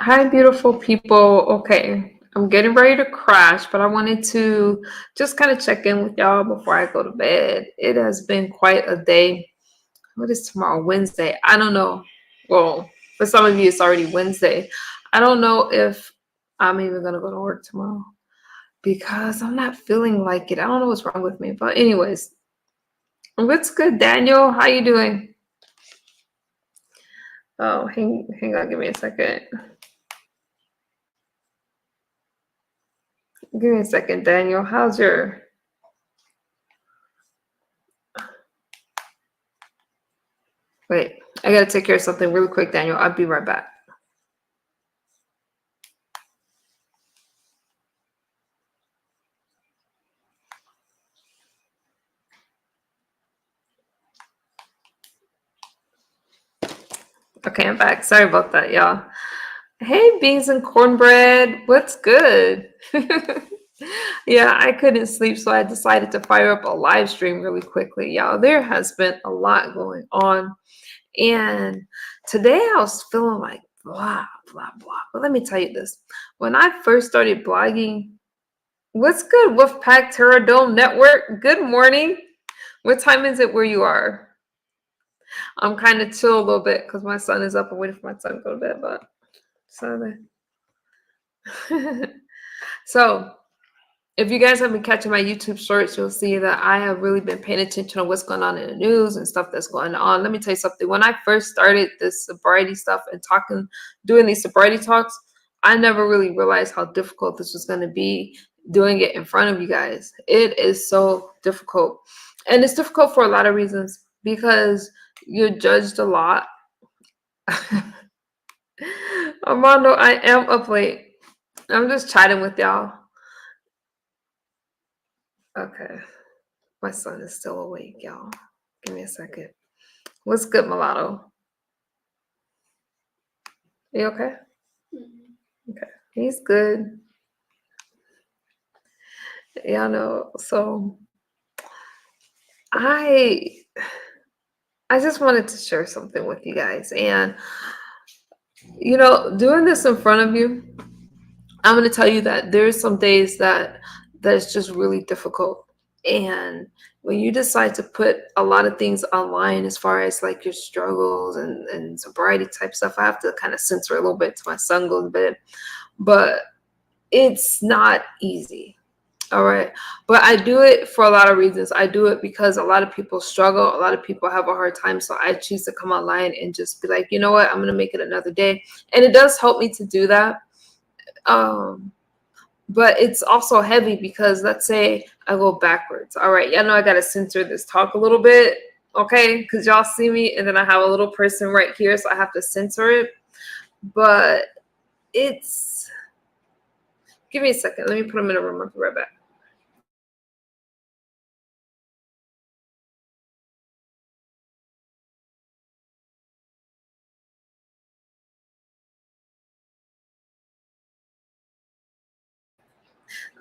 Hi, beautiful people. Okay, I'm getting ready to crash, but I wanted to just kind of check in with y'all before I go to bed. It has been quite a day. What is tomorrow? Wednesday. I don't know. Well, for some of you, it's already Wednesday. I don't know if I'm even going to go to work tomorrow because I'm not feeling like it. I don't know what's wrong with me. But anyways, what's good, Daniel? How you doing? Oh, hang on, give me a second. Give me a second, Daniel. How's your Wait, I gotta take care of something really quick, Daniel. I'll be right back. Okay, I'm back. Sorry about that, y'all. Hey, beans and cornbread. What's good? Yeah, I couldn't sleep, so I decided to fire up a live stream really quickly. Y'all, there has been a lot going on. And today I was feeling like blah, blah, blah. But let me tell you this. When I first started blogging, what's good, Wolfpack Terra Dome Network? Good morning. What time is it where you are? I'm kind of chill a little bit because my son is up. I'm waiting for my son to go to bed, but so so if you guys have been catching my YouTube shorts, you'll see that I have really been paying attention to what's going on in the news and stuff that's going on. Let me tell you something. When I first started this sobriety stuff and doing these sobriety talks, I never really realized how difficult this was going to be doing it in front of you guys. It is so difficult. And it's difficult for a lot of reasons because you're judged a lot. Armando, I am up late. I'm just chatting with y'all. Okay. My son is still awake, y'all. Give me a second. What's good, Mulatto? You okay? Okay. He's good. Yeah, I know. So I I just wanted to share something with you guys. And doing this in front of you, I'm going to tell you that there's some days that's just really difficult. And when you decide to put a lot of things online as far as like your struggles and sobriety type stuff, I have to kind of censor a little bit to my son goes to bed. But it's not easy. All right. But I do it for a lot of reasons. I do it because a lot of people struggle. A lot of people have a hard time. So I choose to come online and just be like, you know what? I'm going to make it another day. And it does help me to do that. Um, but it's also heavy because let's say I go backwards. All right. Y'all know I got to censor this talk a little bit. Okay. Because y'all see me and then I have a little person right here. So I have to censor it. But it's, give me a second. Let me put them in a room. I'll be right back.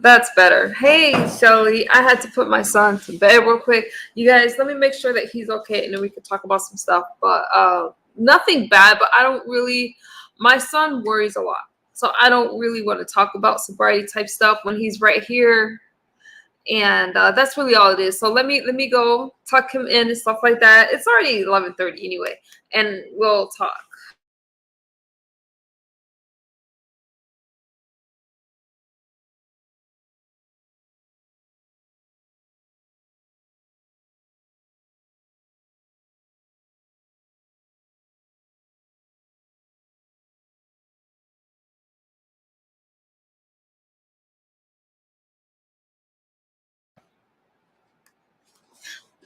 That's better. Hey, Shelly, I had to put my son to bed real quick. You guys, let me make sure that he's okay, and then we can talk about some stuff. But nothing bad. But I don't really. My son worries a lot, so I don't really want to talk about sobriety type stuff when he's right here, and that's really all it is. So let me go tuck him in and stuff like that. It's already 11:30 anyway, and we'll talk.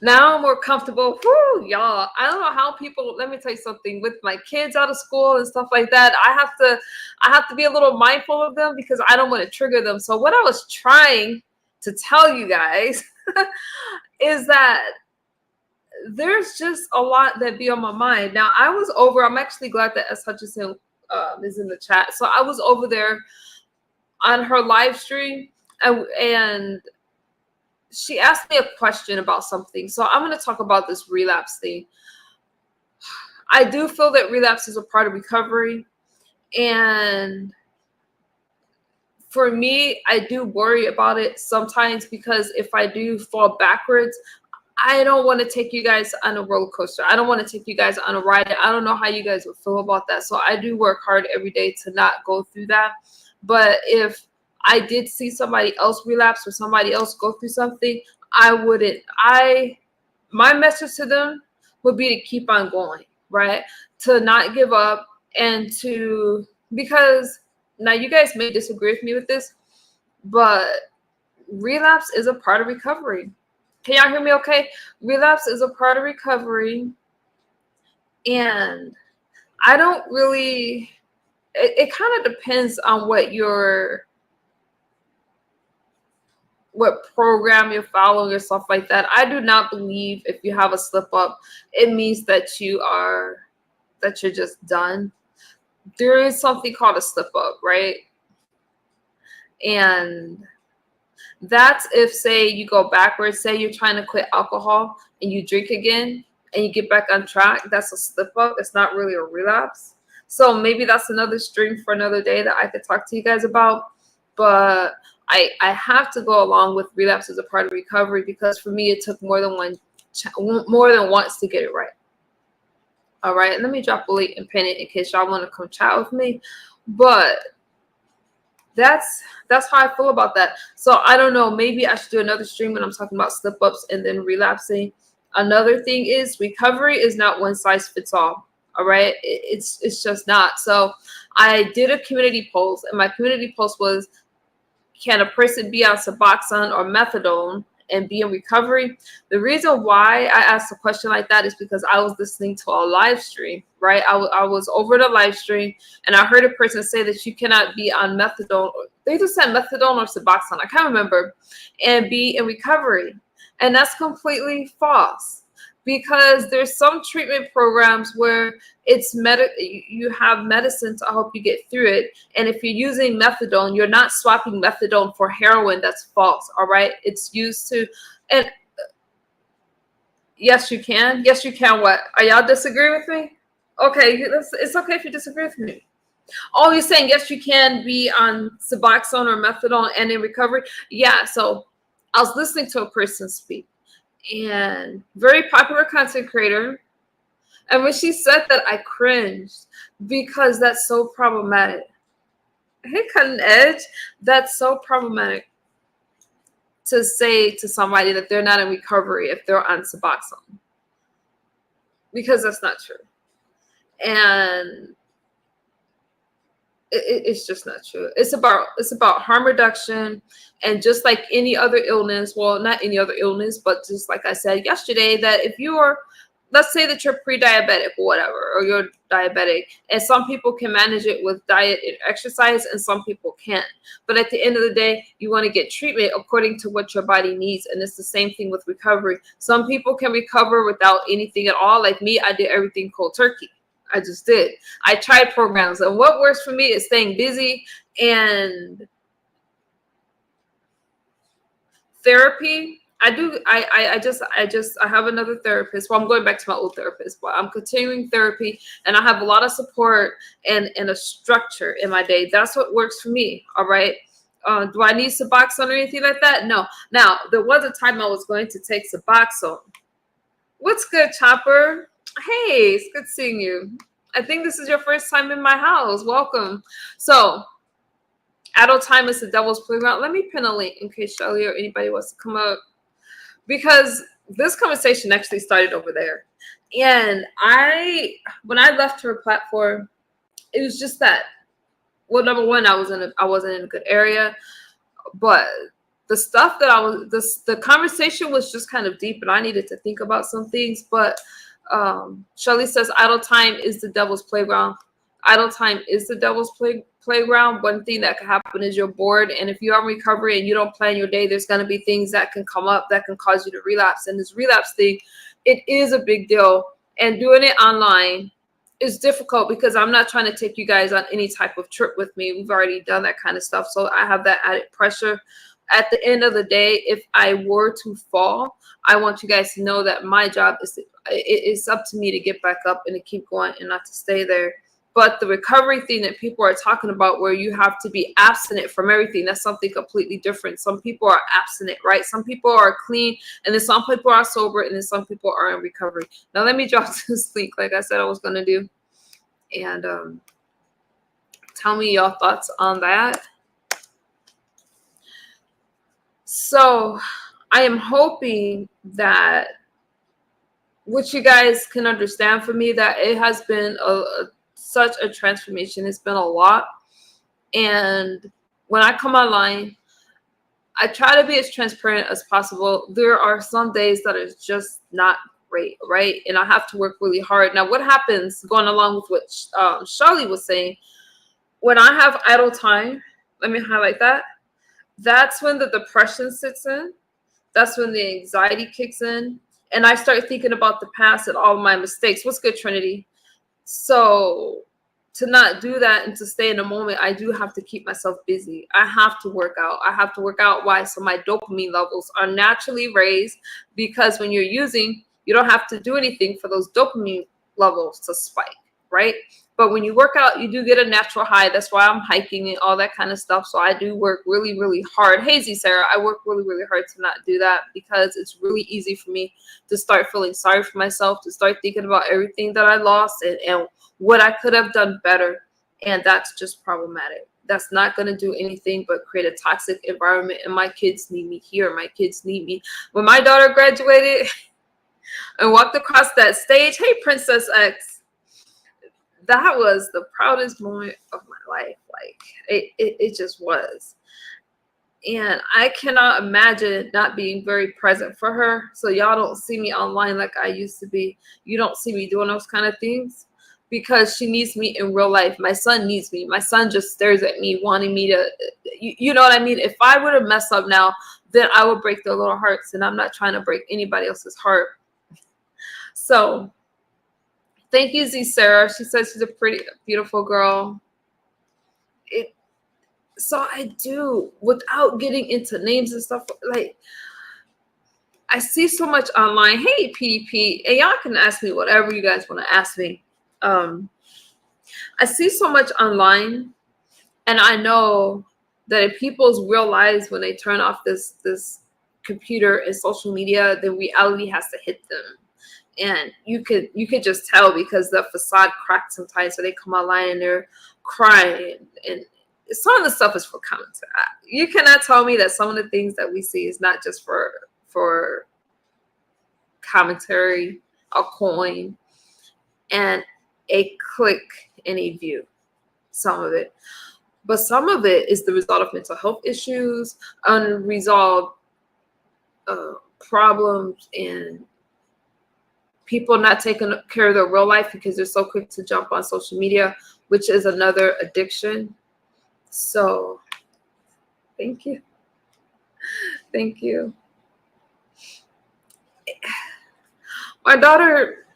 Now I'm more comfortable. Whoo, y'all. I don't know how people, let me tell you something, with my kids out of school and stuff like that, I have to be a little mindful of them because I don't want to trigger them. So what I was trying to tell you guys is that there's just a lot that be on my mind. Now I'm actually glad that S. Hutchinson is in the chat. So I was over there on her live stream and she asked me a question about something. So I'm going to talk about this relapse thing. I do feel that relapse is a part of recovery. And for me, I do worry about it sometimes, because if I do fall backwards, I don't want to take you guys on a roller coaster. I don't want to take you guys on a ride. I don't know how you guys would feel about that. So I do work hard every day to not go through that. But if I did see somebody else relapse or somebody else go through something, I wouldn't. My message to them would be to keep on going, right? To not give up, and to, because now you guys may disagree with me with this, but relapse is a part of recovery. Can y'all hear me okay? Relapse is a part of recovery. And I don't really, it kind of depends on what program you're following or stuff like that. I do not believe if you have a slip up, it means that you're just done. There is something called a slip up, right? And that's if, say, you go backwards, say you're trying to quit alcohol and you drink again and you get back on track. That's a slip up. It's not really a relapse. So maybe that's another stream for another day that I could talk to you guys about. But I have to go along with relapse as a part of recovery, because for me it took more than once to get it right. All right, let me drop a link and pin it in case y'all want to come chat with me. But that's how I feel about that. So I don't know, maybe I should do another stream when I'm talking about slip ups and then relapsing. Another thing is, recovery is not one size fits all. All right, it's just not. So I did a community post, and my community post was, can a person be on Suboxone or methadone and be in recovery? The reason why I asked a question like that is because I was listening to a live stream, right? I was over the live stream, and I heard a person say that you cannot be on methadone. They either said methadone or Suboxone, I can't remember, and be in recovery. And that's completely false, because there's some treatment programs where you have medicine to help you get through it. And if you're using methadone, you're not swapping methadone for heroin. That's false. All right, it's used to. And yes, you can. Yes, you can. What, are y'all disagree with me? Okay, it's okay if you disagree with me. Oh, you're saying yes, you can be on Suboxone or methadone and in recovery? Yeah. So I was listening to a person speak, and very popular content creator. And when she said that, I cringed, because that's so problematic. Hey, Cutting Edge, that's so problematic to say to somebody that they're not in recovery if they're on Suboxone, because that's not true. And it's just not true. It's about harm reduction. And just like any other illness, well, not any other illness, but just like I said yesterday, that if you're, let's say that you're pre-diabetic or whatever, or you're diabetic, and some people can manage it with diet and exercise, and some people can't. But at the end of the day, you want to get treatment according to what your body needs. And it's the same thing with recovery. Some people can recover without anything at all. Like me, I did everything cold turkey. I just did. I tried programs, and what works for me is staying busy and therapy. I have another therapist. Well, I'm going back to my old therapist, but I'm continuing therapy, and I have a lot of support and a structure in my day. That's what works for me. All right. Do I need Suboxone or anything like that? No. Now, there was a time I was going to take Suboxone. What's good, Chopper? Hey, it's good seeing you. I think this is your first time in my house. Welcome. So, adult time is the devil's playground. Let me pin a link in case Shelly or anybody wants to come up, because this conversation actually started over there. And when I left her platform, it was just that, well, number one, I wasn't in a good area, but the stuff that the conversation was just kind of deep, and I needed to think about some things. But Shelly says idle time is the devil's playground. Idle time is the devil's playground. One thing that can happen is you're bored, and if you're in recovery and you don't plan your day, there's going to be things that can come up that can cause you to relapse. And this relapse thing, it is a big deal, and doing it online is difficult, because I'm not trying to take you guys on any type of trip with me. We've already done that kind of stuff, so I have that added pressure. At the end of the day, if I were to fall, I want you guys to know that my job is, it's up to me to get back up and to keep going and not to stay there. But the recovery thing that people are talking about, where you have to be abstinent from everything, that's something completely different. Some people are abstinent, right? Some people are clean, and then some people are sober, and then some people are in recovery. Now, let me drop this link like I said I was going to do. And tell me your thoughts on that. So I am hoping that what you guys can understand for me, that it has been such a transformation. It's been a lot. And when I come online, I try to be as transparent as possible. There are some days that is just not great, right? And I have to work really hard. Now, what happens, going along with what Charlie was saying, when I have idle time, let me highlight that, that's when the depression sits in. That's when the anxiety kicks in. And I start thinking about the past and all my mistakes. What's good, Trinity? So to not do that and to stay in the moment, I do have to keep myself busy. I have to work out. I have to work out. Why? So my dopamine levels are naturally raised, because when you're using, you don't have to do anything for those dopamine levels to spike, right? But when you work out, you do get a natural high. That's why I'm hiking and all that kind of stuff. So I do work really, really hard. Hazy Sarah, I work really, really hard to not do that, because it's really easy for me to start feeling sorry for myself, to start thinking about everything that I lost and what I could have done better. And that's just problematic. That's not going to do anything but create a toxic environment. And my kids need me here. My kids need me. When my daughter graduated and walked across that stage, hey, Princess X, that was the proudest moment of my life. Like it just was. And I cannot imagine not being very present for her. So y'all don't see me online like I used to be. You don't see me doing those kind of things, because she needs me in real life. My son needs me. My son just stares at me, wanting me to, you know what I mean? If I would have messed up now, then I would break their little hearts. And I'm not trying to break anybody else's heart. So thank you, Z Sarah. She says she's a pretty, beautiful girl. So I do, without getting into names and stuff, like, I see so much online. Hey, PDP, and y'all can ask me whatever you guys want to ask me. I see so much online, and I know that in people's real lives, when they turn off this computer and social media, the reality has to hit them. And you could just tell, because the facade cracks sometimes. So they come online and they're crying, and some of the stuff is for commentary. You cannot tell me that some of the things that we see is not just for commentary, a coin, and a click and a view. Some of it. But some of it is the result of mental health issues, unresolved problems, and people not taking care of their real life because they're so quick to jump on social media, which is another addiction. So thank you. Thank you. My daughter,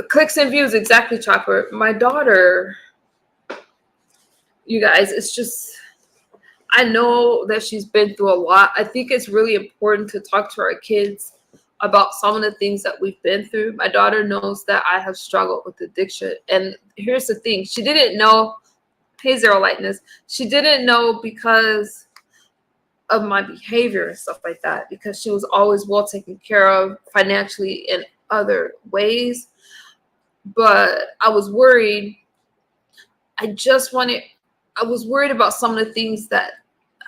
clicks and views, exactly, Chopper. My daughter, you guys, it's just, I know that she's been through a lot. I think it's really important to talk to our kids about some of the things that we've been through. My daughter knows that I have struggled with addiction. And here's the thing. She didn't know, hey, Zero Lightness, she didn't know because of my behavior and stuff like that, because she was always well taken care of financially in other ways. But I was worried. I was worried about some of the things that,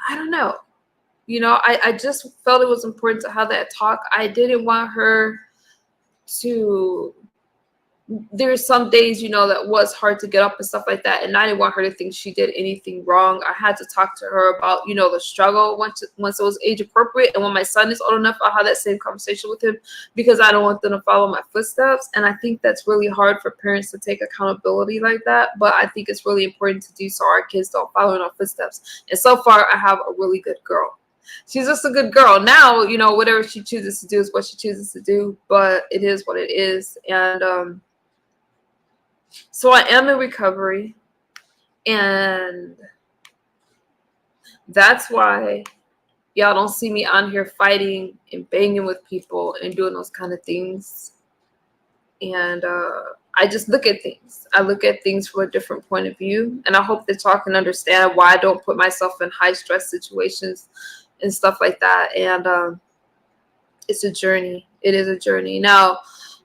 I don't know. You know, I just felt it was important to have that talk. I didn't want her to, there's some days, you know, that was hard to get up and stuff like that. And I didn't want her to think she did anything wrong. I had to talk to her about, you know, the struggle once it was age appropriate. And when my son is old enough, I'll have that same conversation with him, because I don't want them to follow my footsteps. And I think that's really hard for parents to take accountability like that. But I think it's really important to do so our kids don't follow in our footsteps. And so far, I have a really good girl. She's just a good girl. Now, you know, whatever she chooses to do is what she chooses to do, but it is what it is. And so I am in recovery, and that's why y'all don't see me on here fighting and banging with people and doing those kind of things. And I just look at things. I look at things from a different point of view, and I hope that y'all can understand why I don't put myself in high stress situations and stuff like that. And it's a journey. It is a journey. Now,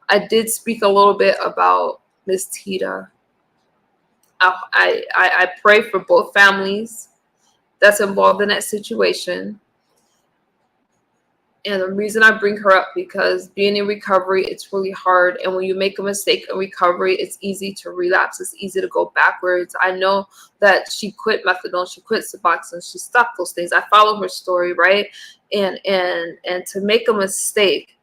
I did speak a little bit about Miss Tita. I pray for both families that's involved in that situation. And the reason I bring her up, because being in recovery, it's really hard. And when you make a mistake in recovery, it's easy to relapse. It's easy to go backwards. I know that she quit methadone, she quit Suboxone, she stopped those things. I follow her story, right? And to make a mistake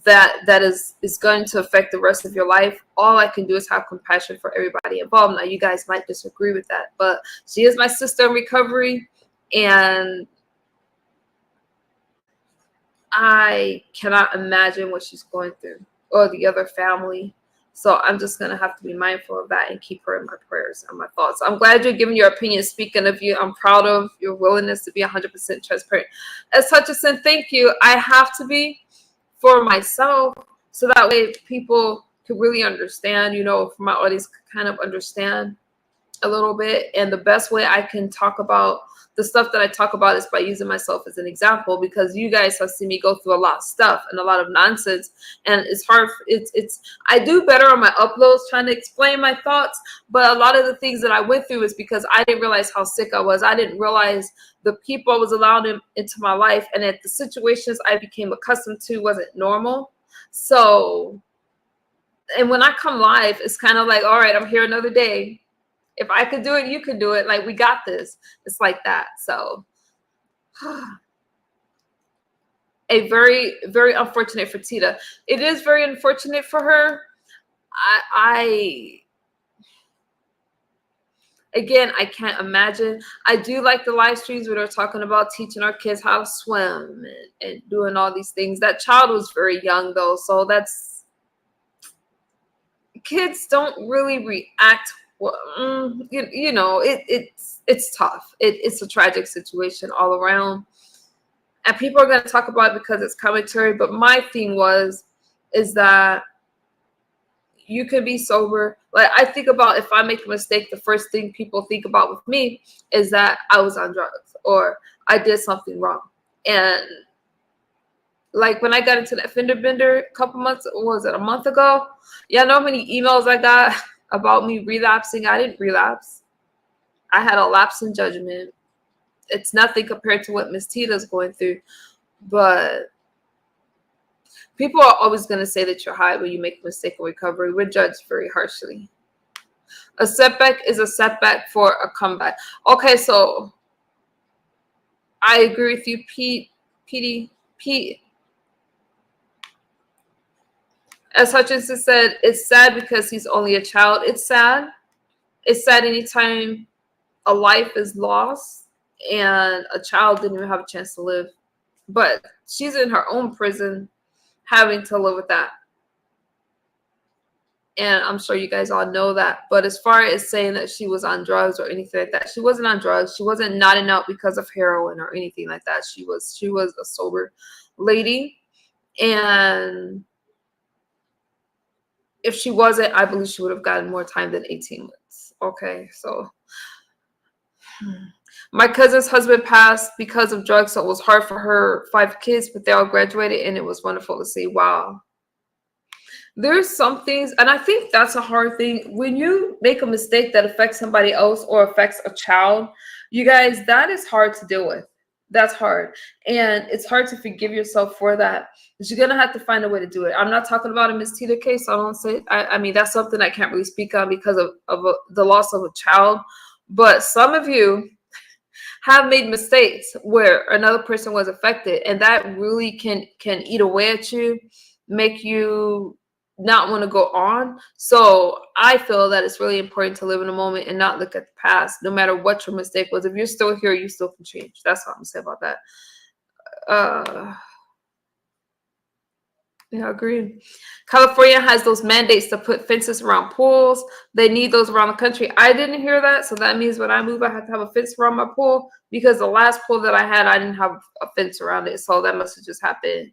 that is going to affect the rest of your life, all I can do is have compassion for everybody involved. Now, you guys might disagree with that, but she is my sister in recovery, and I cannot imagine what she's going through, or the other family. So I'm just going to have to be mindful of that and keep her in my prayers and my thoughts. I'm glad you're giving your opinion. Speaking of you, I'm proud of your willingness to be 100% transparent. As Hutchison, thank you. I have to be for myself, so that way people can really understand, for my audience can kind of understand a little bit. And the best way I can talk about the stuff that I talk about is by using myself as an example, because you guys have seen me go through a lot of stuff and a lot of nonsense, and it's hard. I do better on my uploads trying to explain my thoughts, but a lot of the things that I went through is because I didn't realize how sick I was. I didn't realize the people I was allowed into my life, and that the situations I became accustomed to wasn't normal. So, and when I come live, it's kind of like, all right, I'm here another day. If I could do it, you could do it. Like, we got this. It's like that. So a very, very unfortunate for Tita. It is very unfortunate for her. Again, I can't imagine. I do like the live streams where they're talking about teaching our kids how to swim and doing all these things. That child was very young, though. So kids don't really react. Well, it's tough. It's a tragic situation all around, and people are going to talk about it because it's commentary. But my thing is that you can be sober. Like, I think about, if I make a mistake, the first thing people think about with me is that I was on drugs or I did something wrong. And like, when I got into that fender bender a couple months, a month ago? Y'all know how many emails I got about me relapsing? I didn't relapse. I had a lapse in judgment. It's nothing compared to what Miss Tita's going through. But people are always going to say that you're high when you make a mistake in recovery. We're judged very harshly. A setback is a setback for a comeback. Okay, so I agree with you, Pete. As Hutchinson said, it's sad because he's only a child. It's sad. It's sad anytime a life is lost and a child didn't even have a chance to live. But she's in her own prison having to live with that. And I'm sure you guys all know that. But as far as saying that she was on drugs or anything like that, she wasn't on drugs. She wasn't nodding out because of heroin or anything like that. She was a sober lady. And if she wasn't, I believe she would have gotten more time than 18 months. Okay, so my cousin's husband passed because of drugs, so it was hard for her 5 kids, but they all graduated, and it was wonderful to see. Wow. There's some things, and I think that's a hard thing. When you make a mistake that affects somebody else or affects a child, you guys, that is hard to deal with. That's hard. And it's hard to forgive yourself for that. But you're going to have to find a way to do it. I'm not talking about a Miss Tita case. So I don't say, I mean, that's something I can't really speak on because of the loss of a child. But some of you have made mistakes where another person was affected. And that really can eat away at you, make you not want to go on. So I feel that it's really important to live in the moment and not look at the past, no matter what your mistake was. If you're still here, you still can change. That's what I'm gonna say about that. Yeah, agreed. California has those mandates to put fences around pools. They need those around the country. I didn't hear that. So that means when I move, I have to have a fence around my pool, because the last pool that I had, I didn't have a fence around it. So that must have just happened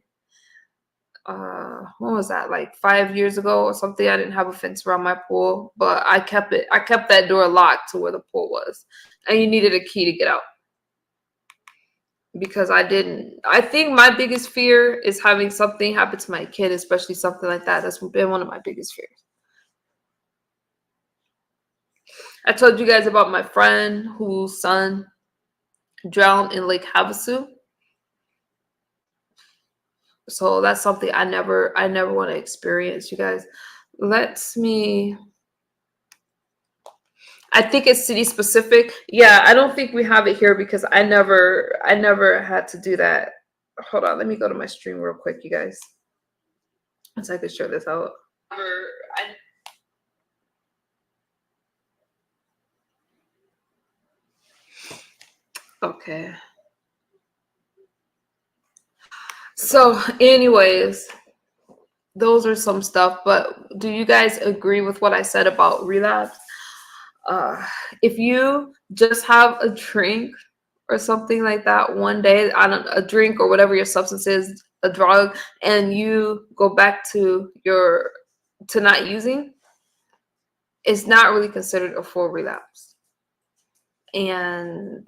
When was that? Like 5 years ago or something. I didn't have a fence around my pool, but I kept that door locked to where the pool was, and you needed a key to get out because I didn't. I think my biggest fear is having something happen to my kid, especially something like that. That's been one of my biggest fears. I told you guys about my friend whose son drowned in Lake Havasu. So that's something I never want to experience, you guys. Let me I think it's city specific. Yeah, I don't think we have it here because I never had to do that. Hold on, let me go to my stream real quick, you guys. So I can show this out. Okay. So, anyways, those are some stuff, but do you guys agree with what I said about relapse? Uh, if you just have a drink or something like that one day, I don't a drink or whatever your substance is, a drug, and you go back to your to not using, it's not really considered a full relapse. And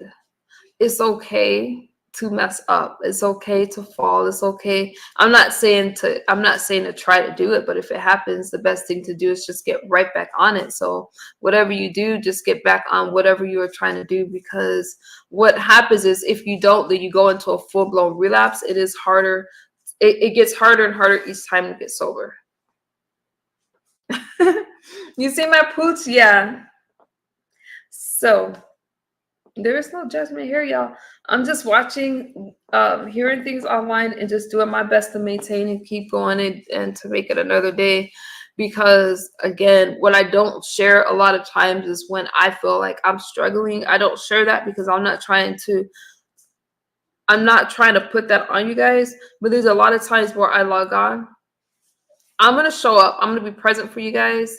it's okay to mess up. It's okay to fall. It's okay. I'm not saying to try to do it, but if it happens, the best thing to do is just get right back on it. So whatever you do, just get back on whatever you are trying to do, because what happens is if you don't, then you go into a full-blown relapse. It is harder. It gets harder and harder each time to get sober. You see my pooch? Yeah. So there is no judgment here, y'all. I'm just watching, hearing things online, and just doing my best to maintain and keep going and to make it another day. Because again, what I don't share a lot of times is when I feel like I'm struggling. I don't share that because I'm not trying to put that on you guys. But there's a lot of times where I log on. I'm gonna show up. I'm gonna be present for you guys.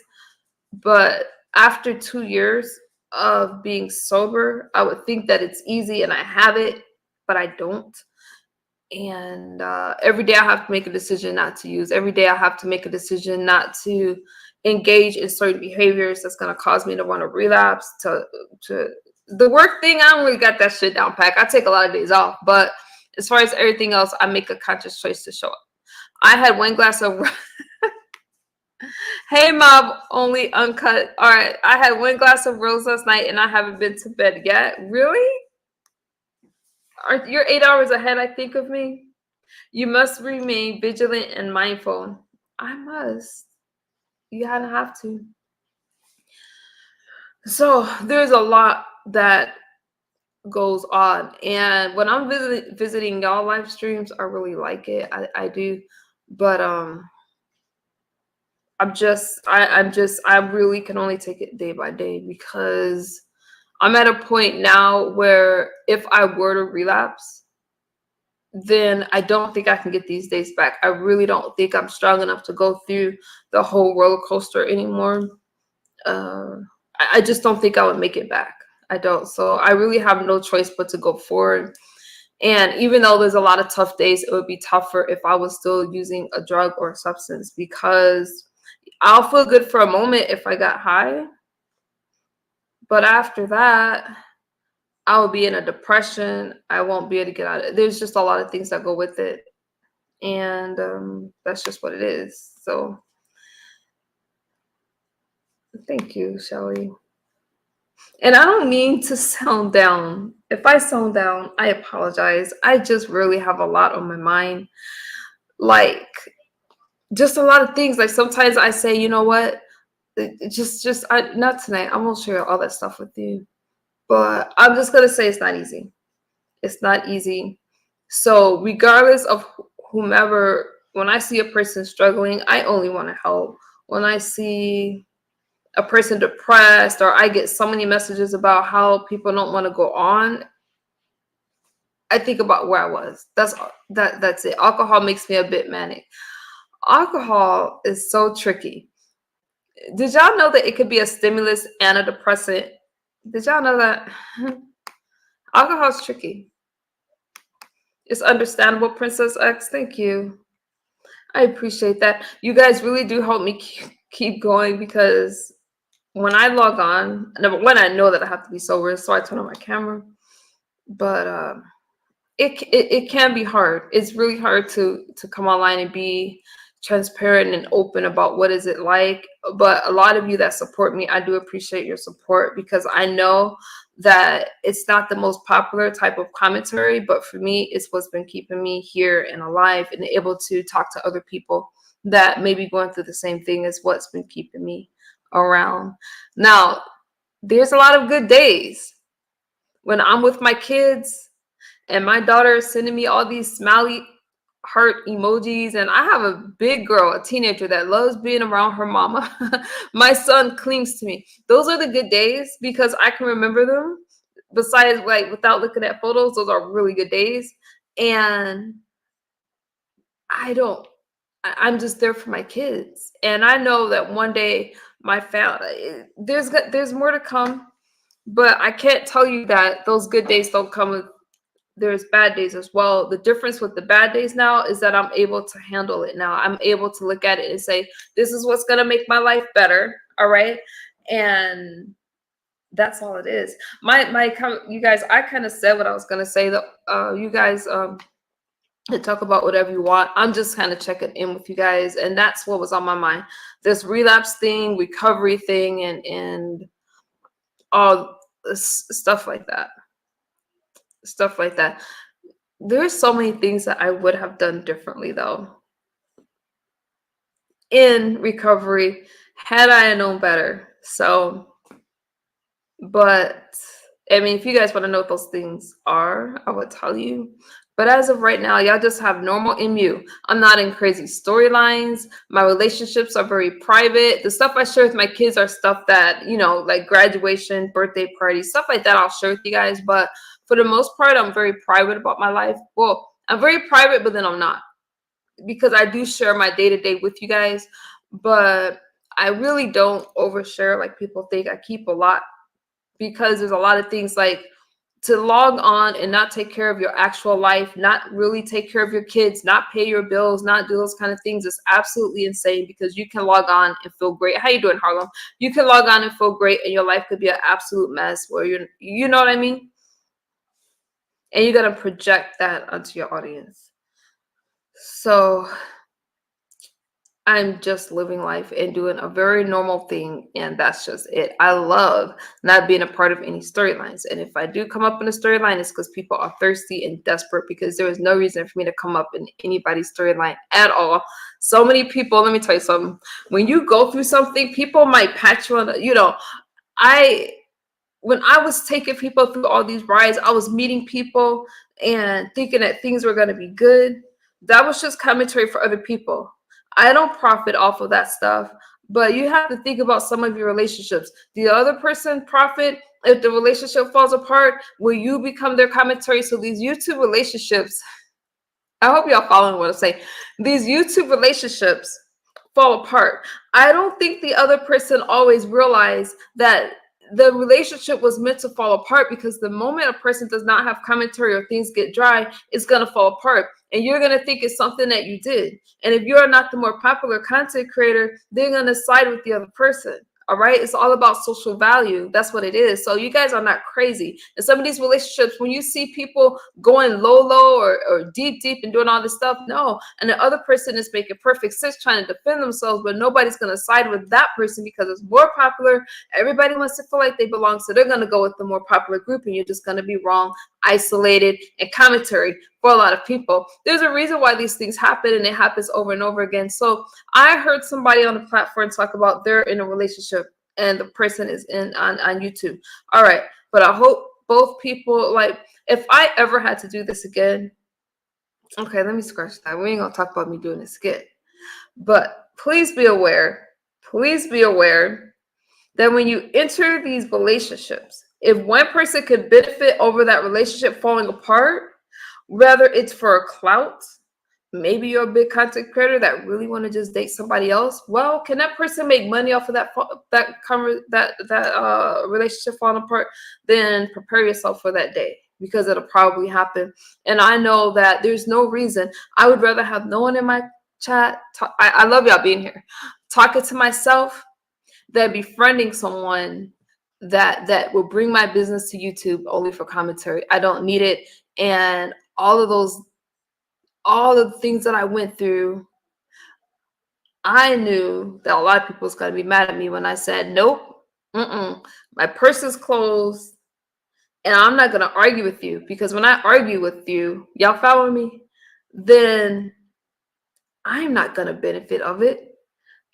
But after 2 years of being sober, I would think that it's easy and I have it, but I don't. And every day I have to make a decision not to use. Every day I have to make a decision not to engage in certain behaviors that's going to cause me to want to relapse. To the work thing, I don't really got that shit down pack. I take a lot of days off, but as far as everything else, I make a conscious choice to show up. I had one glass of Hey, Mob, only uncut. All right, I had one glass of rose last night, and I haven't been to bed yet. Really? You're 8 hours ahead, I think, of me. You must remain vigilant and mindful. I must. You kind of have to. So there's a lot that goes on, and when I'm visiting y'all live streams, I really like it. I do, but I really can only take it day by day, because I'm at a point now where if I were to relapse, then I don't think I can get these days back. I really don't think I'm strong enough to go through the whole roller coaster anymore. Uh, I just don't think I would make it back. I don't. So I really have no choice but to go forward. And even though there's a lot of tough days, it would be tougher if I was still using a drug or a substance, because I'll feel good for a moment if I got high. But after that, I will be in a depression. I won't be able to get out of it. There's just a lot of things that go with it. And that's just what it is. So thank you, Shelly. And I don't mean to sound down. If I sound down, I apologize. I just really have a lot on my mind. Like, just a lot of things. Like, sometimes I say, you know what? Not tonight. I won't share all that stuff with you. But I'm just going to say it's not easy. It's not easy. So regardless of whomever, when I see a person struggling, I only want to help. When I see a person depressed, or I get so many messages about how people don't want to go on, I think about where I was. That's it. Alcohol makes me a bit manic. Alcohol is so tricky. Did y'all know that it could be a stimulus and a depressant? Did y'all know that? Alcohol is tricky. It's understandable, Princess X. Thank you. I appreciate that. You guys really do help me keep going because when I log on, number one, I know that I have to be sober, so I turn on my camera. But it can be hard. It's really hard to come online and be transparent and open about what is it like. But a lot of you that support me, I do appreciate your support because I know that it's not the most popular type of commentary, but for me, it's what's been keeping me here and alive and able to talk to other people that may be going through the same thing as what's been keeping me around. Now, there's a lot of good days when I'm with my kids and my daughter is sending me all these smiley heart emojis, and I have a big girl, a teenager that loves being around her mama. My son clings to me. Those are the good days because I can remember them. Besides, like, without looking at photos, those are really good days. And I don't I'm just there for my kids. And I know that one day my family, there's more to come, but I can't tell you that those good days don't come with, there's bad days as well. The difference with the bad days now is that I'm able to handle it now. I'm able to look at it and say, this is what's going to make my life better. All right. And that's all it is. You guys, I kind of said what I was going to say. You guys, to talk about whatever you want. I'm just kind of checking in with you guys. And that's what was on my mind. This relapse thing, recovery thing, and all this stuff like that. Stuff like that. There's so many things that I would have done differently though in recovery had I known better. So, but I mean, if you guys want to know what those things are, I would tell you. But as of right now, y'all just have normal MU. I'm not in crazy storylines. My relationships are very private. The stuff I share with my kids are stuff that, like graduation, birthday parties, stuff like that I'll share with you guys. But for the most part, I'm very private about my life. Well, I'm very private, but then I'm not. Because I do share my day-to-day with you guys. But I really don't overshare like people think. I keep a lot because there's a lot of things like to log on and not take care of your actual life, not really take care of your kids, not pay your bills, not do those kind of things is absolutely insane because you can log on and feel great. How you doing, Harlem? You can log on and feel great and your life could be an absolute mess where you know what I mean? And you got to project that onto your audience. So I'm just living life and doing a very normal thing, and that's just it. I love not being a part of any storylines. And if I do come up in a storyline, it's because people are thirsty and desperate because there is no reason for me to come up in anybody's storyline at all. So many people, let me tell you something. When you go through something, people might pat you on the, when I was taking people through all these rides, I was meeting people and thinking that things were going to be good. That was just commentary for other people. I don't profit off of that stuff, but you have to think about some of your relationships. The other person profit if the relationship falls apart? Will you become their commentary? So these YouTube relationships, I hope y'all following what I'm saying. These YouTube relationships fall apart. I don't think the other person always realized that the relationship was meant to fall apart because the moment a person does not have commentary or things get dry, it's going to fall apart. And you're going to think it's something that you did. And if you're not the more popular content creator, they're going to side with the other person. All right. It's all about social value. That's what it is. So you guys are not crazy. In some of these relationships, when you see people going low or deep and doing all this stuff, no. And the other person is making perfect sense trying to defend themselves, but nobody's going to side with that person because it's more popular. Everybody wants to feel like they belong. So they're going to go with the more popular group and you're just going to be wrong, isolated, and commentary for a lot of people. There's a reason why these things happen and it happens over and over again. So I heard somebody on the platform talk about they're in a relationship and the person is on YouTube. All right. But I hope both people, like, if I ever had to do this again, okay, let me scratch that. We ain't gonna talk about me doing this again. But please be aware that when you enter these relationships, if one person could benefit over that relationship falling apart, whether it's for a clout, maybe you're a big content creator that really want to just date somebody else. Well, can that person make money off of that relationship falling apart? Then prepare yourself for that day because it'll probably happen. And I know that there's no reason. I would rather have no one in my chat, I love y'all being here, talking to myself, than befriending someone that will bring my business to YouTube only for commentary. I don't need it. And all of the things that I went through, I knew that a lot of people was going to be mad at me when I said, nope, my purse is closed, and I'm not going to argue with you, because when I argue with you, y'all follow me, then I'm not going to benefit of it.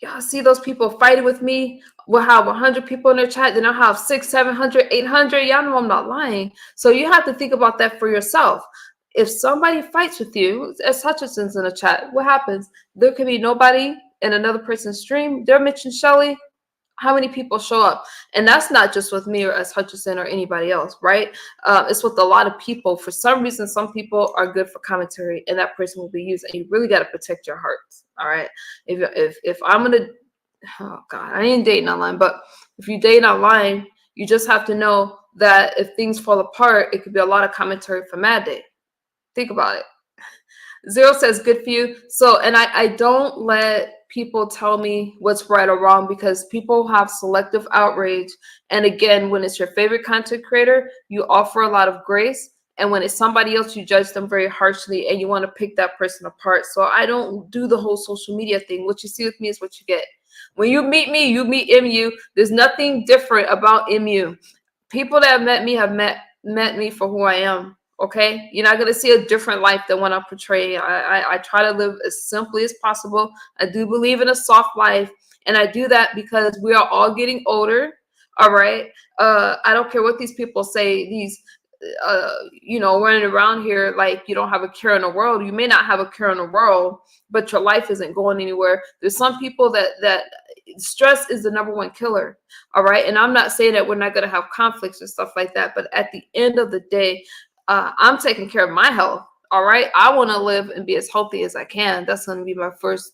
Y'all see those people fighting with me? We'll have 100 people in their chat, then I'll have 600, 700, 800. Y'all know I'm not lying. So you have to think about that for yourself. If somebody fights with you, as Hutchinson's in the chat, what happens? There could be nobody in another person's stream. They're Mitch and Shelly. How many people show up? And that's not just with me or as Hutchinson or anybody else, right? It's with a lot of people. For some reason, some people are good for commentary, and that person will be used. And you really got to protect your hearts. All right. If I'm gonna, oh God, I ain't dating online, but if you date online, you just have to know that if things fall apart, it could be a lot of commentary for Mad Day. Think about it. Zero says good for you. So, and I don't let people tell me what's right or wrong, because people have selective outrage. And again, when it's your favorite content creator, you offer a lot of grace. And when it's somebody else, you judge them very harshly and you want to pick that person apart. So I don't do the whole social media thing. What you see with me is what you get. When you meet me, you meet MU. There's nothing different about MU. People that have met me for who I am. Okay, you're not going to see a different life than what I'm portraying. I try to live as simply as possible. I do believe in a soft life, and I do that because we are all getting older. All right, I don't care what these people say. These, running around here like you don't have a care in the world. You may not have a care in the world, but your life isn't going anywhere. There's some people that stress is the number one killer. All right, and I'm not saying that we're not going to have conflicts and stuff like that, but at the end of the day, I'm taking care of my health. All right. I want to live and be as healthy as I can. That's going to be the first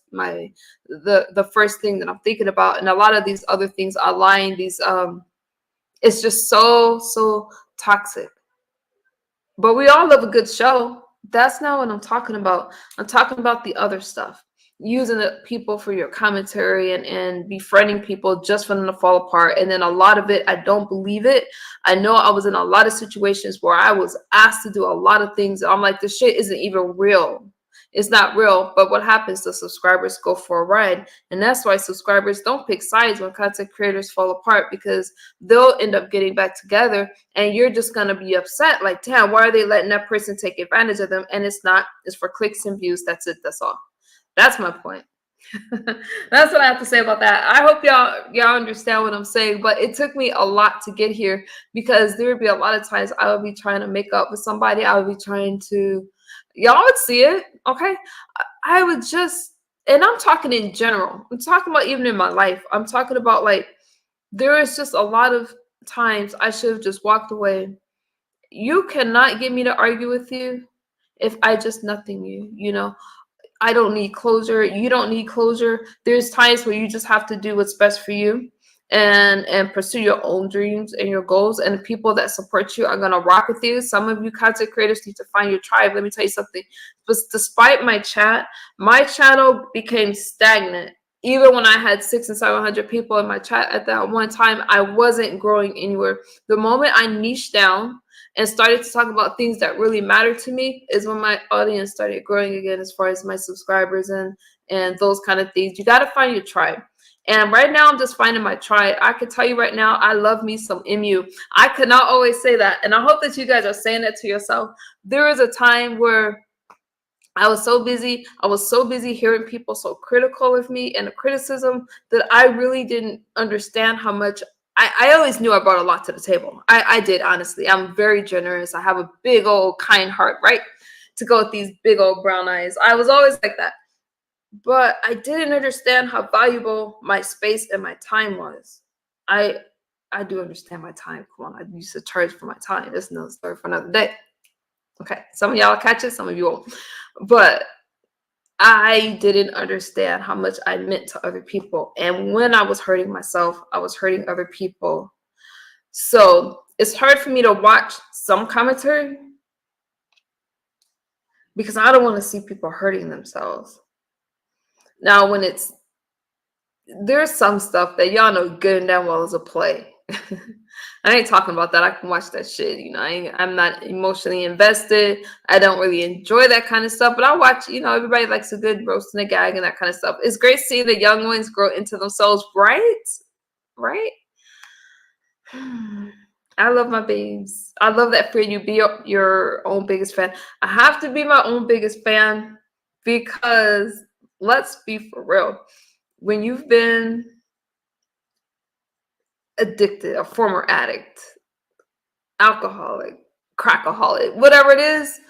thing that I'm thinking about. And a lot of these other things are lying. It's just so toxic. But we all love a good show. That's not what I'm talking about. I'm talking about the other stuff. Using the people for your commentary and befriending people just for them to fall apart. And then a lot of it, I don't believe it. I know I was in a lot of situations where I was asked to do a lot of things. I'm like, this shit isn't even real. It's not real. But what happens? The subscribers go for a ride. And that's why subscribers don't pick sides when content creators fall apart, because they'll end up getting back together and you're just going to be upset. Like, damn, why are they letting that person take advantage of them? And it's not. It's for clicks and views. That's it. That's all. That's my point. That's what I have to say about that. I hope y'all understand what I'm saying, but it took me a lot to get here, because there would be a lot of times I would be trying to make up with somebody. I would be trying to, y'all would see it, okay? I would just, and I'm talking in general. I'm talking about even in my life. I'm talking about like, there is just a lot of times I should have just walked away. You cannot get me to argue with you if I just nothing you, I don't need closure. You don't need closure. There's times where you just have to do what's best for you and pursue your own dreams and your goals. And the people that support you are going to rock with you. Some of you content creators need to find your tribe. Let me tell you something. But despite my channel became stagnant. Even when I had 600 and 700 people in my chat at that one time, I wasn't growing anywhere. The moment I niched down and started to talk about things that really matter to me is when my audience started growing again, as far as my subscribers and those kind of things. You got to find your tribe. And right now, I'm just finding my tribe. I can tell you right now, I love me some MU. I could not always say that. And I hope that you guys are saying that to yourself. There was a time where I was so busy hearing people so critical of me and the criticism that I really didn't understand how much. I always knew I brought a lot to the table. I did, honestly. I'm very generous. I have a big old kind heart, right? To go with these big old brown eyes. I was always like that. But I didn't understand how valuable my space and my time was. I do understand my time. Come on, I used to charge for my time. That's another story for another day. Okay, some of y'all catch it, some of you won't. But I didn't understand how much I meant to other people. And when I was hurting myself, I was hurting other people. So it's hard for me to watch some commentary because I don't want to see people hurting themselves. Now, when there's some stuff that y'all know good and damn well is a play. I ain't talking about that. I can watch that shit. I'm not emotionally invested. I don't really enjoy that kind of stuff. But I watch. Everybody likes a good roast and a gag and that kind of stuff. It's great seeing the young ones grow into themselves, right? Right? I love my babes. I love that for you. Be your own biggest fan. I have to be my own biggest fan because let's be for real. When you've been addicted, a former addict, alcoholic, crackaholic, whatever it is,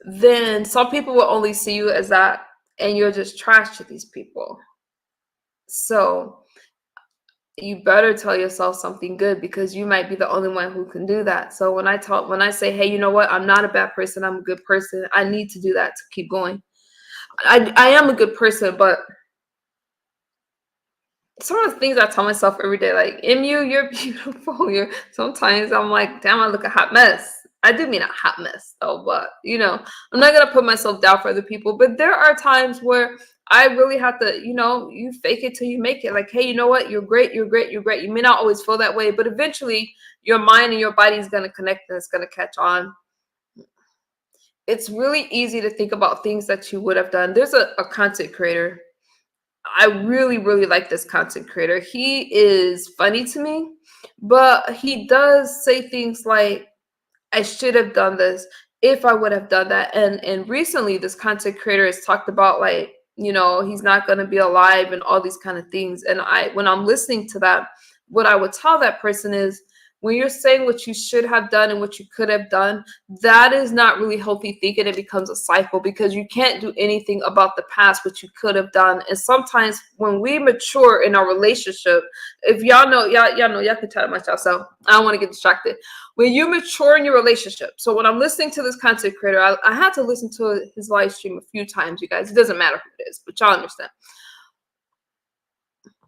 then some people will only see you as that, and you're just trash to these people. So you better tell yourself something good because you might be the only one who can do that. So when I say, hey, you know what? I'm not a bad person. I'm a good person. I need to do that to keep going. I am a good person, but some of the things I tell myself every day, like, MU, you're beautiful. Sometimes I'm like, damn, I look a hot mess. I do mean a hot mess though, but I'm not gonna put myself down for other people. But there are times where I really have to, you fake it till you make it. Like, hey, you know what? You're great, you're great, you're great. You may not always feel that way, but eventually your mind and your body is gonna connect and it's gonna catch on. It's really easy to think about things that you would have done. There's a content creator. I really, really like this content creator. He is funny to me, but he does say things like, I should have done this if I would have done that. And recently this content creator has talked about, like, he's not going to be alive and all these kind of things. And when I'm listening to that, what I would tell that person is, when you're saying what you should have done and what you could have done, that is not really healthy thinking. It becomes a cycle because you can't do anything about the past, what you could have done. And sometimes when we mature in our relationship, if y'all know, y'all can tell myself, so I don't want to get distracted. When you mature in your relationship, so when I'm listening to this content creator, I had to listen to his live stream a few times, you guys. It doesn't matter who it is, but y'all understand.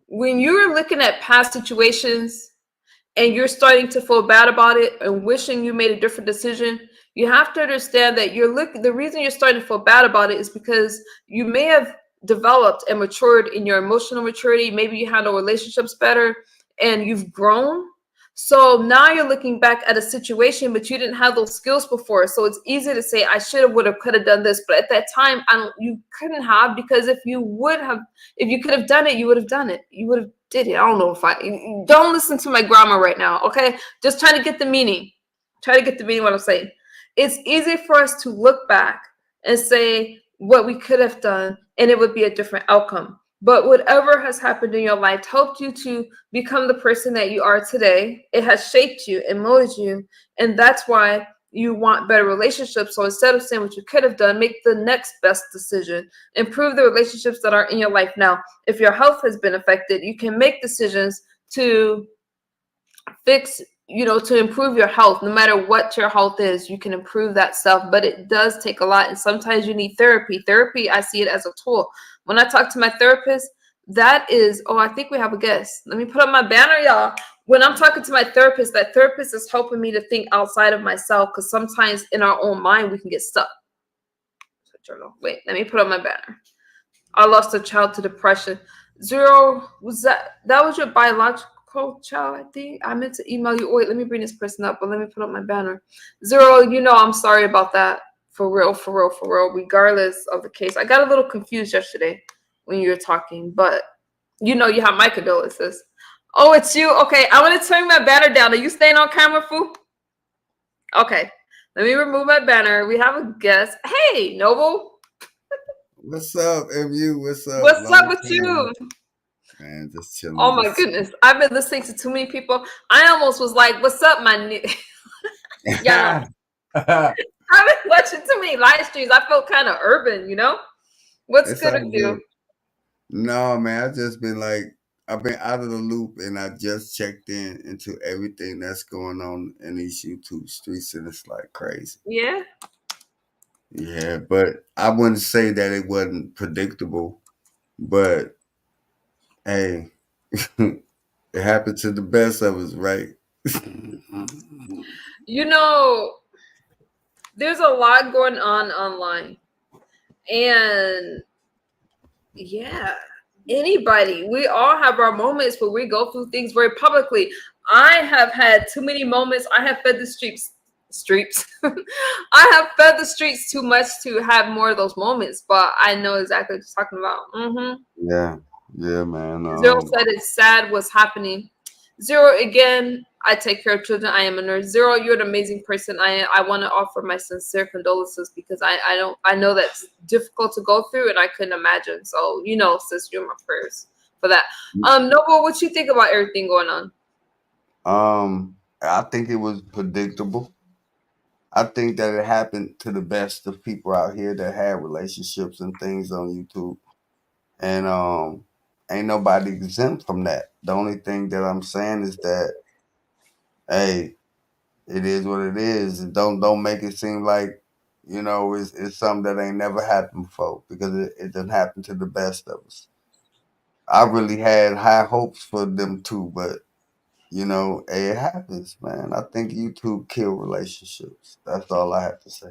When you're looking at past situations and you're starting to feel bad about it and wishing you made a different decision, you have to understand that the reason you're starting to feel bad about it is because you may have developed and matured in your emotional maturity. Maybe you handle relationships better and you've grown. So now you're looking back at a situation, but you didn't have those skills before. So it's easy to say, I should have, would have, could have done this. But at that time, you couldn't have, because if you could have done it, you would have done it. You would have did it. I don't know don't listen to my grammar right now. Okay. Just trying to get the meaning. Try to get the meaning of what I'm saying. It's easy for us to look back and say what we could have done, and it would be a different outcome. But whatever has happened in your life helped you to become the person that you are today. It has shaped you and molded you. And that's why you want better relationships. So instead of saying what you could have done, make the next best decision. Improve the relationships that are in your life now. If your health has been affected, you can make decisions to fix, to improve your health. No matter what your health is, you can improve that stuff. But it does take a lot. And sometimes you need therapy. Therapy, I see it as a tool. When I talk to my therapist, that is, I think we have a guest. Let me put up my banner, y'all. When I'm talking to my therapist, that therapist is helping me to think outside of myself, because sometimes in our own mind, we can get stuck. Wait, let me put up my banner. I lost a child to depression. Zero, that was your biological child, I think. I meant to email you. Wait, let me bring this person up, but let me put up my banner. Zero, I'm sorry about that. For real, for real, for real. Regardless of the case. I got a little confused yesterday when you were talking, but you have my condolences. Oh, it's you? Okay, I want to turn my banner down. Are you staying on camera, Foo? Okay, let me remove my banner. We have a guest. Hey, Noble. What's up, MU? What's up? What's up Long with time. you? Man, just chilling, Oh my just goodness. I've been listening to too many people. I almost was like, what's up, my new y'all know. chilling. I've been watching too many live streams. I felt kind of urban. What's It's good all with you? good. No, man, I've just been like, I've been out of the loop, and I just checked in into everything that's going on in these YouTube streets, and it's like crazy. Yeah. Yeah, but I wouldn't say that it wasn't predictable, but hey, it happened to the best of us, right? You know, there's a lot going on online. And Yeah. Anybody. We all have our moments where we go through things very publicly. I have had too many moments. I have fed the streets. I have fed the streets too much to have more of those moments, but I know exactly what you're talking about. Yeah, yeah, man. Zero said it's sad what's happening. Zero, again, I take care of children. I am a nurse. Zero, you're an amazing person. I want to offer my sincere condolences because I know that's difficult to go through and I couldn't imagine. So, sis, you're my prayers for that. Noble, what you think about everything going on? I think it was predictable. I think that it happened to the best of people out here that had relationships and things on YouTube. And ain't nobody exempt from that. The only thing that I'm saying is that, hey, it is what it is. And don't make it seem like, it's something that ain't never happened before because it done happened to the best of us. I really had high hopes for them too, but hey, it happens, man. I think YouTube killed relationships. That's all I have to say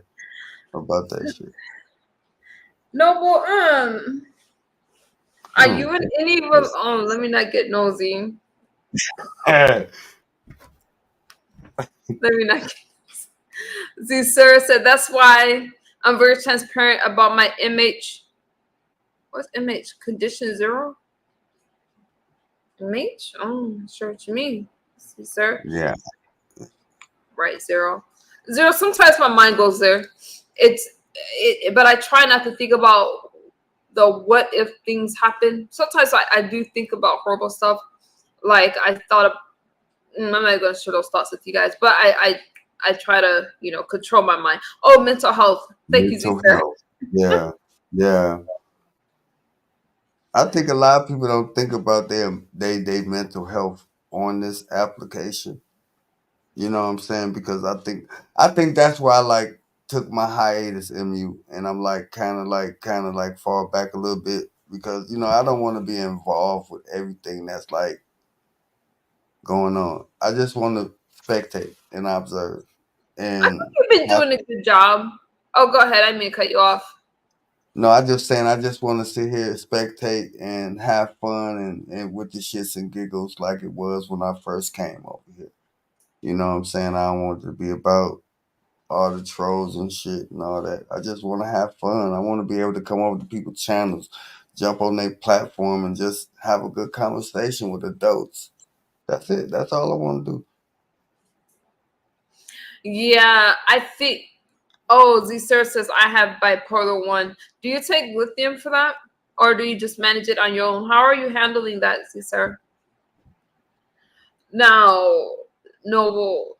about that shit. Noble, are Hmm. you in any let me not get nosy. Let me not see, Sarah said that's why I'm very transparent about my image. What's MH? Condition zero? MH? Oh, I'm not sure what you mean. See, sir. Yeah, Right, zero. Zero, sometimes my mind goes there. But I try not to think about the what if things happen. Sometimes I do think about horrible stuff. Like I thought of, I'm not going to share those thoughts with you guys, but I try to, control my mind. Oh, mental health. Thank you, Z, mental sir. health. Yeah, yeah. I think a lot of people don't think about their mental health on this application. You know what I'm saying? Because I think that's why I like took my hiatus MU and I'm like kind of like fall back a little bit because I don't want to be involved with everything that's like going on. I just want to spectate and observe I think and you've been have, doing a good job. Oh, go ahead. I didn't mean to cut you off. no, I just saying I just want to sit here, spectate and have fun and with the shits and giggles like it was when I first came over here. You know what I'm saying? I don't want it to be about all the trolls and shit and all that. I just want to have fun. I want to be able to come over to people's channels, jump on their platform, and just have a good conversation with adults. That's it. That's all I want to do. Yeah, I think. Oh, Z Sir says I have bipolar one. Do you take lithium for that, or do you just manage it on your own? How are you handling that, Z Sir? Now, no,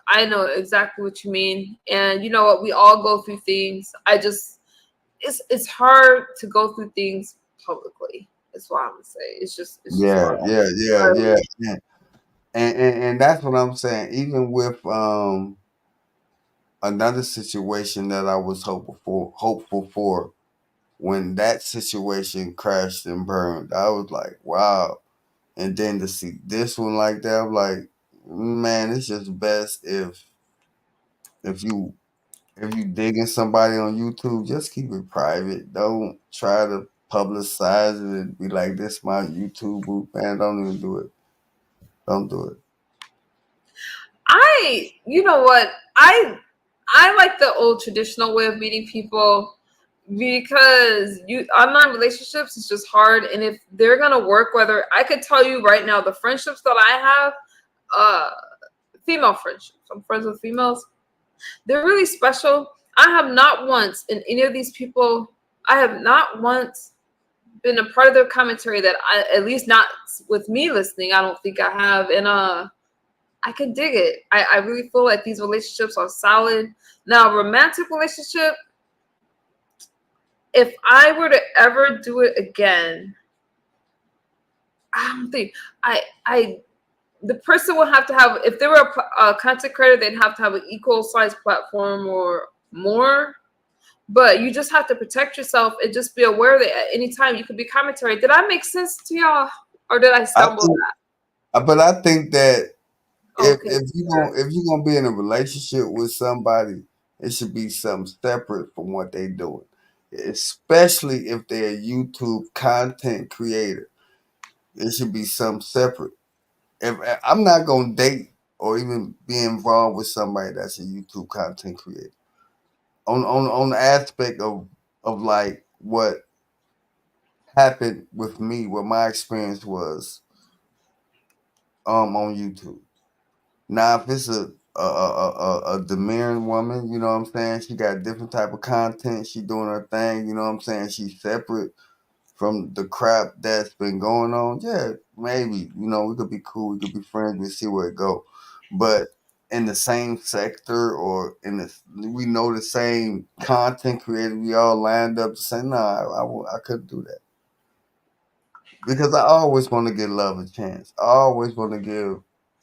I know exactly what you mean, and you know what? We all go through things. It's hard to go through things publicly. That's what I'm gonna say. It's just Yeah, hard. yeah, yeah, yeah, yeah. And that's what I'm saying. Even with another situation that I was hopeful for when that situation crashed and burned, I was like, wow. And then to see this one like that, I'm like, man, it's just best if you if you digging somebody on YouTube, just keep it private. Don't try to publicize it and be like, this my YouTube group, man. Don't even do it. Don't do it. You know what? I like the old traditional way of meeting people because you online relationships is just hard, and if they're gonna work, whether I could tell you right now, the friendships that I have, uh, female friendships, I'm friends with females, they're really special. I have not once in any of these people, I have not once been a part of their commentary that at least not with me listening. I don't think I have, and I can dig it. I really feel like these relationships are solid. Now, romantic relationship, if I were to ever do it again, I don't think I the person will have to have, if they were a content creator, they'd have to have an equal size platform or more. But you just have to protect yourself and just be aware that at any time you could be commentary. Did I make sense to y'all, or did I I stumble? think, but I think that if Okay. if you gonna if you gonna be in a relationship with somebody, it should be something separate from what they doing. especially if they're a YouTube content creator. It should be something separate. If I'm not gonna date or even be involved with somebody that's a YouTube content creator, on the aspect of like what happened with me, what my experience was on YouTube. Now, if it's a demurring woman, you know what I'm saying? She got different type of content. She doing her thing. You know what I'm saying? She's separate from the crap that's been going on. Yeah, maybe. You know, we could be cool. We could be friends. We see where it go. But in the same sector or in the we know the same content creator. We all lined up to say, nah, I couldn't do that because I always want to give love a chance. I always want to give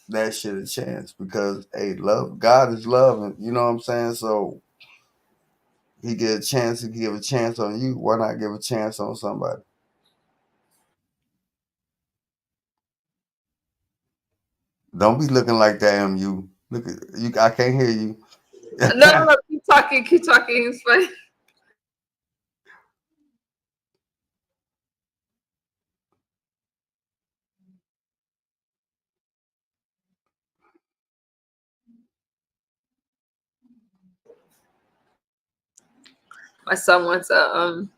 that shit a chance because hey, love God is love, and you know what I'm saying. So he get a chance to give a chance on you. Why not give a chance on somebody? Don't be looking like that, MU. Look at you. I can't hear you. No, no, no. Keep talking. Keep talking. It's fine. My son wants a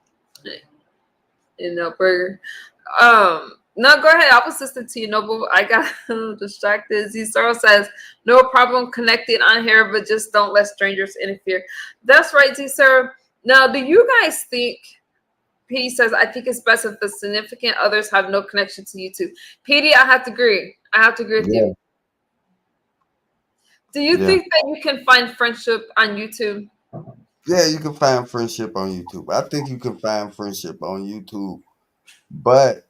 burger. No, go ahead. I was listening to you, Noble. I got distracted. Z Sorrow says, no problem connecting on here, but just don't let strangers interfere. That's right, Z Sorrow. Now, do you guys think, P says, I think it's best if the significant others have no connection to YouTube. PD, I have to agree. I have to agree with Yeah, you. Do you yeah, think that you can find friendship on YouTube? yeah. You can find friendship on YouTube. I think you can find friendship on YouTube, but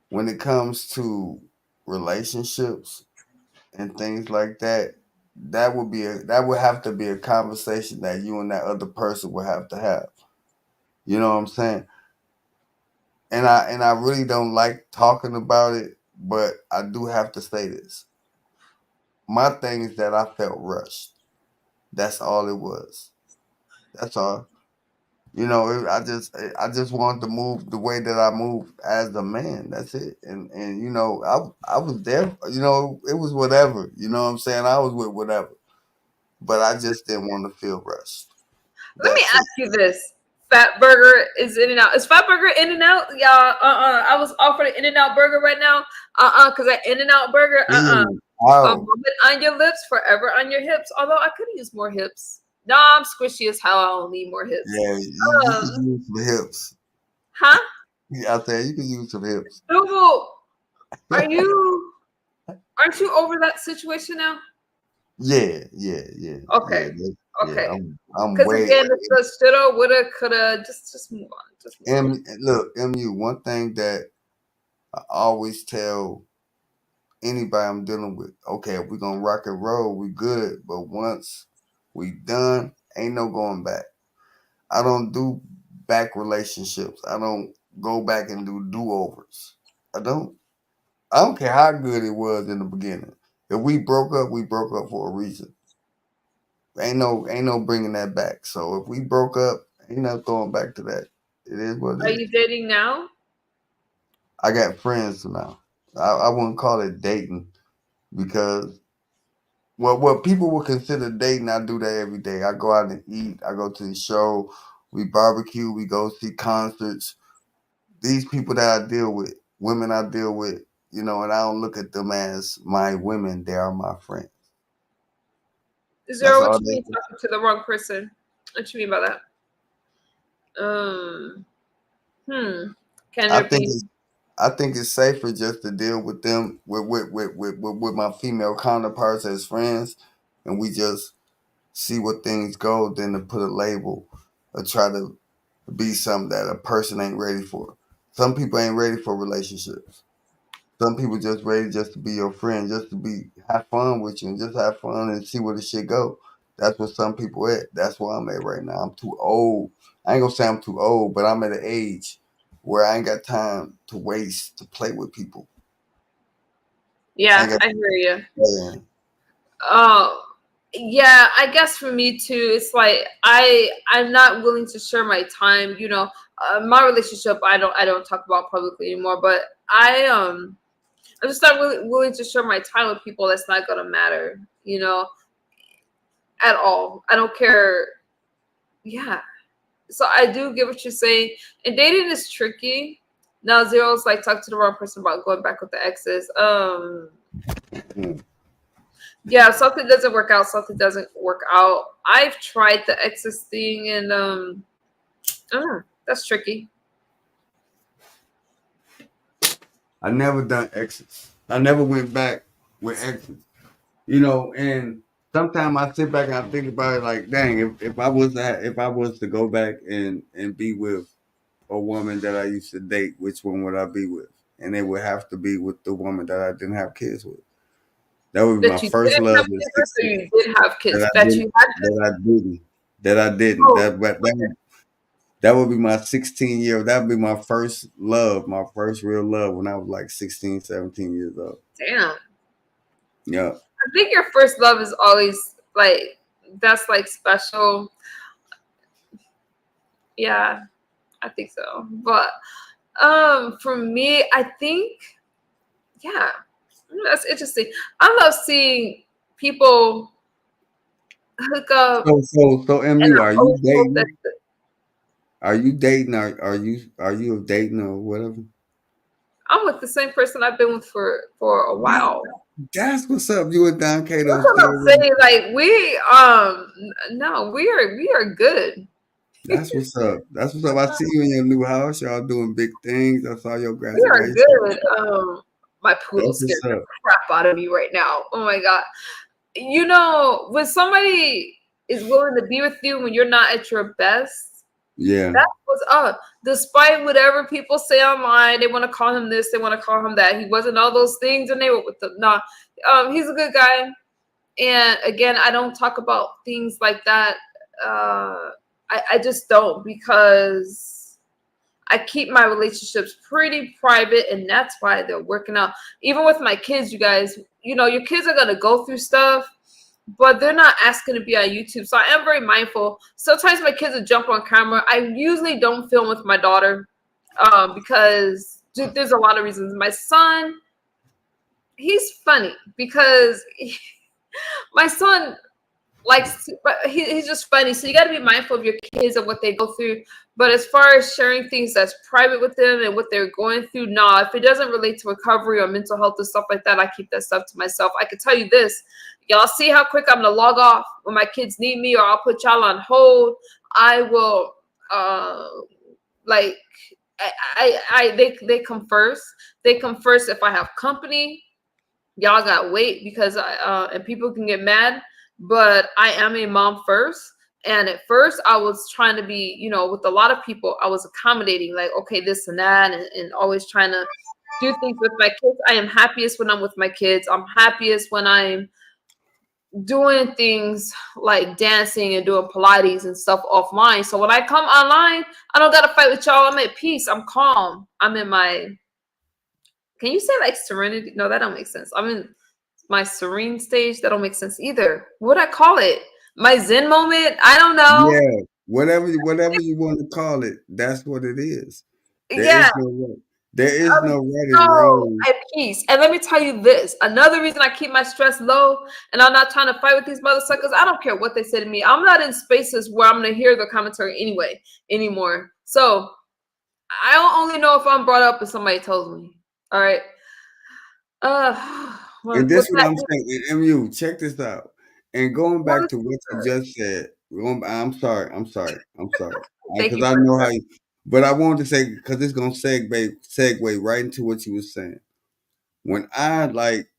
when it comes to relationships and things like that, that would have to be a conversation that you and that other person would have to have. You know what I'm saying? And I really don't like talking about it, but I do have to say this. My thing is that I felt rushed. That's all it was. That's all. You know, I just wanted to move the way that I moved as a man. That's it. And you know, I was there. You know, it was whatever. You know what I'm saying? I was with whatever, but I just didn't want to feel rushed. Let me That's ask it. you this. Fat Burger is In and Out. Is Fat Burger In and Out? Y'all, I was offered an In and Out burger right now. Because that In and Out burger, Ew. A Ow. moment on your lips, forever on your hips. Although I could use more hips. No, I'm squishy as hell. I don't need more hips. Yeah, you could Um, use some hips. huh? Out there, you could use some hips. Noble, are you? Aren't you over that situation now? Yeah, yeah, yeah, Okay, yeah, yeah. okay. I'm Because way. again, it's the shoulda, woulda, coulda. Just move on. Just move on. Look, MU. One thing that I always tell anybody I'm dealing with, okay, if we gonna rock and roll, we good. But once we done, ain't no going back. I don't do back relationships. I don't go back and do overs. I don't. I don't care how good it was in the beginning. If we broke up for a reason. Ain't no bringing that back. So if we broke up, ain't no going back to that. It is what it Are is. you dating now? I got friends now. I wouldn't call it dating because what people would consider dating, I do that every day. I go out and eat. I go to the show. We barbecue. We go see concerts. These people that I deal with, women I deal with, you know, and I don't look at them as my women. They are my friends. That's Zero, what all you they. mean talking to the wrong person? What you mean by that? Um, hmm. Can I there think be? I think it's safer just to deal with them with my female counterparts as friends, and we just see what things go than to put a label or try to be something that a person ain't ready for. Some people ain't ready for relationships. Some people just ready just to be your friend, just to be have fun with you and just have fun and see where the shit go. That's what some people at. That's where I'm at right now. I'm too old. I ain't gonna say I'm too old, but I'm at an age where I ain't got time to waste to play with people. I Yeah, ain't got I hear you. time. Oh. Yeah, I guess for me too, it's like I'm not willing to share my time. My relationship I don't talk about publicly anymore, but I'm just not really willing to share my time with people that's not gonna matter. At all. I don't care. Yeah. So I do get what you're saying, and dating is tricky. Now Zero's like talk to the wrong person about going back with the exes. Mm. Yeah, if something doesn't work out, something doesn't work out. I've tried the exes thing, and I don't know, that's tricky. I never done exits. I never went back with exits. And sometimes I sit back and I think about it like, dang, if I was to go back and be with a woman that I used to date, which one would I be with? And it would have to be with the woman that I didn't have kids with. That would be my That you first didn't love have at kids with, or 16. you did have That kids I that didn't. you had That kids. I didn't. That I didn't. Oh, That would be my 16 year. That would be my first love, my first real love when I was like 16, 17 years old. damn. Yeah. I think your first love is always like that's like special. Yeah, I think so. But for me, I think yeah, that's interesting. I love seeing people hook up, So and MU, I are you always hope that dating? Are you dating? Are you dating or whatever? I'm with the same person I've been with for a That, while. that's what's up. You and Don That's Cato what still I'm with? saying. Like no, we are good. That's what's up. That's what's up. I see you in your new house. Y'all doing big things. I saw your We are graduation. good. My poodle That's scared what's the up. crap out of me right now. Oh my god. When somebody is willing to be with you when you're not at your best, Yeah. that's what's up. Despite whatever people say online, they want to call him this, they want to call him that. He wasn't all those things, and they were with them. Nah, he's a good guy. And again, I don't talk about things like that. I just don't, because I keep my relationships pretty private, and that's why they're working out. Even with my kids, you guys, your kids are gonna go through stuff, but they're not asking to be on YouTube. So I am very mindful. Sometimes my kids will jump on camera. I usually don't film with my daughter, because dude, there's a lot of reasons. My son, he's funny because my son but he's just funny. So you got to be mindful of your kids and what they go through. But as far as sharing things that's private with them and what they're going through, nah, if it doesn't relate to recovery or mental health and stuff like that, I keep that stuff to myself. I can tell you this, y'all see how quick I'm gonna log off when my kids need me, or I'll put y'all on hold. I will like they come first. They come first if I have company. Y'all got weight because and people can get mad, but I am a mom first. And at first I was trying to be, with a lot of people, I was accommodating, like, okay, this and that, and always trying to do things with my kids. I am happiest when I'm with my kids. I'm happiest when I'm doing things like dancing and doing Pilates and stuff offline. So when I come online, I don't gotta fight with y'all. I'm at peace. I'm calm. I'm in my, can you say like serenity? No, that don't make sense. I'm in my serene stage. That don't make sense either. What would I call it? My Zen moment? I don't know. Yeah. Whatever you want to call it, that's what it is. There Yeah, is no right. There is I'm no right and so wrong. at peace. And let me tell you this. Another reason I keep my stress low and I'm not trying to fight with these mother suckers. I don't care what they say to me. I'm not in spaces where I'm gonna hear the commentary anyway anymore. So I don't only know if I'm brought up if somebody tells me. All right. And With this what that, I'm saying. And MU, check this out. And going what back is to what you the- just said, I'm sorry. thank Because you I for know how you, but I wanted to say, because it's going to segue right into what you were saying. When I like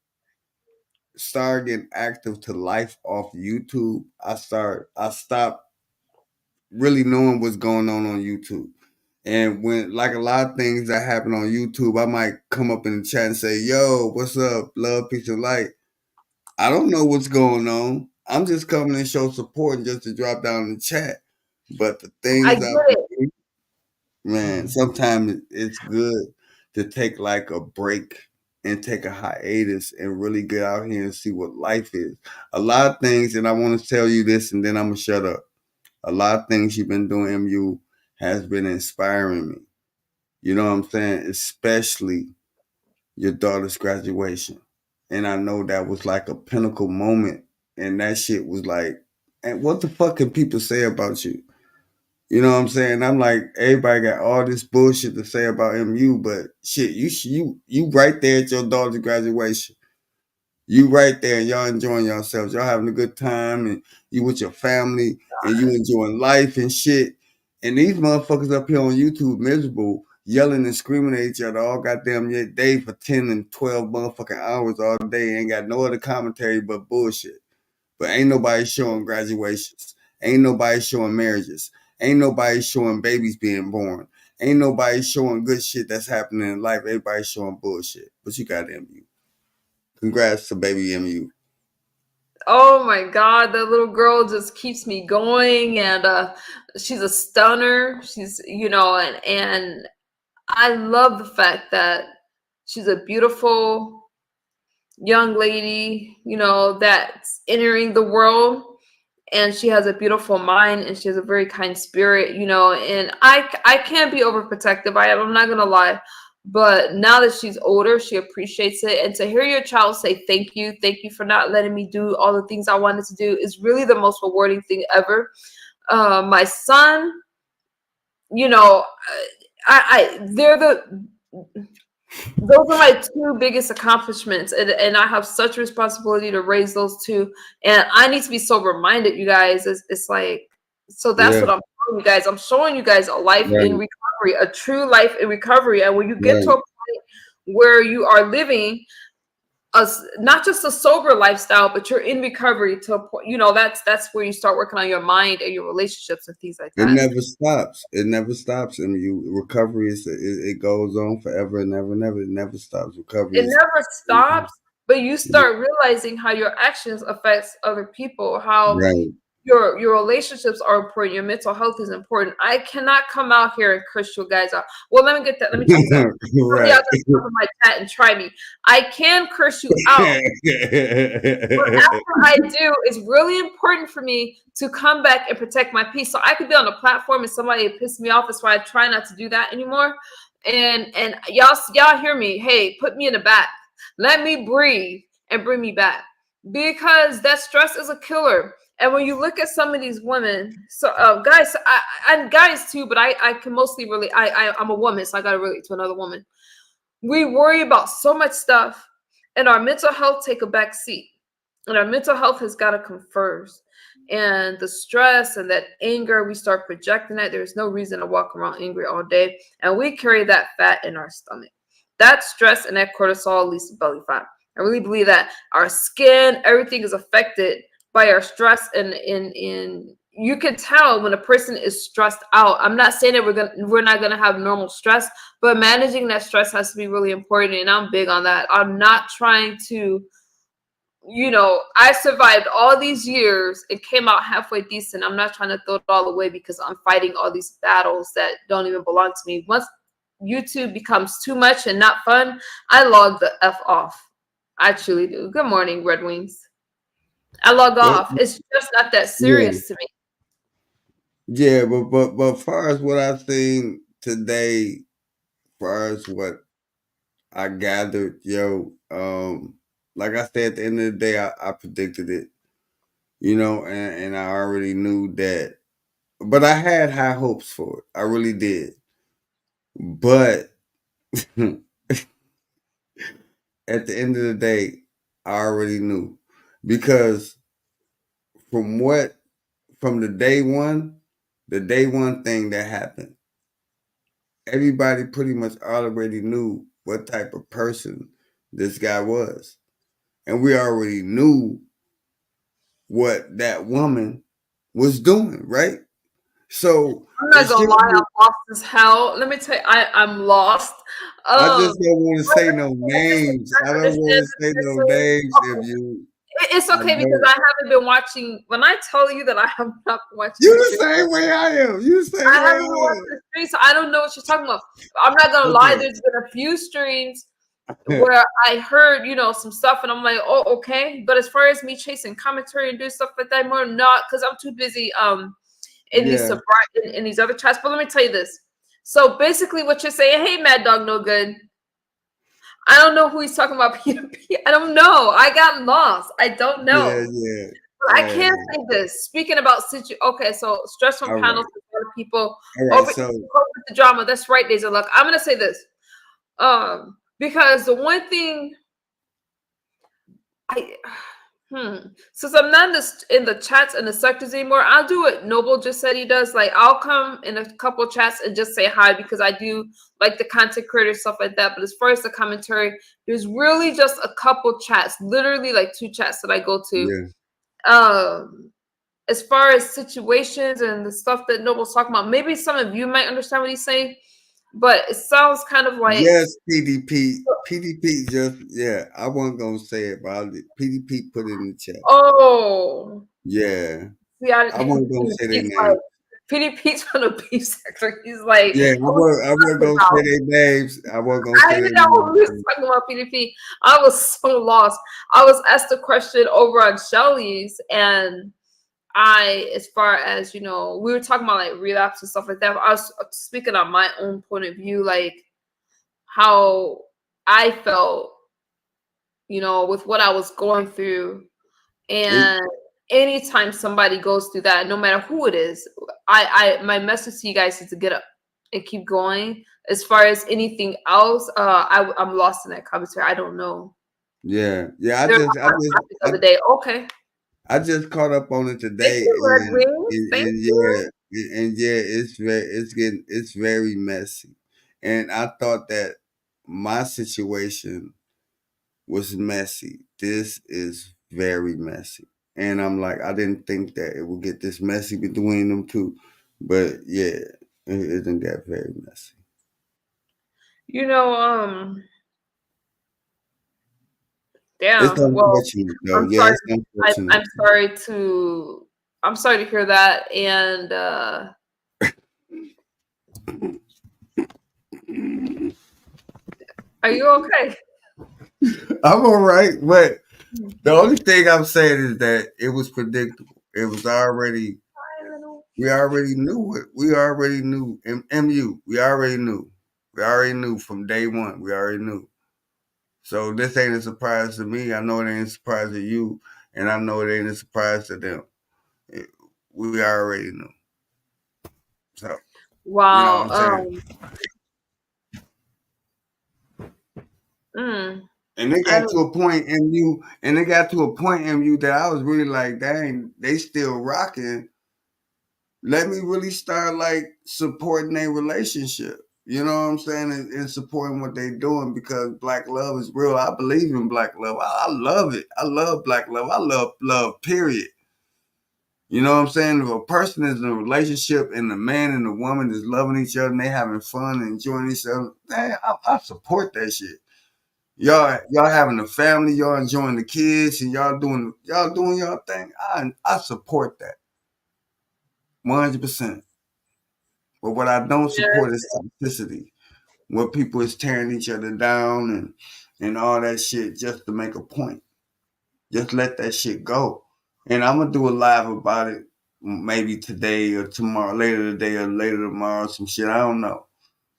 started getting active to life off YouTube, I stopped really knowing what's going on YouTube. And when like a lot of things that happen on YouTube, I might come up in the chat and say, "Yo, what's up? Love, peace, and light." I don't know what's going on. I'm just coming and show support and just to drop down in the chat. But the I things get I it. be, man, sometimes it's good to take like a break and take a hiatus and really get out here and see what life is. A lot of things, and I want to tell you this, and then I'm gonna shut up. A lot of things you've been doing, MU, has been inspiring me. You know what I'm saying? Especially your daughter's graduation. And I know that was like a pinnacle moment. And that shit was like, and what the fuck can people say about you? You know what I'm saying? I'm like, everybody got all this bullshit to say about MU, but shit, you right there at your daughter's graduation. You right there, and y'all enjoying yourselves. Y'all having a good time, and you with your family, and you enjoying life and shit. And these motherfuckers up here on YouTube miserable, yelling and screaming at each other all goddamn day for 10 and 12 motherfucking hours all day. Ain't got no other commentary but bullshit. But ain't nobody showing graduations. Ain't nobody showing marriages. Ain't nobody showing babies being born. Ain't nobody showing good shit that's happening in life. Everybody's showing bullshit. But you got MU. Congrats to baby MU. Oh my God, that little girl just keeps me going, and she's a stunner. She's, and I love the fact that she's a beautiful young lady, that's entering the world, and she has a beautiful mind, and she has a very kind spirit, and I can't be overprotective. I'm not gonna lie. But now that she's older, she appreciates it. And to hear your child say thank you for not letting me do all the things I wanted to do is really the most rewarding thing ever. My son, you know, they're those are my two biggest accomplishments, and I have such a responsibility to raise those two, and I need to be sober minded, you guys. It's like, so that's Yeah, what I'm showing you guys. I'm showing you guys a life in right, recovery, a true life in recovery. And when you get to a right. point where you are living not just a sober lifestyle, but you're in recovery to a point, that's where you start working on your mind and your relationships and things like It that. never stops. It never stops. And you recovery it goes on forever and never, never. It never stops. Recovery It is never stops, but you start realizing how your actions affects other people, how right, your relationships are important, your mental health is important. I cannot come out here and curse you guys out. Well, let me change that. Somebody right. out there come in my chat and try me. I can curse you out. What after I do is really important for me to come back and protect my peace. So I could be on a platform and somebody piss me off. That's why I try not to do that anymore. And y'all hear me. Hey, put me in the back. Let me breathe and bring me back. Because that stress is a killer. And when you look at some of these women, so guys, and guys too, but I can mostly really I'm a woman, so I gotta relate to another woman. We worry about so much stuff, and our mental health take a back seat, and our mental health has got to come first. And the stress and that anger, we start projecting that. There's no reason to walk around angry all day, and we carry that fat in our stomach. That stress and that cortisol leads to belly fat. I really believe that our skin, everything is affected by our stress, and in you can tell when a person is stressed out. I'm not saying that we're not gonna have normal stress, but managing that stress has to be really important, and I'm big on that. I'm not trying to, I survived all these years and came out halfway decent. I'm not trying to throw it all away because I'm fighting all these battles that don't even belong to me. Once YouTube becomes too much and not fun, I log the F off. I truly do. Good morning, Red Wings. I log But off. It's just not that yeah, serious to me. yeah, but far as what I've seen today, far as what I gathered, like I said, at the end of the day, I predicted it, and I already knew that. But I had high hopes for it. I really did. But at the end of the day, I already knew because from what from the day one thing that happened, everybody pretty much already knew what type of person this guy was, and we already knew what that woman was doing, right? So I'm it not gonna lie, shouldn't. I'm lost as hell. Let me tell you, I'm lost. I Um, just don't want to say no names. I don't understand want to the say no person. names if you. It's I okay because don't. I haven't been watching. When I tell you that I have not been watching You the the stream, same way I am. You the same I way haven't been I watching the stream, so I don't know what you're talking about. I'm not gonna lie. am. There's been a few streams where I heard, some stuff, and I'm like, oh, okay. But as far as me chasing commentary and doing stuff like that, more not, because I'm too busy in these Yeah, in these other chats. But let me tell you this. So basically, what you're saying, hey, Mad Dog, no good. I don't know who he's talking about. P. I don't know. I got lost. I don't yeah, know. yeah, I yeah. can't say this. Speaking about okay, so stress from All panels, right, a lot of people all right. over So with the drama. That's right, Days of Luck. I'm gonna say this. Because the one thing I since I'm not in the chats and the sectors anymore, I'll do what Noble just said he does. Like I'll come in a couple chats and just say hi because I do like the content creator stuff like that. But as far as the commentary, there's really just a couple chats, literally like two chats that I go to. yeah, Um as far as situations and the stuff that Noble's talking about, maybe some of you might understand what he's saying, but it sounds kind of like, yes, PDP, PDP. Just yeah, I wasn't gonna say it, but PDP put it in the chat. oh, Yeah, see, I wasn't gonna say their he's name. like, PDP's from the beef sector. He's like, Yeah, what was I wasn't he talking gonna say about? their names. I wasn't gonna I say didn't their even know names. who he was talking about PDP. I was so lost. I was asked a question over on Shelly's, and as far as we were talking about like relapse and stuff like that. I was speaking on my own point of view, like how I felt, with what I was going through. It, And anytime somebody goes through that, no matter who it is, my message to you guys is to get up and keep going. As far as anything else, I'm lost in that commentary. I don't know. yeah, yeah. There's a topic the other day. Okay. I just caught up on it Thank today, you, Red Wings. Thank you. yeah, and yeah, it's very messy, and I thought that my situation was messy. This is very messy, and I'm like, I didn't think that it would get this messy between them two, but yeah, it didn't get very messy. You know, It's damn. Well, unfortunate though. I'm Yeah, sorry. it's unfortunate. I'm sorry to. I'm sorry to hear that. And are you okay? I'm all right, but the only thing I'm saying is that it was predictable. It was already we already knew it. We already knew MU. We already knew. We already knew from day one. We already knew. So this ain't a surprise to me. I know it ain't a surprise to you, and I know it ain't a surprise to them. It- we already knew. So you know what Wow. I'm saying. Mm, And they I got to a point MU, and they got to a point MU that I was really like, dang, they still rocking. Let me really start like supporting their relationship. You know what I'm saying? And supporting what they're doing because black love is real. I believe in black love. I love it. I love black love. I love love, period. You know what I'm saying? If a person is in a relationship and the man and the woman is loving each other and they having fun and enjoying each other, man, I support that shit. Y'all having a family, y'all enjoying the kids, and y'all doing y'all thing. I support that 100%. But what I don't support is toxicity, where people is tearing each other down and all that shit just to make a point. Just let that shit go. And I'm gonna do a live about it maybe today or tomorrow, later today or later tomorrow, some shit. I don't know.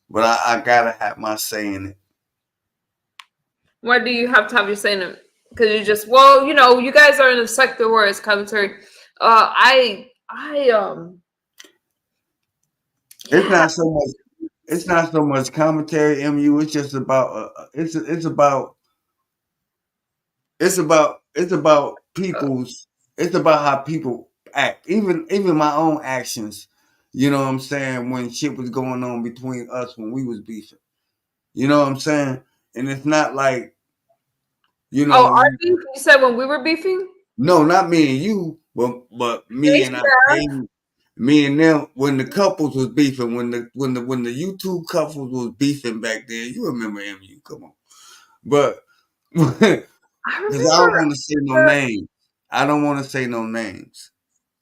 But I gotta have my say in it. Why do you have to have your say in it? Because you just, you guys are in a sector where it's commentary. It's Yeah. not so much. It's not so much commentary, MU. It's just about. It's about people's. It's about how people act. Even my own actions. You know what I'm saying? When shit was going on between us when we was beefing. You know what I'm saying? And it's not like you Oh, know. are you? You said when we were beefing? No, not me and you, but me Yes, and I. yeah. Me and them when the couples was beefing, when the YouTube couples was beefing back then. You remember MU? Come on, but because I I don't remember. want to say no names. I don't want to say no names.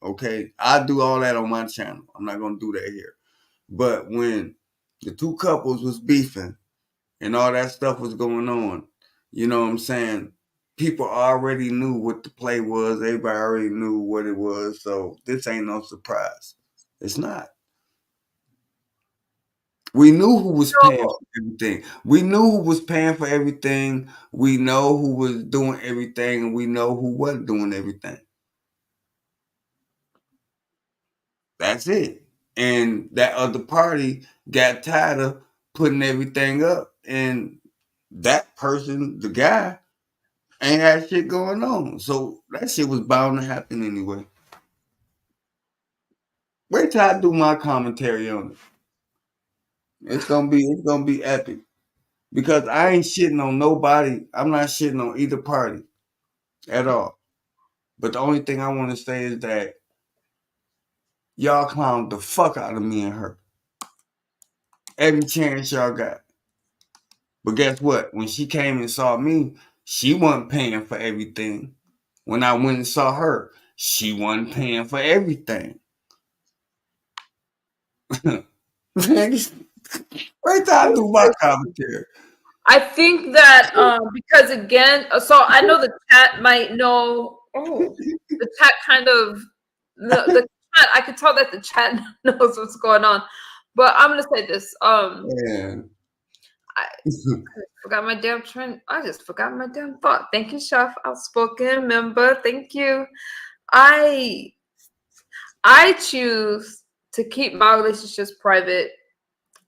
Okay, I do all that on my channel. I'm not gonna do that here. But when the two couples was beefing, and all that stuff was going on. You know what I'm saying? People already knew what the play was. Everybody already knew what it was. So this ain't no surprise. It's not. We knew who was paying So for everything. We knew who was paying for everything. We know who was doing everything, and we know who wasn't doing everything. That's it. And that other party got tired of putting everything up, and that person, the guy, ain't had shit going on. So that shit was bound to happen anyway. Wait till I do my commentary on it. It's gonna be epic. Because I ain't shitting on nobody. I'm not shitting on either party at all. But the only thing I want to say is that y'all clowned the fuck out of me and her. Every chance y'all got. But guess what? When she came and saw me, she wasn't paying for everything. When I went and saw her, she wasn't paying for everything. Man, wait till I do my commentary. I think that because again, so I know the chat might know. Oh, the chat kind of the chat. I could tell that the chat knows what's going on, but I'm gonna say this. Man. I forgot my damn trend. I just forgot my damn thought. Thank you, Chef. Outspoken member. Thank you. I I choose to keep my relationships private,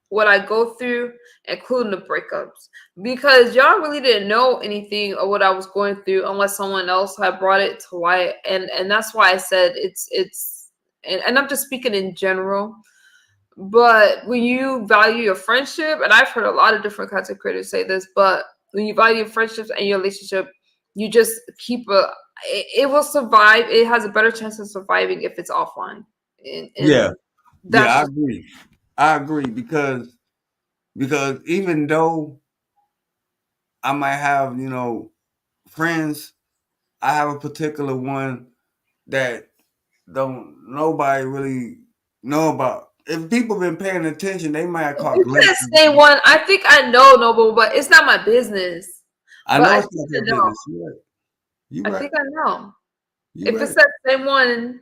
what I go through, including the breakups, because y'all really didn't know anything of what I was going through unless someone else had brought it to light, and that's why I said it's and I'm just speaking in general. But when you value your friendship, and I've heard a lot of different kinds of creators say this, but when you value your friendships and your relationship, you just keep it will survive. It has a better chance of surviving if it's offline, Yeah, and yeah, that's I just agree. I agree because even though I might have, friends, I have a particular one that don't nobody really know about. If people been paying attention, they might have caught you can't glimpses. say one. I think I know Noble, but it's not my business. I But I know it's think not I your know. business. You right. You I right. think I know. You If it's right. that same one,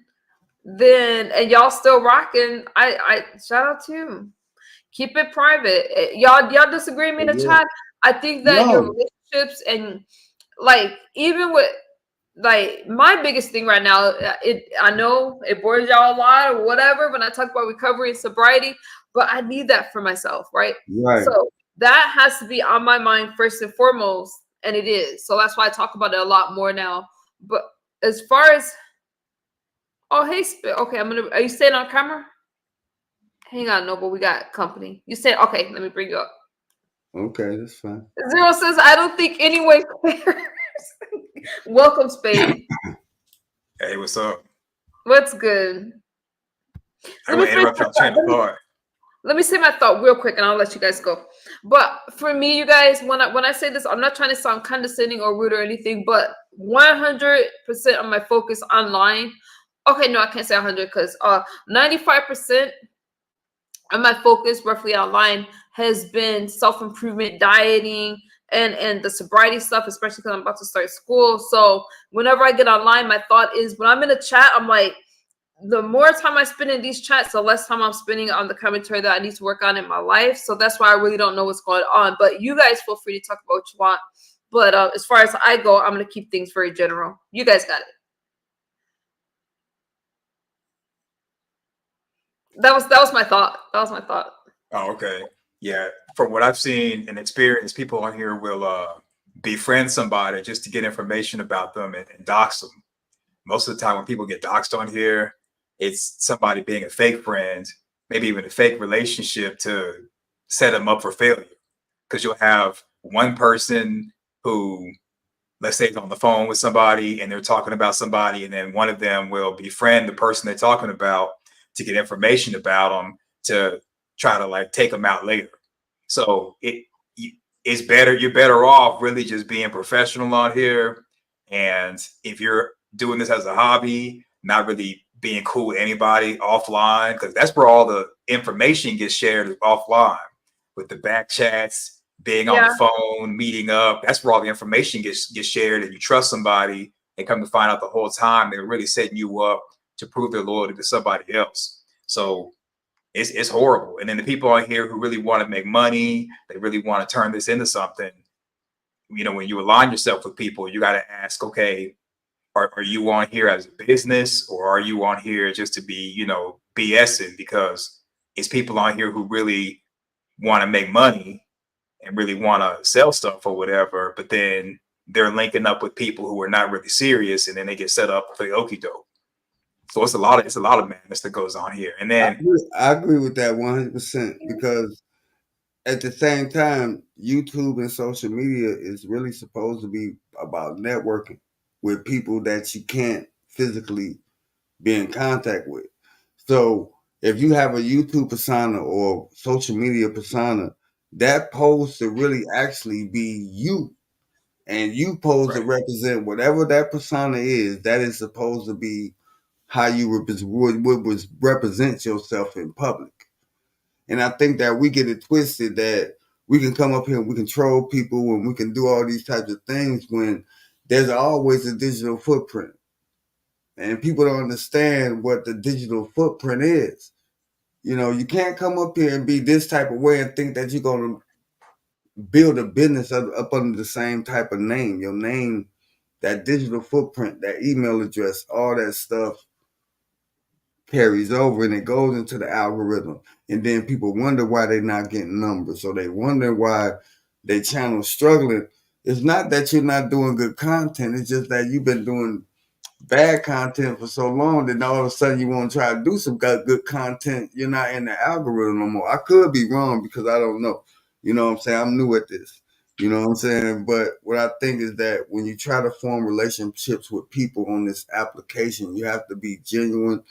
then and y'all still rocking, I shout out to you. Keep it private. Y'all disagree with me in the Yeah. chat. I think that your No. relationships and like even with like my biggest thing right now, it I know it bores y'all a lot or whatever when I talk about recovery and sobriety, but I need that for myself, right? Right. So that has to be on my mind first and foremost, and it is. So that's why I talk about it a lot more now. But as far as oh hey okay, I'm gonna are you staying on camera? Hang on, Noble, we got company. You said okay, let me bring you up. Okay, that's fine. Zero says I don't think anyone cares. Welcome, Spade. Hey, what's up? What's good? I Let me want to finish interrupt my y'all train of thought. thought. Let me say my thought real quick and I'll let you guys go. But for me, you guys, when I say this, I'm not trying to sound condescending or rude or anything, but 100% of my focus online. Okay, no, I can't say 100 because 95% of my focus roughly online has been self-improvement, dieting, and the sobriety stuff, especially because I'm about to start school. So whenever I get online, my thought is when I'm in a chat, I'm like, the more time I spend in these chats, the less time I'm spending on the commentary that I need to work on in my life. So that's why I really don't know what's going on. But you guys feel free to talk about what you want. But as far as I go, I'm gonna keep things very general. You guys got it. That was my thought. That was my thought. Oh, okay. Yeah. From what I've seen and experienced, people on here will befriend somebody just to get information about them and dox them. Most of the time, when people get doxed on here, it's somebody being a fake friend, maybe even a fake relationship to set them up for failure. Because you'll have one person who, let's say, is on the phone with somebody and they're talking about somebody, and then one of them will befriend the person they're talking about to get information about them to try to like take them out later. So it's better. You're better off really just being professional on here. And if you're doing this as a hobby, not really being cool with anybody offline, because that's where all the information gets shared is offline with the back chats being on the Yeah. phone, meeting up. That's where all the information gets shared, and you trust somebody, and come to find out the whole time they're really setting you up to prove their loyalty to somebody else. So it's horrible. And then the people on here who really want to make money, they really want to turn this into something. When you align yourself with people, you got to ask, okay, are you on here as a business, or are you on here just to be, BSing? Because it's people on here who really want to make money and really want to sell stuff or whatever, but then they're linking up with people who are not really serious, and then they get set up for the okie doke. So it's a lot of madness that goes on here. And then I agree with that 100% because at the same time, YouTube and social media is really supposed to be about networking with people that you can't physically be in contact with. So if you have a YouTube persona or social media persona, that pose to really actually be you. And you pose to right, represent whatever that persona is, that is supposed to be how you would represent yourself in public. And I think that we get it twisted that we can come up here and we can troll people and we can do all these types of things when there's always a digital footprint. And people don't understand what the digital footprint is. You can't come up here and be this type of way and think that you're going to build a business up under the same type of name. Your name, that digital footprint, that email address, all that stuff carries over and it goes into the algorithm. And then people wonder why they're not getting numbers. So they wonder why their channel's struggling. It's not that you're not doing good content. It's just that you've been doing bad content for so long that all of a sudden you want to try to do some good content. You're not in the algorithm no more. I could be wrong because I don't know. You know what I'm saying? I'm new at this. You know what I'm saying? But what I think is that when you try to form relationships with people on this application, you have to be genuine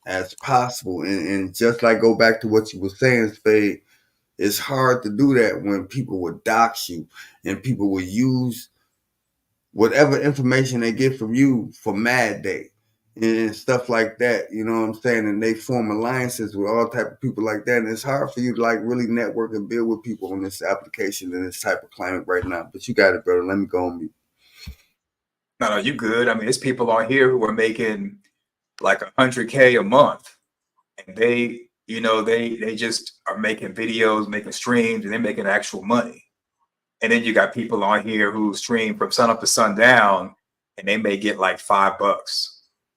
as possible. And just like go back to what you were saying, Spade, it's hard to do that when people would dox you and people will use whatever information they get from you for Mad Day and stuff like that. You know what I'm saying? And they form alliances with all type of people like that. And it's hard for you to like really network and build with people on this application in this type of climate right now. But you got it, brother. Let me go on mute. no, you good. I mean, it's people on here who are making like 100K a month, and they just are making videos, making streams, and they're making actual money. And then you got people on here who stream from sun up to sundown, and they may get like $5.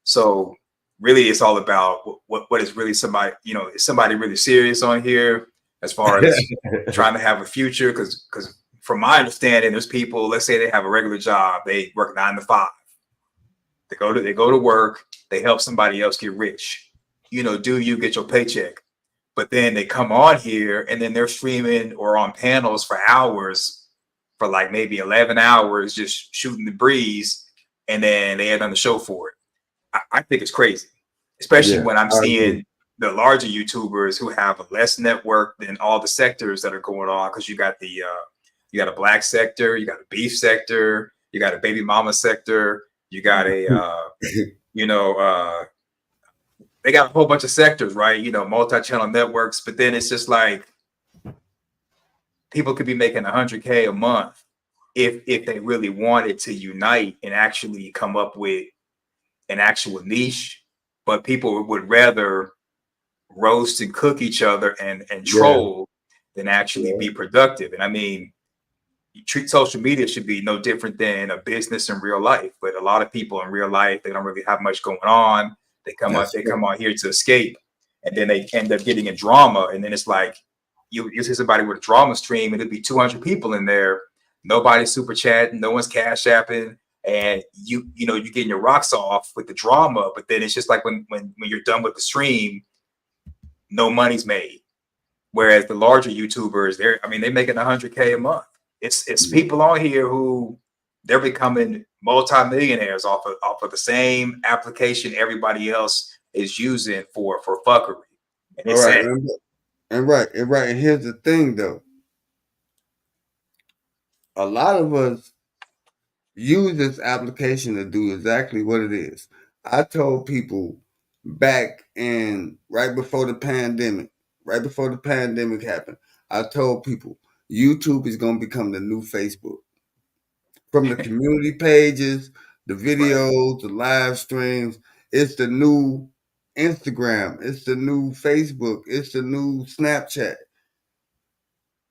So really, it's all about what is really somebody. Is somebody really serious on here as far as trying to have a future? Because from my understanding, there's people. Let's say they have a regular job, they work 9 to 5. They go to work, they help somebody else get rich. Do you get your paycheck? But then they come on here and then they're streaming or on panels for hours, for like maybe 11 hours, just shooting the breeze, and then they had on the show for it. I think it's crazy, especially Yeah, when I'm I agree. seeing the larger YouTubers who have a less network than all the sectors that are going on. Because you got a black sector, you got a beef sector, you got a baby mama sector, you got a you know they got a whole bunch of sectors, right? Multi-channel networks. But then it's just like people could be making 100K a month if they really wanted to unite and actually come up with an actual niche. But people would rather roast and cook each other and Yeah, troll than actually yeah, be productive. And I mean, you treat social media should be no different than a business in real life. But a lot of people in real life, they don't really have much going on. They come out, that's they true. come out here to escape, and then they end up getting in drama. And then it's like you see somebody with a drama stream, and it'd be 200 people in there. Nobody's super chatting, no one's cash apping, and you're getting your rocks off with the drama. But then it's just like when you're done with the stream, no money's made. Whereas the larger YouTubers, they're making 100K a month. It's Yeah. people on here who they're becoming multimillionaires off of the same application everybody else is using for fuckery, and All it's right, sad. and right. And here's the thing, though. A lot of us use this application to do exactly what it is. I told people back in right before the pandemic happened, I told people YouTube is going to become the new Facebook. From the community pages, the Right. videos, the live streams, it's the new Instagram, it's the new Facebook, it's the new Snapchat.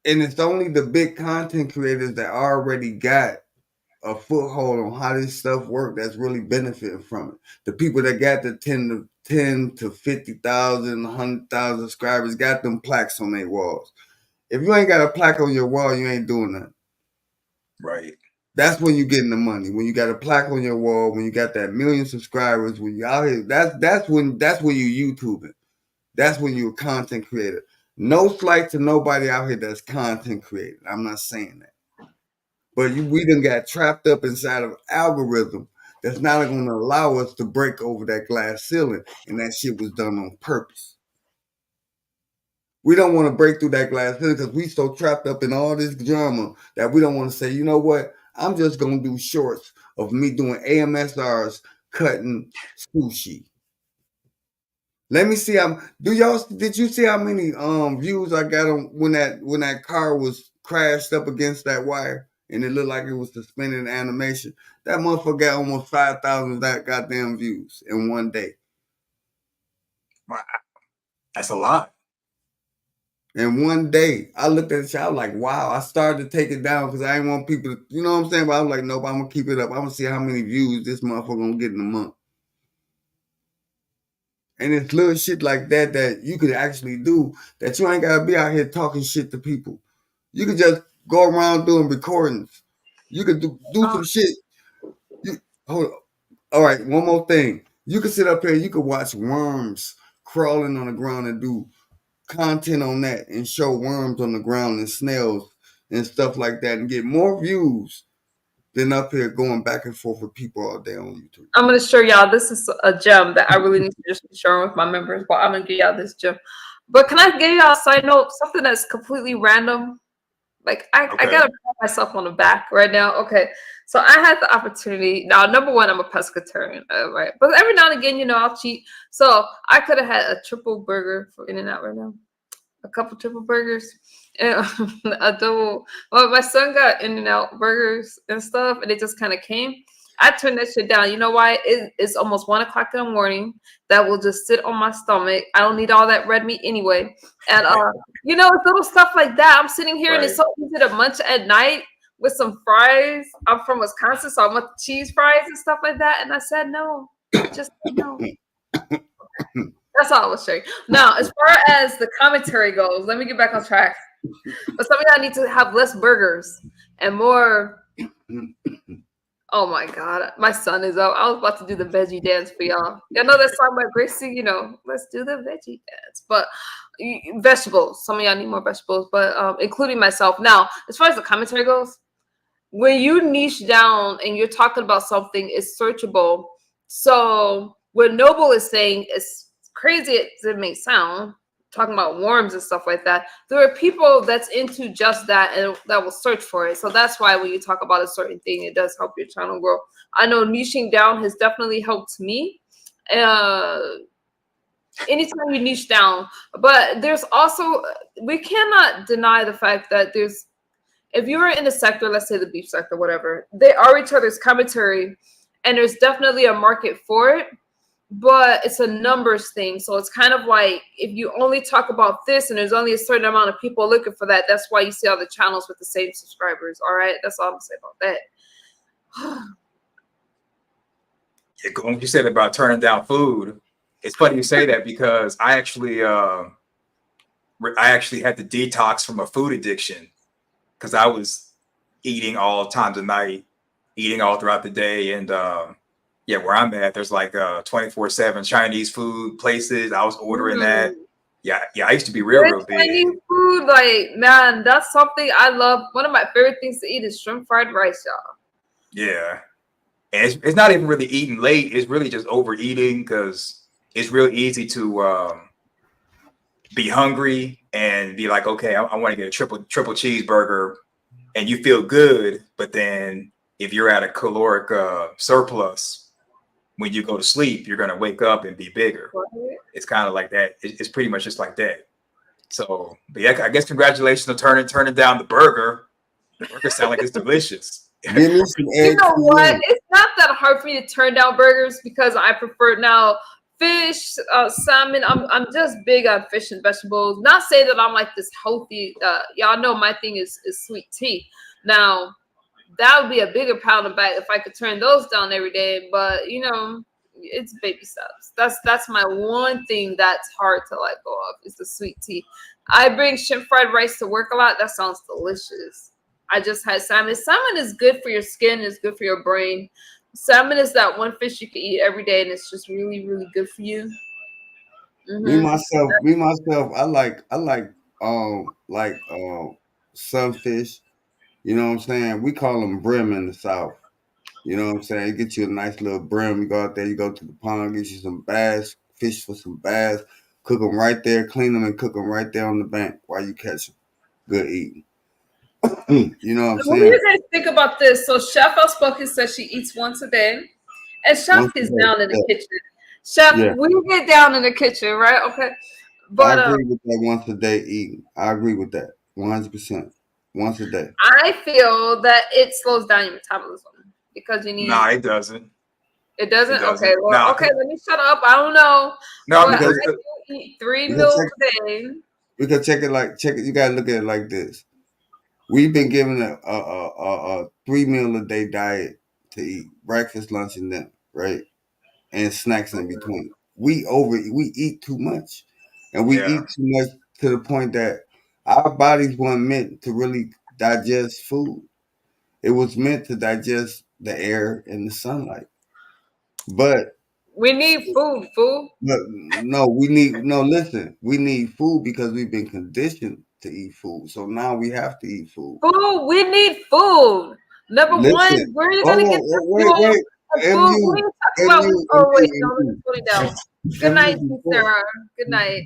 And it's only the big content creators that already got a foothold on how this stuff works that's really benefiting from it. The people that got the 10 to 50,000, 100,000 subscribers got them plaques on their walls. If you ain't got a plaque on your wall, you ain't doing nothing. Right. That's when you getting the money. When you got a plaque on your wall, when you got that million subscribers, when you out here, that's when you YouTubing. That's when you're a content creator. No slight to nobody out here that's content creator. I'm not saying that. But we done got trapped up inside of algorithm that's not going to allow us to break over that glass ceiling, and that shit was done on purpose. We don't want to break through that glass ceiling because we so trapped up in all this drama that we don't want to say, you know what? I'm just going to do shorts of me doing AMSRs cutting sushi. Let me see how did you see how many views I got on when that car was crashed up against that wire and it looked like it was suspended animation? That motherfucker got almost 5,000 that goddamn views in one day. Wow. That's a lot. In one day, I looked at the shit. I was like, wow. I started to take it down because I didn't want people to, you know what I'm saying? But I was like, nope, I'm gonna keep it up. I'm gonna see how many views this motherfucker gonna get in a month. And it's little shit like that you could actually do that you ain't gotta be out here talking shit to people. You could just go around doing recordings. You could do Oh, some shit. You hold on. All right, one more thing. You could sit up here, you could watch worms crawling on the ground and do content on that and show worms on the ground and snails and stuff like that and get more views than up here going back and forth with people all day on YouTube. I'm gonna show y'all. This is a gem that I really need to just be sharing with my members. But I'm gonna give y'all this gem. But can I give y'all a side note? Something that's completely random. Like I Okay. gotta pat myself on the back right now. Okay, so I had the opportunity. Now, number one, I'm a pescatarian, right? But every now and again, I'll cheat. So I could have had a triple burger for In and Out right now, a couple triple burgers, and a double. Well, my son got In and Out burgers and stuff, and it just kind of came. I turned that shit down. You know why? It's almost 1 o'clock in the morning. That will just sit on my stomach. I don't need all that red meat anyway. And it's little stuff like that. I'm sitting here and it's Right. so easy to munch at night with some fries. I'm from Wisconsin, so I want cheese fries and stuff like that. And I said no. I just said no. That's all I was saying. Now, as far as the commentary goes, let me get back on track. But some of y'all need to have less burgers and more. Oh my God, my son is up. I was about to do the veggie dance for y'all. Y'all know that song by Gracie, let's do the veggie dance. But vegetables, some of y'all need more vegetables, but including myself. Now, as far as the commentary goes, when you niche down and you're talking about something, it's searchable. So what Noble is saying is crazy as it may sound, talking about worms and stuff like that. There are people that's into just that and that will search for it. So that's why when you talk about a certain thing, it does help your channel grow. I know niching down has definitely helped me. Anytime you niche down, but there's also, we cannot deny the fact that if you're in a sector, let's say the beef sector, whatever, they are each other's commentary, and there's definitely a market for it, but it's a numbers thing. So it's kind of like if you only talk about this and there's only a certain amount of people looking for that, that's why you see all the channels with the same subscribers. All right, that's all I'm gonna say about that. Yeah, when you said about turning down food, it's funny you say that because I actually had to detox from a food addiction because I was eating all times of night, eating all throughout the day, and yeah, where I'm at, there's like 24/7 Chinese food places. I was ordering that. Yeah, I used to be real big. Chinese food, like, man, that's something I love. One of my favorite things to eat is shrimp fried rice, y'all. Yeah, and it's not even really eating late. It's really just overeating because it's real easy to be hungry and be like, okay, I want to get a triple cheeseburger, and you feel good, but then if you're at a caloric surplus when you go to sleep, you're gonna wake up and be bigger. It's kind of like that. It's pretty much just like that. So, but yeah, I guess congratulations on turning down the burger. The burger sound like it's delicious. Give me some You eggs know for what? you. It's not that hard for me to turn down burgers because I prefer now fish, salmon. I'm just big on fish and vegetables. Not say that I'm like this healthy. Y'all know my thing is sweet tea. Now that would be a bigger pound of bag if I could turn those down every day. But it's baby steps. That's my one thing that's hard to let go of is the sweet tea. I bring shrimp fried rice to work a lot. That sounds delicious. I just had salmon. Salmon is good for your skin. It's good for your brain. Salmon is that one fish you can eat every day, and it's just really, really good for you. Hmm. Me myself. I like sunfish. You know what I'm saying? We call them brim in the south. You know what I'm saying? You get you a nice little brim. You go out there. You go to the pond. Get you some bass. Fish for some bass. Cook them right there. Clean them and cook them right there on the bank while you catch them. Good eating. You know what I'm What do saying? you guys think about this? So Chef Outspoken says she eats once a day, and Chef Once a is day. down in the kitchen. Chef, Yeah. we get down in the kitchen, right? Okay, I but agree with that once a day eating. I agree with that 100%. Once a day. I feel that it slows down your metabolism because you Nah, need. it doesn't. It It doesn't. Okay, doesn't. well, Nah, okay. Let me shut up. I don't know, no, but Because because I do eat three we can meals check a day. we can check it. You gotta look at it like this. We've been given a 3 meal a day diet to eat breakfast, lunch, and dinner, right? And snacks in between. We eat too much, and we yeah, eat too much to the point that our bodies weren't meant to really digest food. It was meant to digest the air and the sunlight. But We need food, fool. no, we need no. Listen, we need food because we've been conditioned to eat food. So now we have to eat food. Food. We need food. Number one, Listen, where are you hold gonna on, get the wait, fuel wait, and food? What are mu, you talking about? Oh wait, no, let me slow it down. Good night, mu. Sarah. Good night.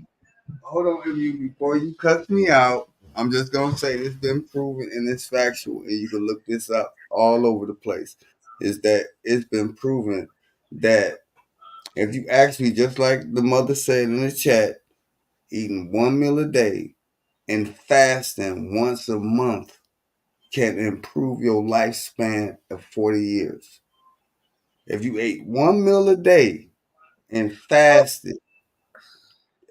Hold on, mu. Before you cut me out, I'm just gonna say this been proven and it's factual, and you can look this up all over the place. Is that it's been proven that if you actually, just like the mother said in the chat, eating 1 meal a day and fasting once a month can improve your lifespan of 40 years. If you ate 1 meal a day and fasted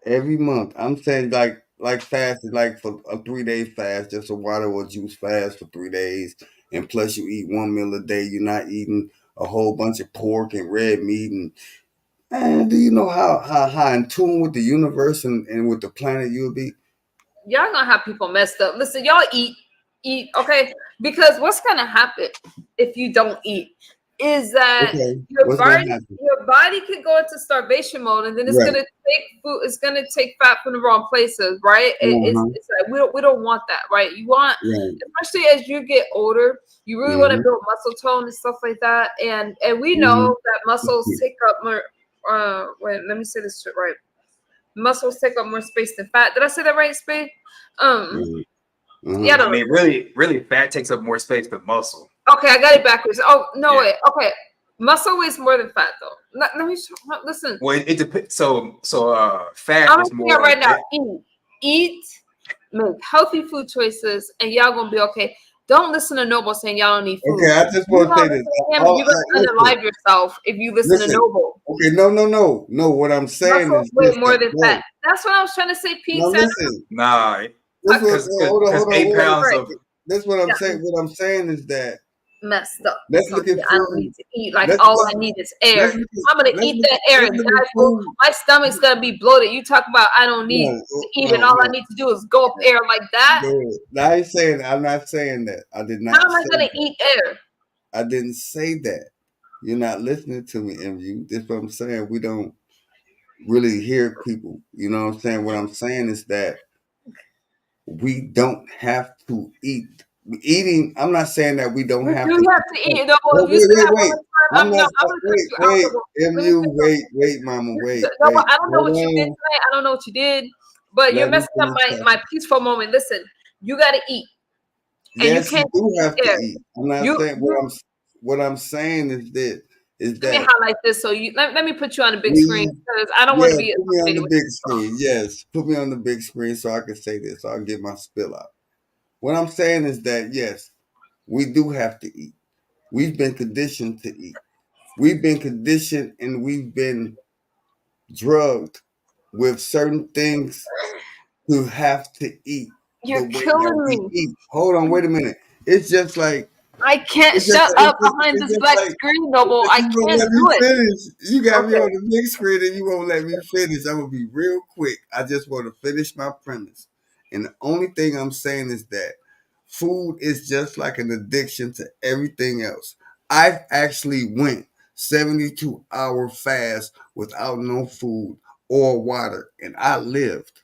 every month, I'm saying like fasted like for a 3 day fast, just a water or juice fast for 3 days, and plus you eat 1 meal a day. You're not eating a whole bunch of pork and red meat and do you know how in tune with the universe and with the planet you'll be? Y'all gonna have people messed up. Listen, y'all eat, okay? Because what's gonna happen if you don't eat is that Okay, your what's gonna body happen? your body could go into starvation mode, and then it's Right. gonna take food. It's gonna take fat from the wrong places, right? Uh-huh. It's like we don't want that, right? You want, Right. especially as you get older, you really want to Mm-hmm. build muscle tone and stuff like that. And we Mm-hmm. know that muscles take up more. Wait, let me say this shit right. Muscles take up more space than fat. Did I say that right, Space? Um, yeah, Uh-huh. I mean, really, fat takes up more space than muscle. okay, I got it backwards. Oh no, Yeah. wait. Okay, muscle weighs more than fat, though. Let me listen. Well, it depends. So, fat I'm gonna is say it more. right now. Eat, make healthy food choices, and y'all gonna be okay. Don't listen to Noble saying y'all don't need food. Okay, I just You want to gonna say this. listen to him, you're gonna Listen, unalive yourself if you listen to listen. Noble. Okay, no. What I'm saying Muscles is weigh this: more that than fat. wait, That's what I was trying to say, Pete. now Said listen. Nah, This what because hold on, eight wait. pounds right. of This what I'm Yeah, saying. What I'm saying is that messed up. let's So look at I don't food. need to eat. Like Let's all let's I need is air. I'm gonna eat that air let's and look die at full. food. My stomach's gonna be bloated. You talk about I don't need to eat, and all I No. need to do is go up air like that. I'm not saying that. I did How not am I say gonna that. eat air? I didn't say that. You're not listening to me, MU. That's what I'm saying. We don't really hear people. You know what I'm saying? What I'm saying is that we don't have to eat. Eating, I'm not saying that we don't You have to do have eat. to eat. No, Wait, you wait, said wait, that one wait. more time. I'm not, No, I'm gonna cut you out. wait, No, let me MU, say something. wait, mama, No, wait. I don't know Hold what you did on. tonight. I don't know what you did, but you're Let me messing up finish my talking. peaceful moment. Listen, you gotta eat, and you Yes, you can't do eat have to air. eat. I'm not You saying you what I'm saying is this. is Let me that highlight this so let me put you on the big screen we, because I don't want yeah, to be put me on associated the with big this song. screen. Yes, put me on the big screen so I can say this. So I'll get my spill out. What I'm saying is that yes, we do have to eat. We've been conditioned to eat. We've been conditioned and we've been drugged with certain things to have to eat the You're way that killing we me. eat. Hold on, wait a minute. It's just like I can't it's just shut it's up just, behind it's this just black like screen, Noble. I you won't can't let me do it. finish. You got me Okay. on the big screen and you won't let me finish. I'm gonna be real quick. I just want to finish my premise. And the only thing I'm saying is that food is just like an addiction to everything else. I've actually went 72-hour fast without no food or water, and I lived.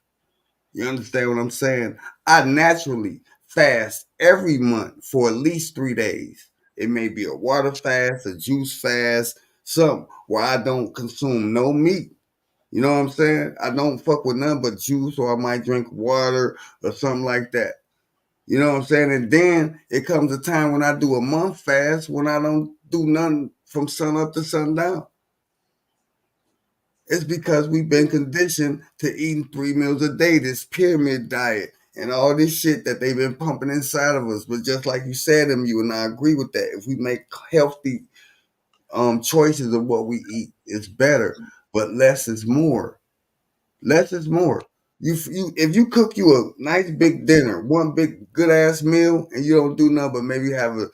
You understand what I'm saying? I naturally fast every month for at least 3 days. It may be a water fast, a juice fast, something where I don't consume no meat. You know what I'm saying? I don't fuck with nothing but juice, or I might drink water or something like that. You know what I'm saying? And then it comes a time when I do a month fast when I don't do nothing from sun up to sundown. It's because we've been conditioned to eating 3 meals a day, this pyramid diet, and all this shit that they've been pumping inside of us. But just like you said, you and I agree with that. If we make healthy choices of what we eat, it's better. But less is more. Less is more. You if you cook you a nice big dinner, one big good ass meal, and you don't do nothing but maybe have a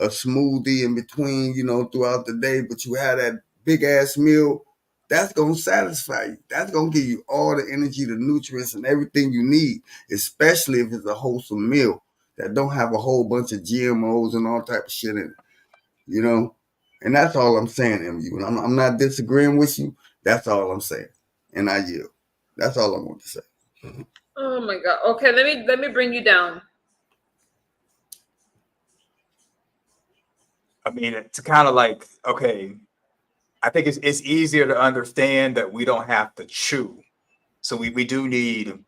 smoothie in between, throughout the day, but you have that big ass meal, that's gonna satisfy you. That's gonna give you all the energy, the nutrients, and everything you need, especially if it's a wholesome meal that don't have a whole bunch of GMOs and all type of shit in it. You know, and that's all I'm saying, MU. And I'm not disagreeing with you. That's all I'm saying, and I yield. That's all I want to say. Oh my god. Okay, let me bring you down. I mean, to kind of like, okay, I think it's easier to understand that we don't have to chew. So we do need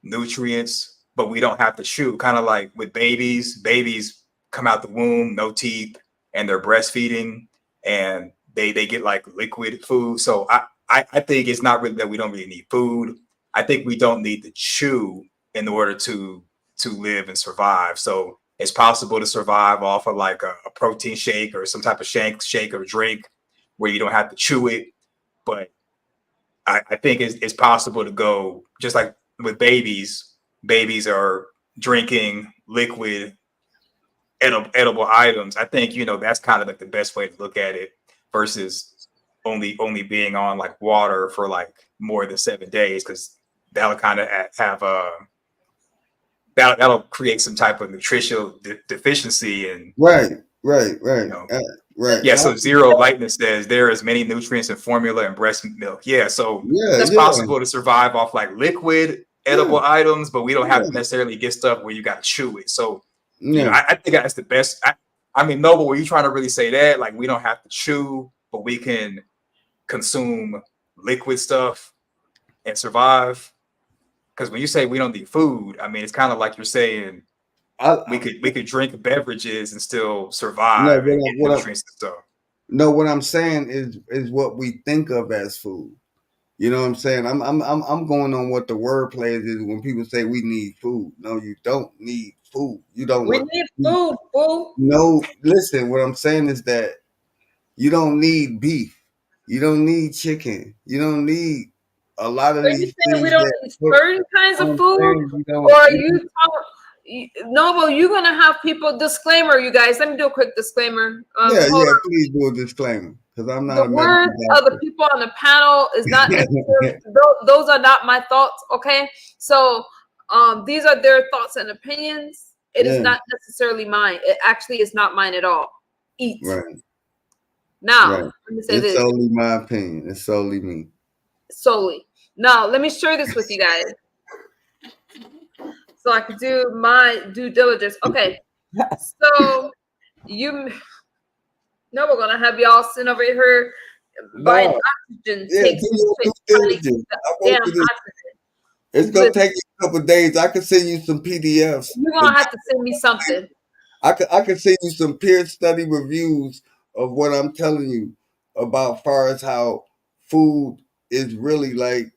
nutrients, but we don't have to chew. Kind of like with babies come out the womb, no teeth, and they're breastfeeding, and they get like liquid food. So I think it's not really that we don't really need food. I think we don't need to chew in order to live and survive. So it's possible to survive off of like a protein shake or some type of shake or drink where you don't have to chew it. But I think it's possible to go just like with babies. Babies are drinking liquid edible items. I think that's kind of like the best way to look at it versus only being on like water for like more than 7 days because that'll kind of have that'll create some type of nutritional deficiency and Right, right, you right, know right. yeah, so Zero Lightness says there is many nutrients in formula and breast milk. Yeah, so Yeah, it's yeah, possible to survive off like liquid yeah, edible items, but we don't have to yeah, necessarily get stuff where you got to chew it. So, yeah. I think that's the best. I mean, Noble, were you trying to really say that? Like, we don't have to chew, but we can consume liquid stuff and survive? Because when you say we don't need food, I mean, it's kind of like you're saying we I could drink beverages and still no, survive and get nutrients and stuff. what I'm saying is what we think of as food. You know what I'm saying? I'm going on what the word plays is when people say we need food. No, you don't need food. You don't We what need you, food, boo. no, listen, what I'm saying is that you don't need beef. You don't need chicken. You don't need a lot So of you these saying we things don't that need certain kinds of I'm food, saying or are you Noble? You're gonna have people. Disclaimer, you guys. Let me do a quick disclaimer. yeah, Hold yeah, on. please do a disclaimer because I'm not The a words medical of the doctor. people on the panel is not necessarily. Those are not my thoughts. Okay, so these are their thoughts and opinions. It is Yeah, not necessarily mine. It actually is not mine at all. Eat right, now. right. Let me say It's this solely my opinion. It's solely me. solely. Now, let me share this with you guys so I could do my due diligence. Okay, so you know we're gonna have y'all sitting over here buying No, oxygen yeah, tanks do and your shit, due trying to get diligence. the I want damn you to. oxygen. It's gonna Listen, take you a couple of days. I can send you some PDFs. you're gonna have to send me something. I could send you some peer study reviews of what I'm telling you about far as how food is really like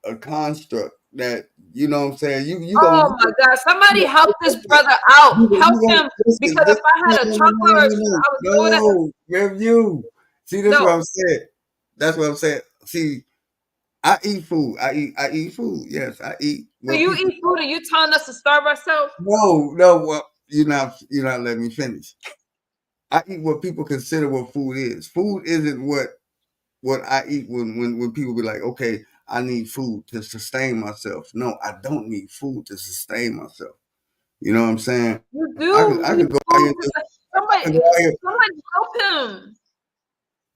a construct that you know what I'm saying. You gonna Oh my God! Somebody help this brother out. Help you gonna him, listen, because if listen. I No, had a no, no, chocolate, no, or no, no, I would throw it at him. no. Review. See, that's what No. I'm saying. That's what I'm saying. See, I eat food. I eat food. Yes, I eat So what you people. eat food and you telling us to starve ourselves? No, no. Well, you're not letting me finish. I eat what people consider what food is. Food isn't what I eat when people be like, okay, I need food to sustain myself. No, I don't need food to sustain myself. You know what I'm saying? You I do could need go out here food. and I Somebody, could go out here. somebody help him.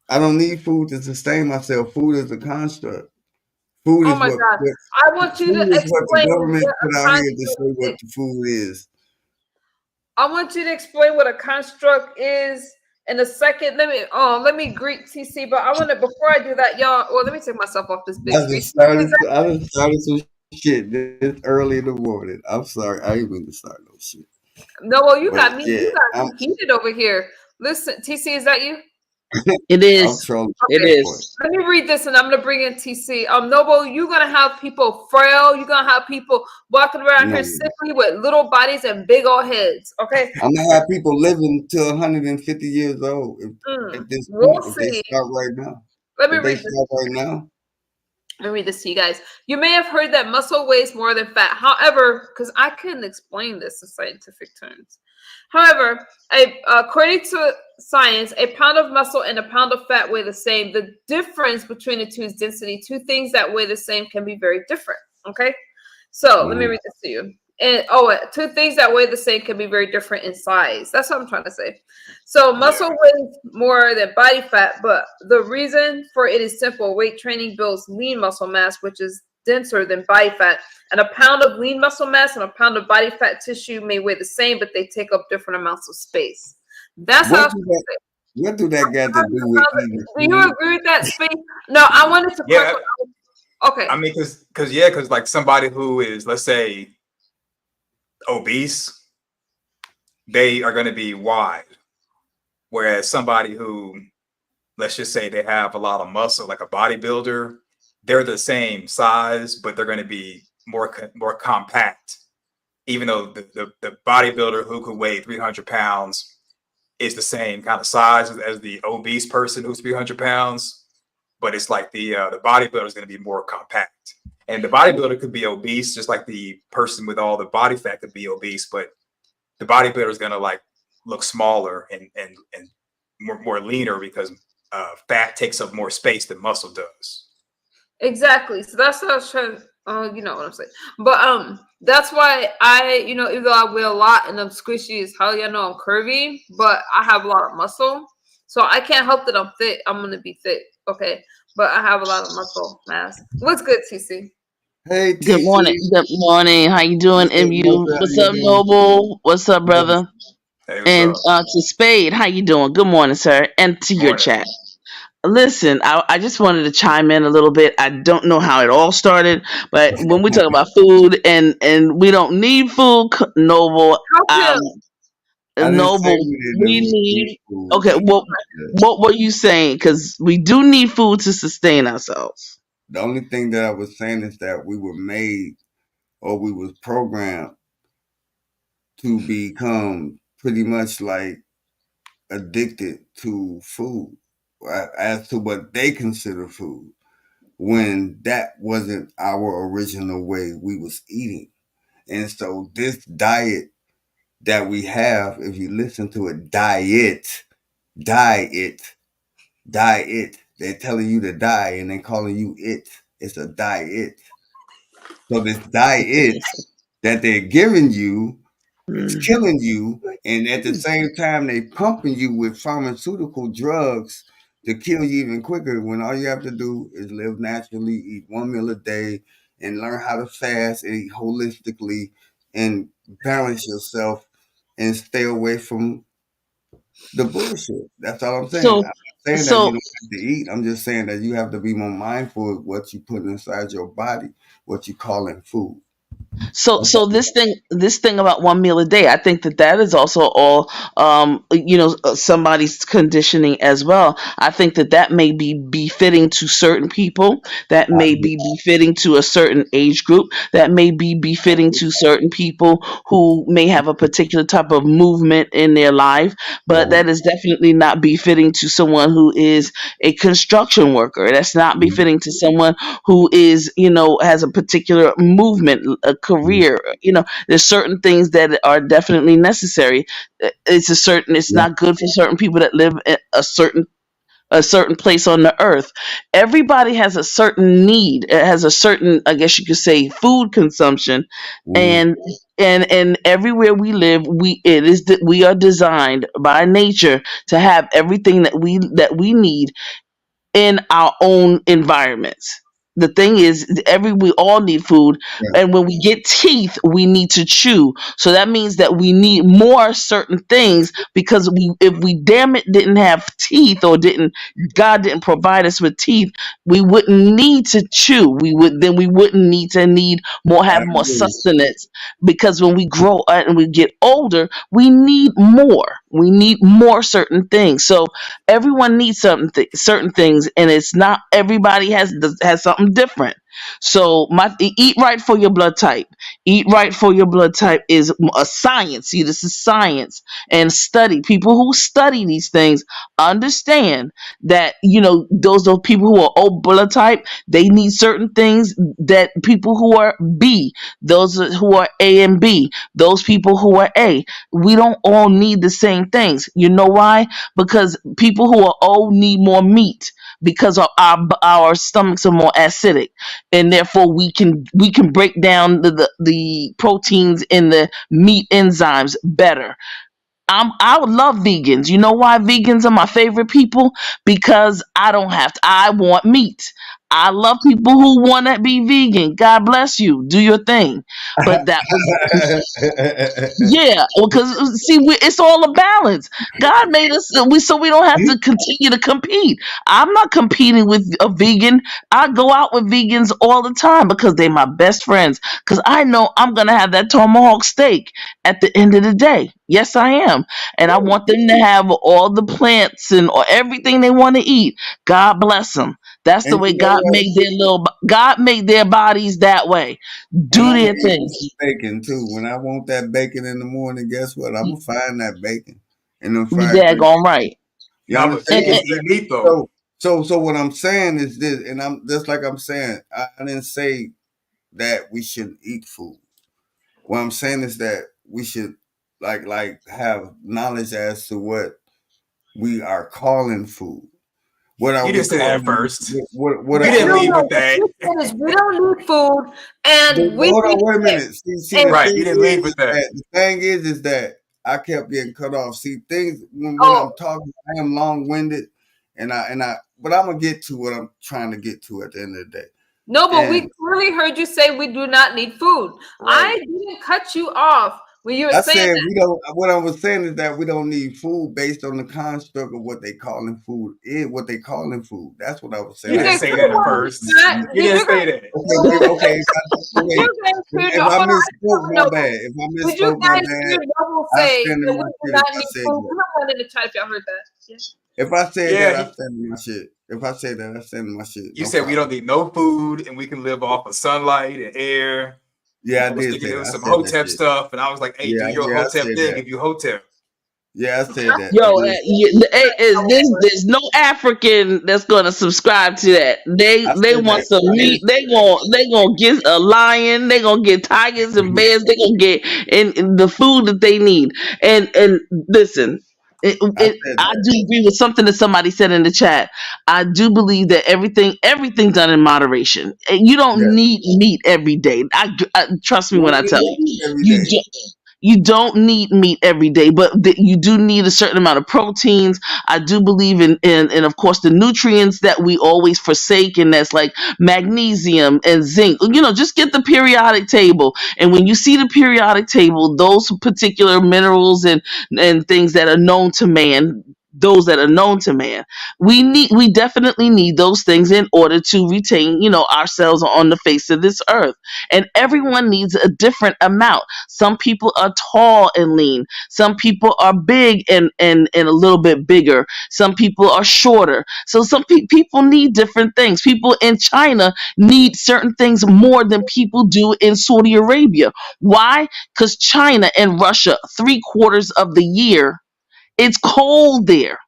I don't need food to sustain myself. Food is a construct. Food Oh is my what, God! what I want you to food is what the explain government what a put out here to construct say what is. the food is. I want you to explain what a construct is in a second. Let me greet TC, but I want to, before I do that, y'all. Well, let me take myself off this big screen. TC, is that I just started some shit this early in the morning. I'm sorry, I didn't mean to start no shit. no? Well, you But got me. yeah, You got me heated over here. Listen, TC, is that you? It I'm is. trolling It Okay. at this point. is. Let me read this, and I'm gonna bring in TC. Noble, you're gonna have people frail. You're gonna have people walking around No, here sickly with little bodies and big old heads. Okay. I'm gonna have people living till 150 years old at this We'll point if they see. start right now. Let me If they read this. start right now, Let me read this to you guys. You may have heard that muscle weighs more than fat. However, because I couldn't explain this in scientific terms. However, according to science, a pound of muscle and a pound of fat weigh the same. The difference between the two is density. Two things that weigh the same can be very different. Okay. So let me uh, read this to you. And two things that weigh the same can be very different in size. That's what I'm trying to say. So Yeah. muscle weighs more than body fat, but the reason for it is simple. Weight training builds lean muscle mass, which is denser than body fat. And a pound of lean muscle mass and a pound of body fat tissue may weigh the same, but they take up different amounts of space. That's how. what do that what do that got to do with eating Do you food? agree with that, space? No, I wanted to Yeah. clarify. Okay. I mean, because like somebody who is, let's say, obese, they are going to be wide. Whereas somebody who, let's just say they have a lot of muscle, like a bodybuilder, they're the same size, but they're going to be more compact. Even though the bodybuilder who could weigh 300 pounds is the same kind of size as the obese person who's 300 pounds, but it's like the bodybuilder is going to be more compact. And the bodybuilder could be obese, just like the person with all the body fat could be obese, but the bodybuilder is going to like look smaller and more leaner because fat takes up more space than muscle does. Exactly. So that's what I was trying. You know what I'm saying. But that's why even though I weigh a lot and I'm squishy as hell, I'm curvy, but I have a lot of muscle. So I can't help that I'm thick. I'm gonna be thick, okay? But I have a lot of muscle mass. What's good, TC? Hey Good morning. TC, Good morning. How you doing, what's up, MU? Mocha? How What's you up, doing? Noble? What's up, Yes. brother? Hey, what's And up? to Spade, how you doing? Good morning, sir. And to your Morning. chat. Listen, I just wanted to chime in a little bit. I don't know how it all started, but when we talk about food and we don't need food, Noble, Help um, him. I didn't say Noble, we we didn't need need. food. Okay, That's well, what I said. what were you saying? Because we do need food to sustain ourselves. The only thing that I was saying is that we were made or we was programmed to become pretty much like addicted to food as to what they consider food when that wasn't our original way we was eating. And so this diet that we have, if you listen to it, diet, they're telling you to die and they're calling you it. It's a diet. So this diet that they're giving you, it's Mm. killing you, and at the same time they pumping you with pharmaceutical drugs to kill you even quicker. When all you have to do is live naturally, eat one meal a day, and learn how to fast and eat holistically, and balance yourself, and stay away from the bullshit. That's all I'm saying. I'm So, not saying that you so don't have to eat. I'm just saying that you have to be more mindful of what you put inside your body, what you call in food. So this thing about one meal a day, I think that is also all somebody's conditioning as well. I think that may be befitting to certain people, that I may be befitting to a certain age group, that may be befitting to certain people who may have a particular type of movement in their life, but agree. that is definitely not befitting to someone who is a construction worker. That's not Mhm. befitting to someone who is, has a particular movement, a Mhm. career. There's certain things that are definitely necessary. It's Yeah. not good for certain people that live in a certain place on the earth. Everybody has a certain need. It has a certain, I guess you could say, food consumption, Mhm. and everywhere we live, we are designed by nature to have everything that we need in our own environments. The thing is, we all need food, Yeah. and when we get teeth, we need to chew. So that means that we need more certain things, because if we damn it didn't have teeth, or didn't God didn't provide us with teeth, we wouldn't need to chew. We wouldn't need more, I have more agree. sustenance, because when we grow up and we get older, we need more. We need more certain things. So everyone needs certain things, and it's not everybody has something different. So eat right for your blood type. Eat right for your blood type is a science. See, this is science. And study, people who study these things understand that, those people who are O blood type, they need certain things that people who are B, who are A and B, those people who are A, we don't all need the same things. You know why? Because people who are O need more meat, because our stomachs are more acidic, and therefore we can break down the proteins in the meat enzymes better. I would love vegans. You know why vegans are my favorite people? Because I don't have to. I want meat. I love people who want to be vegan. God bless you. Do your thing. But that was yeah, because see, it's all a balance. God made us so we don't have to continue to compete. I'm not competing with a vegan. I go out with vegans all the time because they're my best friends. Because I know I'm gonna have that tomahawk steak at the end of the day. Yes, I am, and I want them to have all the plants and or everything they want to eat. God bless them. That's the And way you know what? God made their bodies that way. And Do I'm their gonna eat me things. some bacon too. When I want that bacon in the morning, guess what? I'm gonna find that bacon in the You fried grease. daggone right. You No, but understand what I'm And vegans saying? eat meat though. So what I'm saying is this, and I'm just like I'm saying, I didn't say that we shouldn't eat food. What I'm saying is that we should like have knowledge as to what we are calling food. What are You we didn't say that at calling? first. What You are didn't No, lead we? with no. What that. you said is we don't need food, and we Hold on, need wait a sex. minute. See, And the Right. thing You didn't lead is with that. that I kept getting cut off. See, things when oh I'm talking, I am long winded, but I'm gonna get to what I'm trying to get to at the end of the day. no, but we And clearly heard you say we do not need food. right, I didn't cut you off when you were I saying said that. we don't. What I was saying is that we don't need food based on the construct of what they calling food is. What they calling food. That's what I was saying. You I didn't Okay, didn't say say that number at one, we. we first. not. You Did didn't you say guys? that. Okay. Did you Okay. guys hear? If I Hold on, I just misspoke, want to my know bad. this. If I Did you misspoke, my guys bad. hear Double I say stand that in we my do shit if not I need said food? that. Put up one in the chat if y'all heard that. Yeah. If I said Yeah, that, I stand in my shit. If I say that, I stand in my shit. you No said we don't problem. need no food and we can live off of sunlight and air. Yeah, I I was did thinking say it that. was I some said that hotep shit. stuff, and I was like, "Hey, do your I hotep said thing that. if you hotep." Yeah, I said that. yo, I did. there's no African that's gonna subscribe to that. They I they said want that. some I meat. did They gonna get a lion. They gonna get tigers and say bears. They gonna get in the food that they need. And listen. that. I said I that. do agree with something that somebody said in the chat. I do believe that everything done in moderation. You don't Yeah. need meat every day. Trust me You when don't I need tell you. no food every You day. you don't need meat every day, but you do need a certain amount of proteins. I do believe in of course the nutrients that we always forsake, and that's like magnesium and zinc. Just get the periodic table, and when you see the periodic table, those particular minerals and things that are known to man, those that are known to man. We definitely need those things in order to retain, ourselves on the face of this earth. And everyone needs a different amount. Some people are tall and lean. Some people are big and a little bit bigger. Some people are shorter. So some people need different things. People in China need certain things more than people do in Saudi Arabia. Why? Because China and Russia, 3/4 of the year, it's cold there.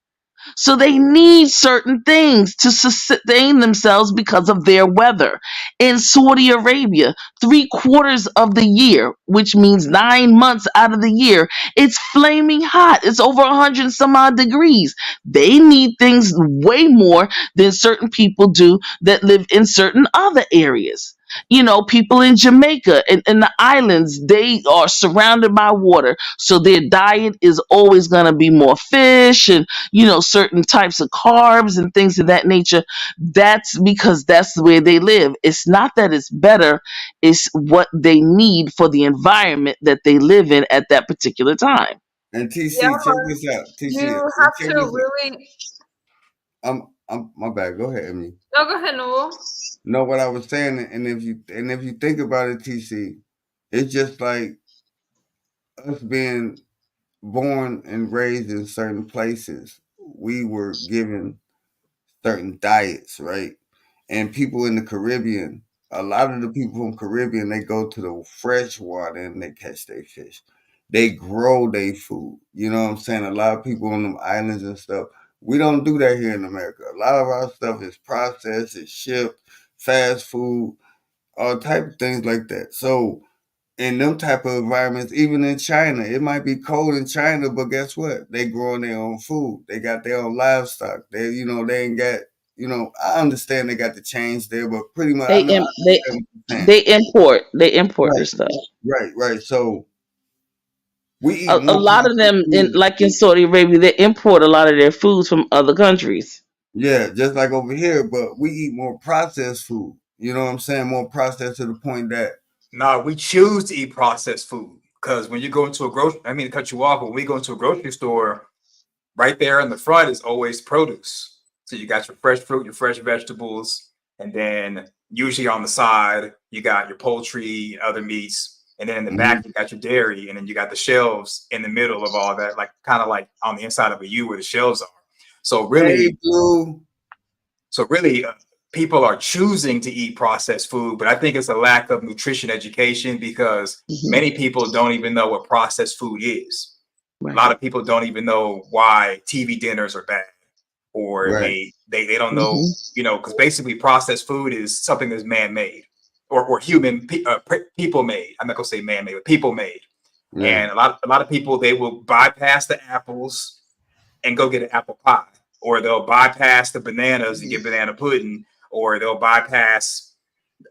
So they need certain things to sustain themselves because of their weather. In Saudi Arabia, 3/4 of the year, which means 9 months out of the year, it's flaming hot. It's over 100 some odd degrees. They need things way more than certain people do that live in certain other areas. People in Jamaica and in the islands, they are surrounded by water. So their diet is always going to be more fish and certain types of carbs and things of that nature. That's because that's the way they live. It's not that it's better, it's what they need for the environment that they live in at that particular time. And Yeah, TC, check this out. you TC, have check to this out. really. I'm my bad. Go ahead, Emily. No, go ahead, Noel. No, what I was saying, and if you think about it, TC, it's just like us being born and raised in certain places. We were given certain diets, right? And people in the Caribbean, a lot of the people from Caribbean, they go to the fresh water and they catch their fish. They grow their food. You know what I'm saying? A lot of people on them islands and stuff. We don't do that here in America. A lot of our stuff is processed, it's shipped, fast food, all type of things like that. So in them type of environments, even in China, it might be cold in China, but guess what? They growing their own food. They got their own livestock. They ain't got, I understand they got the change there, but pretty much I They know I im- they understand what you're saying. they import their Right, stuff. right, right. So we eat A more lot of processed them, food. like in Saudi Arabia, they import a lot of their foods from other countries. Yeah, just like over here, but we eat more processed food. You know what I'm saying? More processed to the point that No, we choose to eat processed food because when you go into a grocery, I mean to cut you off, but when we go into a grocery store, right there in the front is always produce. So you got your fresh fruit, your fresh vegetables, and then usually on the side you got your poultry and other meats, and then in the mhm. back you got your dairy, and then you got the shelves in the middle of all that, like kind of like on the inside of a U where the shelves are. So Hey really, Blue. so really, people are choosing to eat processed food, but I think it's a lack of nutrition education because Hmm. many people don't even know what processed food is. A Right. lot of people don't even know why TV dinners are bad, or Right. they don't know, Hmm. because basically processed food is something that's man made or human people made. I'm not gonna say man made, but people made. Yeah. And a lot of people, they will bypass the apples and go get an apple pie, or they'll bypass the bananas and get banana pudding, or they'll bypass,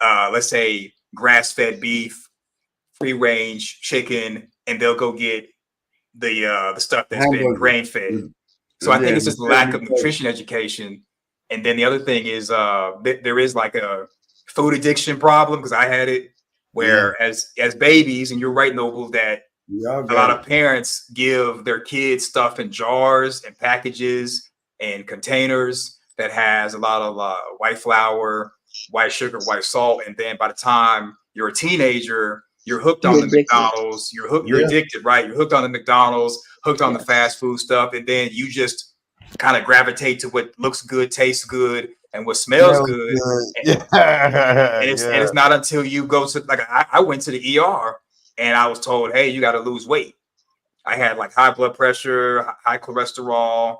let's say, grass fed beef, free range chicken, and they'll go get the stuff that's been Hamburger. grain fed. The- So I think Yeah, it's the just a lack family of first. nutrition education. And then the other thing is there is like a food addiction problem because I had it Yeah, where as babies, and you're right, Noble, that we all a got lot it. of parents give their kids stuff in jars and packages and containers that has a lot of white flour, white sugar, white salt, and then by the time you're a teenager, you're hooked on You're the addicted. McDonald's. You're Yeah, addicted, right? You're hooked on the McDonald's, hooked on the Yes. fast food stuff, and then you just kind of gravitate to what looks good, tastes good, and what smells smells good. good. And Yeah, and yeah, it's not until you go to, like, I went to the ER and I was told, hey, you got to lose weight. I had like high blood pressure, high cholesterol,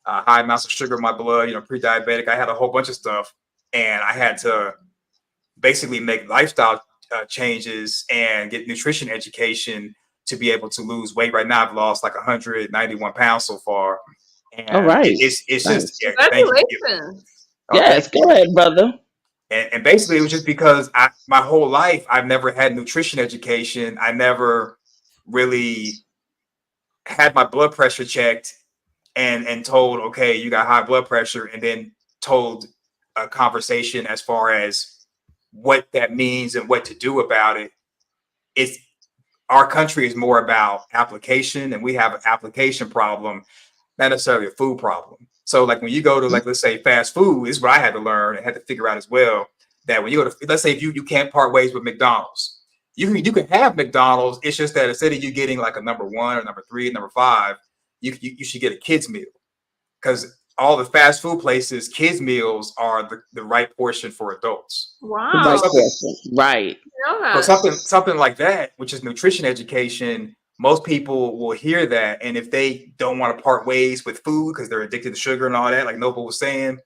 high amounts of sugar in my blood, pre-diabetic. I had a whole bunch of stuff, and I had to basically make lifestyle changes and get nutrition education to be able to lose weight. Right now, I've lost like 191 pounds so far, All and right. it's just, Nice. yeah, thank you. Congratulations. Oh, thank Yes. Go you. ahead, brother. And basically, it was just because my whole life I've never had nutrition education. I never really had my blood pressure checked and told, okay, you got high blood pressure, and then told a conversation as far as what that means and what to do about it. It's Our country is more about application, and we have an application problem. not necessarily a food problem. So like when you go to, like, let's say fast food, this is what I had to learn and had to figure out as well. That when you go to, let's say if you can't part ways with McDonald's, you can have McDonald's. It's just that instead of you getting like a number one or number three, number five, you should get a kids meal, because all the fast food places, kids meals are the right portion for adults. The So Wow. right something question. Right. I know so that. something like that, which is nutrition education, most people will hear that, and if they don't want to part ways with food because they're addicted to sugar and all that, like Noble was saying,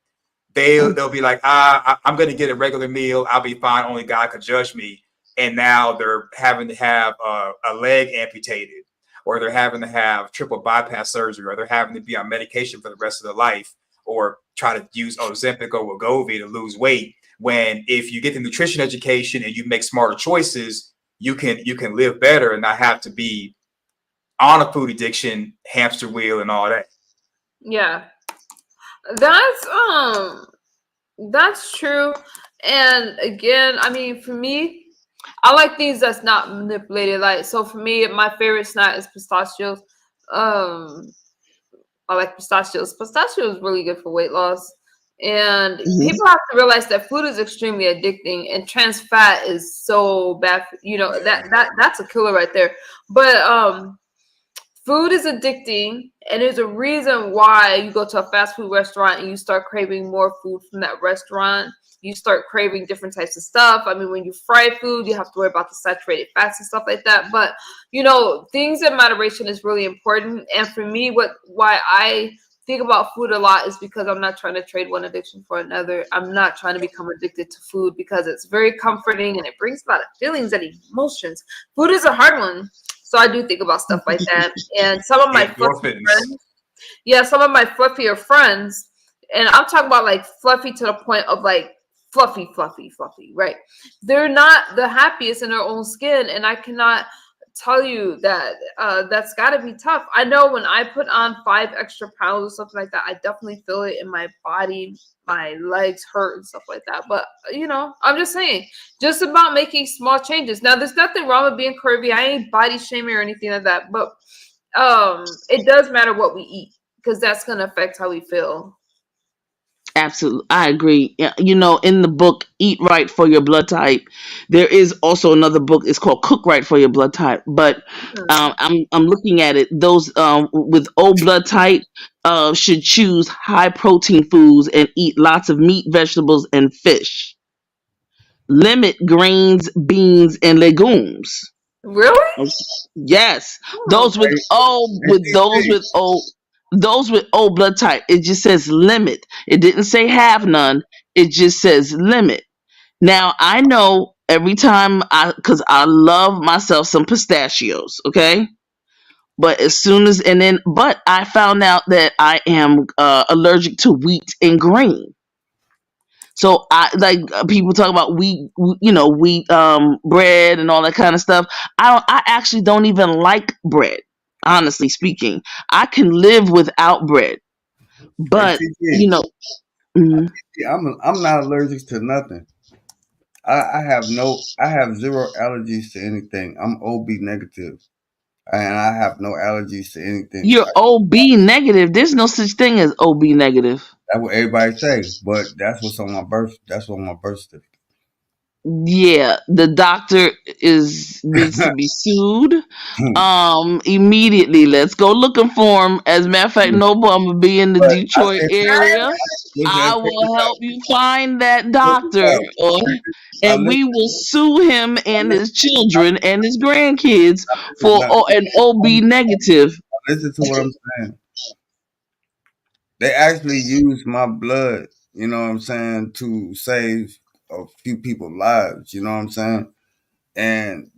they'll be like, I'm going to get a regular meal. I'll be fine. Only God could judge me. And now they're having to have a leg amputated, or they're having to have triple bypass surgery, or they're having to be on medication for the rest of their life, or try to use Ozempic or Wegovy to lose weight. When if you get the nutrition education and you make smarter choices, you can live better and not have to be on a food addiction hamster wheel and all that. Yeah. That's that's true. And again, I mean, for me, I like things that's not manipulated. Like, so for me, my favorite snack is pistachios. Um, I like pistachios. Pistachio is really good for weight loss. And Mhm. people have to realize that food is extremely addicting, and trans fat is so bad. That's a killer right there. But food is addicting, and there's a reason why you go to a fast food restaurant and you start craving more food from that restaurant. You start craving different types of stuff. I mean, when you fry food, you have to worry about the saturated fats and stuff like that. But things in moderation is really important. And for me, why I think about food a lot is because I'm not trying to trade one addiction for another. I'm not trying to become addicted to food because it's very comforting and it brings a lot of feelings and emotions. Food is a hard one. So I do think about stuff like that. And some of my fluffy Endorphins. friends, yeah, some of my fluffier friends, and I'm talking about like fluffy to the point of like fluffy, fluffy, fluffy, right? They're not the happiest in their own skin. And I cannot tell you that that's got to be tough. I know when I put on 5 extra pounds or something like that, I definitely feel it in my body. My legs hurt and stuff like that. But, I'm just saying, just about making small changes. Now, there's nothing wrong with being curvy. I ain't body shaming or anything like that. But it does matter what we eat because that's going to affect how we feel. Absolutely, I agree. Yeah, in the book "Eat Right for Your Blood Type," there is also another book. It's called "Cook Right for Your Blood Type." But Hmm. I'm looking at it. Those with O blood type should choose high protein foods and eat lots of meat, vegetables, and fish. Limit grains, beans, and legumes. Really? Yes, Oh. those with O with those with O blood type. It just says limit. It didn't say have none. It just says limit. Now I know every time because I love myself some pistachios. Okay, but as soon as but I found out that I am allergic to wheat and grain. So I like people talk about wheat bread and all that kind of stuff. I actually don't even like bread. Honestly speaking, I can live without bread. Hey, But you TJ, know, mhm. I'm not allergic to nothing. I have zero allergies to anything. I'm OB negative, and I have no allergies to anything. You're OB negative. There's no such thing as OB negative. That's what everybody say, but that's on my birth certificate. Yeah, the doctor is needs to be sued immediately. Let's go looking for him. As a matter of fact, Noble, I'm gonna be in the But I Detroit said, area. listen, I check will this out. help you find that Check this doctor, out. I and listen. we will sue him I and listen. his children and his grandkids Listen, for an OB negative. listen to what I'm saying. They actually use my blood. You know what I'm saying, to save a few people's lives. You know what I'm saying, and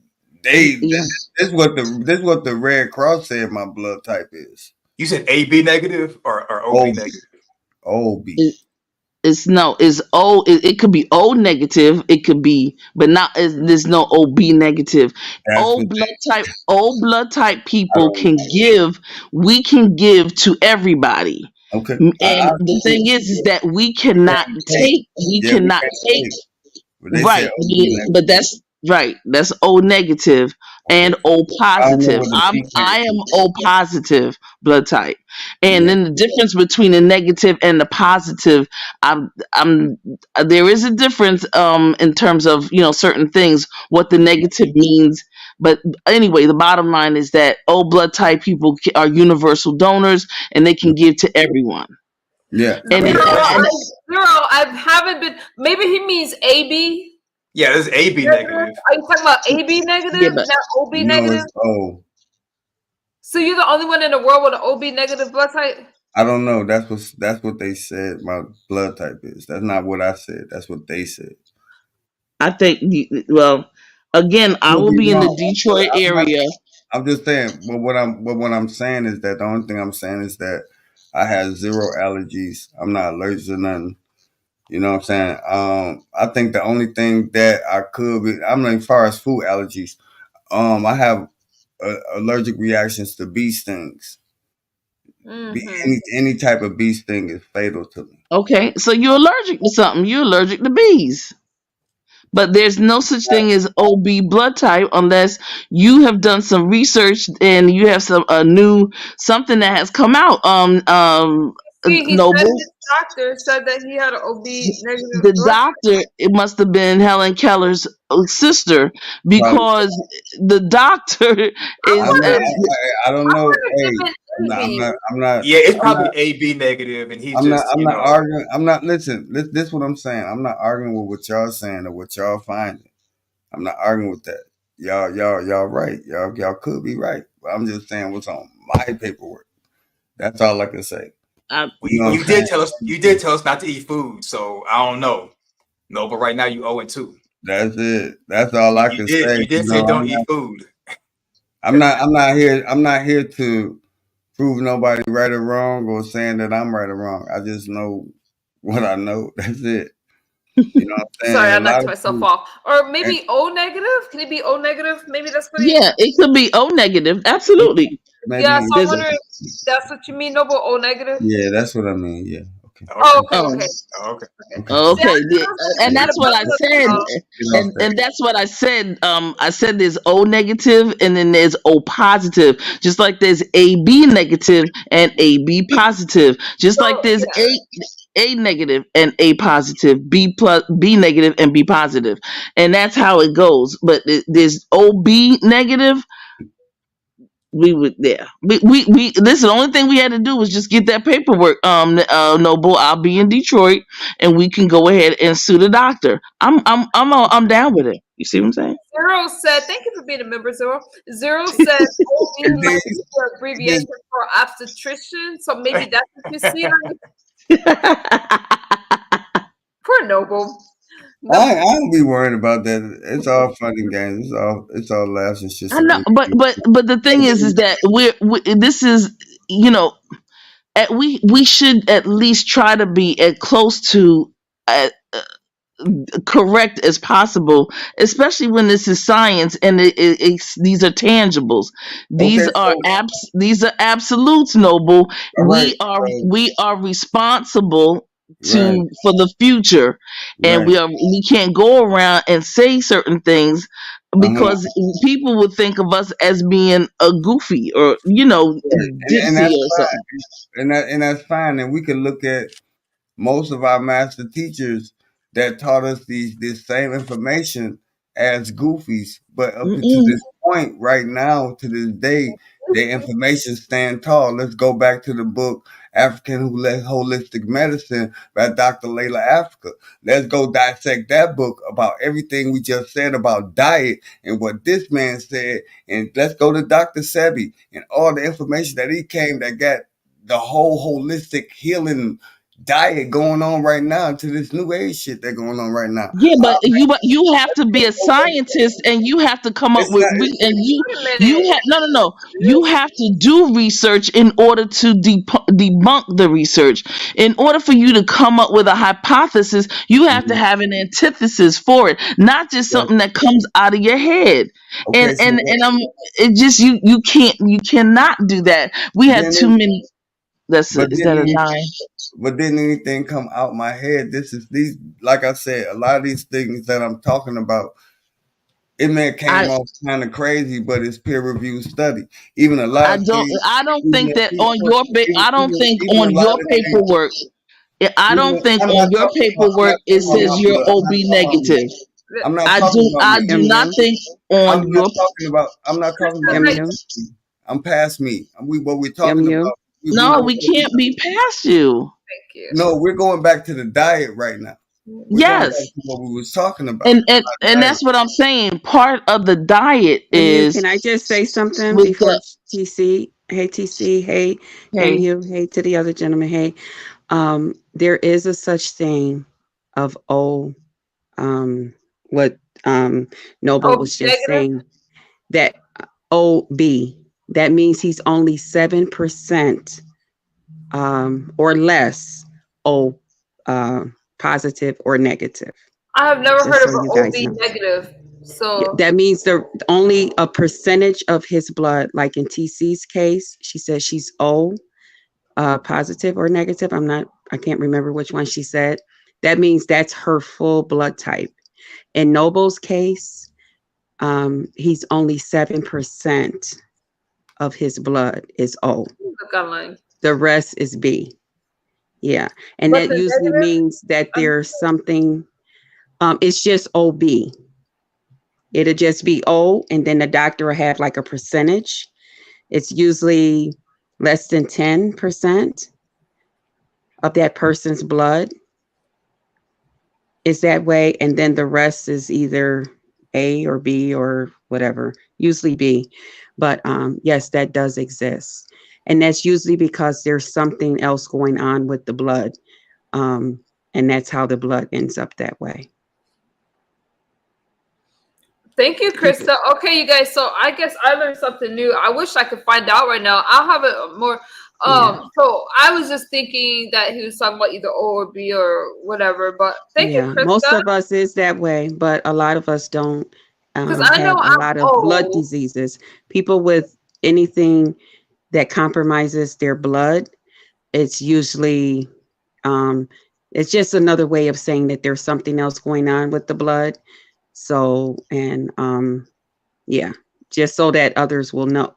they Yeah, this what the Red Cross said my blood type is. You said AB negative or OB OB. negative? OB. it's no, it's O. It could be O negative. It could be, but not. There's no OB negative. That's what O blood type I people don't. can give. We can give to everybody. Okay. And the thing is that we We cannot can't take. take. We Yeah, we cannot can't take. take. But they said Right, OB but negative. Right, that's O negative Okay. and O I don't know positive. what the B I came am from. O positive blood type, and Yeah. then the difference between the negative and the positive, I'm there is a difference in terms of certain things what the negative means. But anyway, the bottom line is that O blood type people are universal donors and they can give to everyone. Yeah. And Zero, it, Yeah. and zero. I haven't been. Maybe he means AB Yeah, this is AB negative. negative. Are you talking about AB yeah, negative, but not OB No, negative? it's O. So you're the only one in the world with an OB negative blood type? I don't know. That's what they said my blood type is. That's not what I said. That's what they said. I think well, again, I Could will be be in the wrong. Detroit I'm not, area. I'm just saying, but what I'm saying is that the only thing I'm saying is that I have zero allergies. I'm not allergic to nothing. You know what I'm saying? I think the only thing that I could be, I'm like, as far as food allergies, I have allergic reactions to bee stings. Mm-hmm. Any type of bee sting is fatal to me. Okay, so you're allergic to something. You're allergic to bees. But there's no such thing as OB blood type unless you have done some research and you have some a new something that has come out. See, he said Noble, his doctor said that he had an OB negative the blood doctor, it must have been Helen Keller's sister Probably. because the doctor is I mean, type. I don't I know. wonder if Hey, it's I'm not. I'm AB. not. I'm not. Yeah, it's I'm not. probably AB negative, and he's I'm not. just, I'm not arguing. I'm not. Listen. This is what I'm saying. I'm not arguing with what y'all saying or what y'all finding. I'm not arguing with that. Y'all right. Y'all could be right. But I'm just saying what's on my paperwork. That's all I can say. I, well, You know what I'm you saying? did tell us not to eat food, so I don't know. No, but right now you 0-2. That's it. That's all I can say. You did say don't eat food. I'm not here. I'm not here to prove nobody right or wrong or saying that I'm right or wrong. I just know what I know. That's it. You know what I'm Sorry, saying? I A lot knocked of myself people, off. Or and maybe O negative? Can it be O negative? Maybe that's what he. yeah, it could be O negative. okay, Absolutely. Yeah, maybe. so I'm There's wondering if that's what you mean, Noble O negative? Yeah, that's what I mean. Yeah. Okay. Oh, Okay. okay, oh. okay, Okay. okay. Okay. See, I Okay, was looking and Yeah. for that's the what I blood, said, Get off that. and that's what I said. I said there's O negative, and then there's O positive. Just like there's AB negative and AB positive. Just So like there's yeah, A negative and A positive, B negative and B positive, and that's how it goes. But there's OB negative. We would, yeah, we this the only thing we had to do was just get that paperwork, Noble. I'll be in Detroit and we can go ahead and sue the doctor. I'm down with it. You see what I'm saying? Zero said, thank you for being a member, Zero. Zero said OB And then, might be the then abbreviation for obstetrician, so maybe that's what you see on poor Noble. I No, don't be worried about that. It's all fun and games. It's all laughs and shits I and know, but the thing is that we this is you know we should at least try to be as close to correct as possible, especially when this is science and these are tangibles. Okay, so These are absolutes, Noble. all right, We are responsible right, for the future, and right. we can't go around and say certain things Uh-huh. because people would think of us as being a goofy or Right. And ditzy that's or something. that's fine. And we can look at most of our master teachers that taught us this same information as goofies, but up to Mm-mm. this point, right now, to this day, their information stand tall. Let's go back to the book African Holistic Medicine by Dr. Layla Africa. Let's go dissect that book about everything we just said about diet and what this man said. And let's go to Dr. Sebi and all the information that he came that got the whole holistic healing diet going on right now to this new age shit that going on right now. Yeah, but you have to be a scientist, and you have to come up It's with not. and wait a you minute. have no. You have to do research in order to debunk the research. In order for you to come up with a hypothesis, you have to Mhm. have an antithesis for it, not just Right. something that comes out of your head. Okay, so And it just you cannot do that. We had then, too many. but Is that a nine? didn't anything come out my head? This is these, like I said, a lot of these things that I'm talking about. it may have I came off kind of crazy, but it's peer reviewed study. Even a lot I of don't things, I don't even think if that people, on your even, I don't even, think even on a lot your of things, paperwork. I don't even think on your I'm paperwork not it talking about says my you're blood. I'm OB not talking about me. negative. I'm not talking about I me. do You're not mute. think on your I'm not talking You're about me. mute. I'm past me. What we're You're talking mute. about. We no, gonna we focus can't on, be past you. Thank you. no, we're going back to the diet right now. We're going back Yes. to what we was talking about. And Diet. that's what I'm saying. Part of the diet MU, is can I just say something with before the TC? Hey, TC. Hey, hey, MU. Hey, to the other gentleman. Hey, there is a such thing of um, what Noble Oh, was just negative. saying that OB. That means he's only 7% or less O uh, positive or negative. I have never Just heard so of an you guys OB know. negative. Yeah, So that means the only a percentage of his blood, like in TC's case, she says she's O positive or negative. I can't remember which one she said. That means that's her full blood type. In Noble's case, he's only 7% of his blood is O. look online. The rest is B. Yeah. And But that the usually negative, means that I'm there's something, it's just OB. It'll just be O, and then the doctor will have like a percentage. It's usually less than 10% of that person's blood is that way. And then the rest is either A or B or whatever, usually B. But yes, that does exist. And that's usually because there's something else going on with the blood. Um, and that's how the blood ends up that way. Thank you, Keep it. Krista. Okay, you guys. So I guess I learned something new. I wish I could find out right now. I'll have it more. Yeah. So I was just thinking that he was talking about either O or B or whatever. But thank you, Yeah. Most Krista, of us is that way, but a lot of us don't because I know have a I'm lot of blood O. diseases. People with anything that compromises their blood, it's usually um, it's just another way of saying that there's something else going on with the blood. So and yeah, just so that others will know,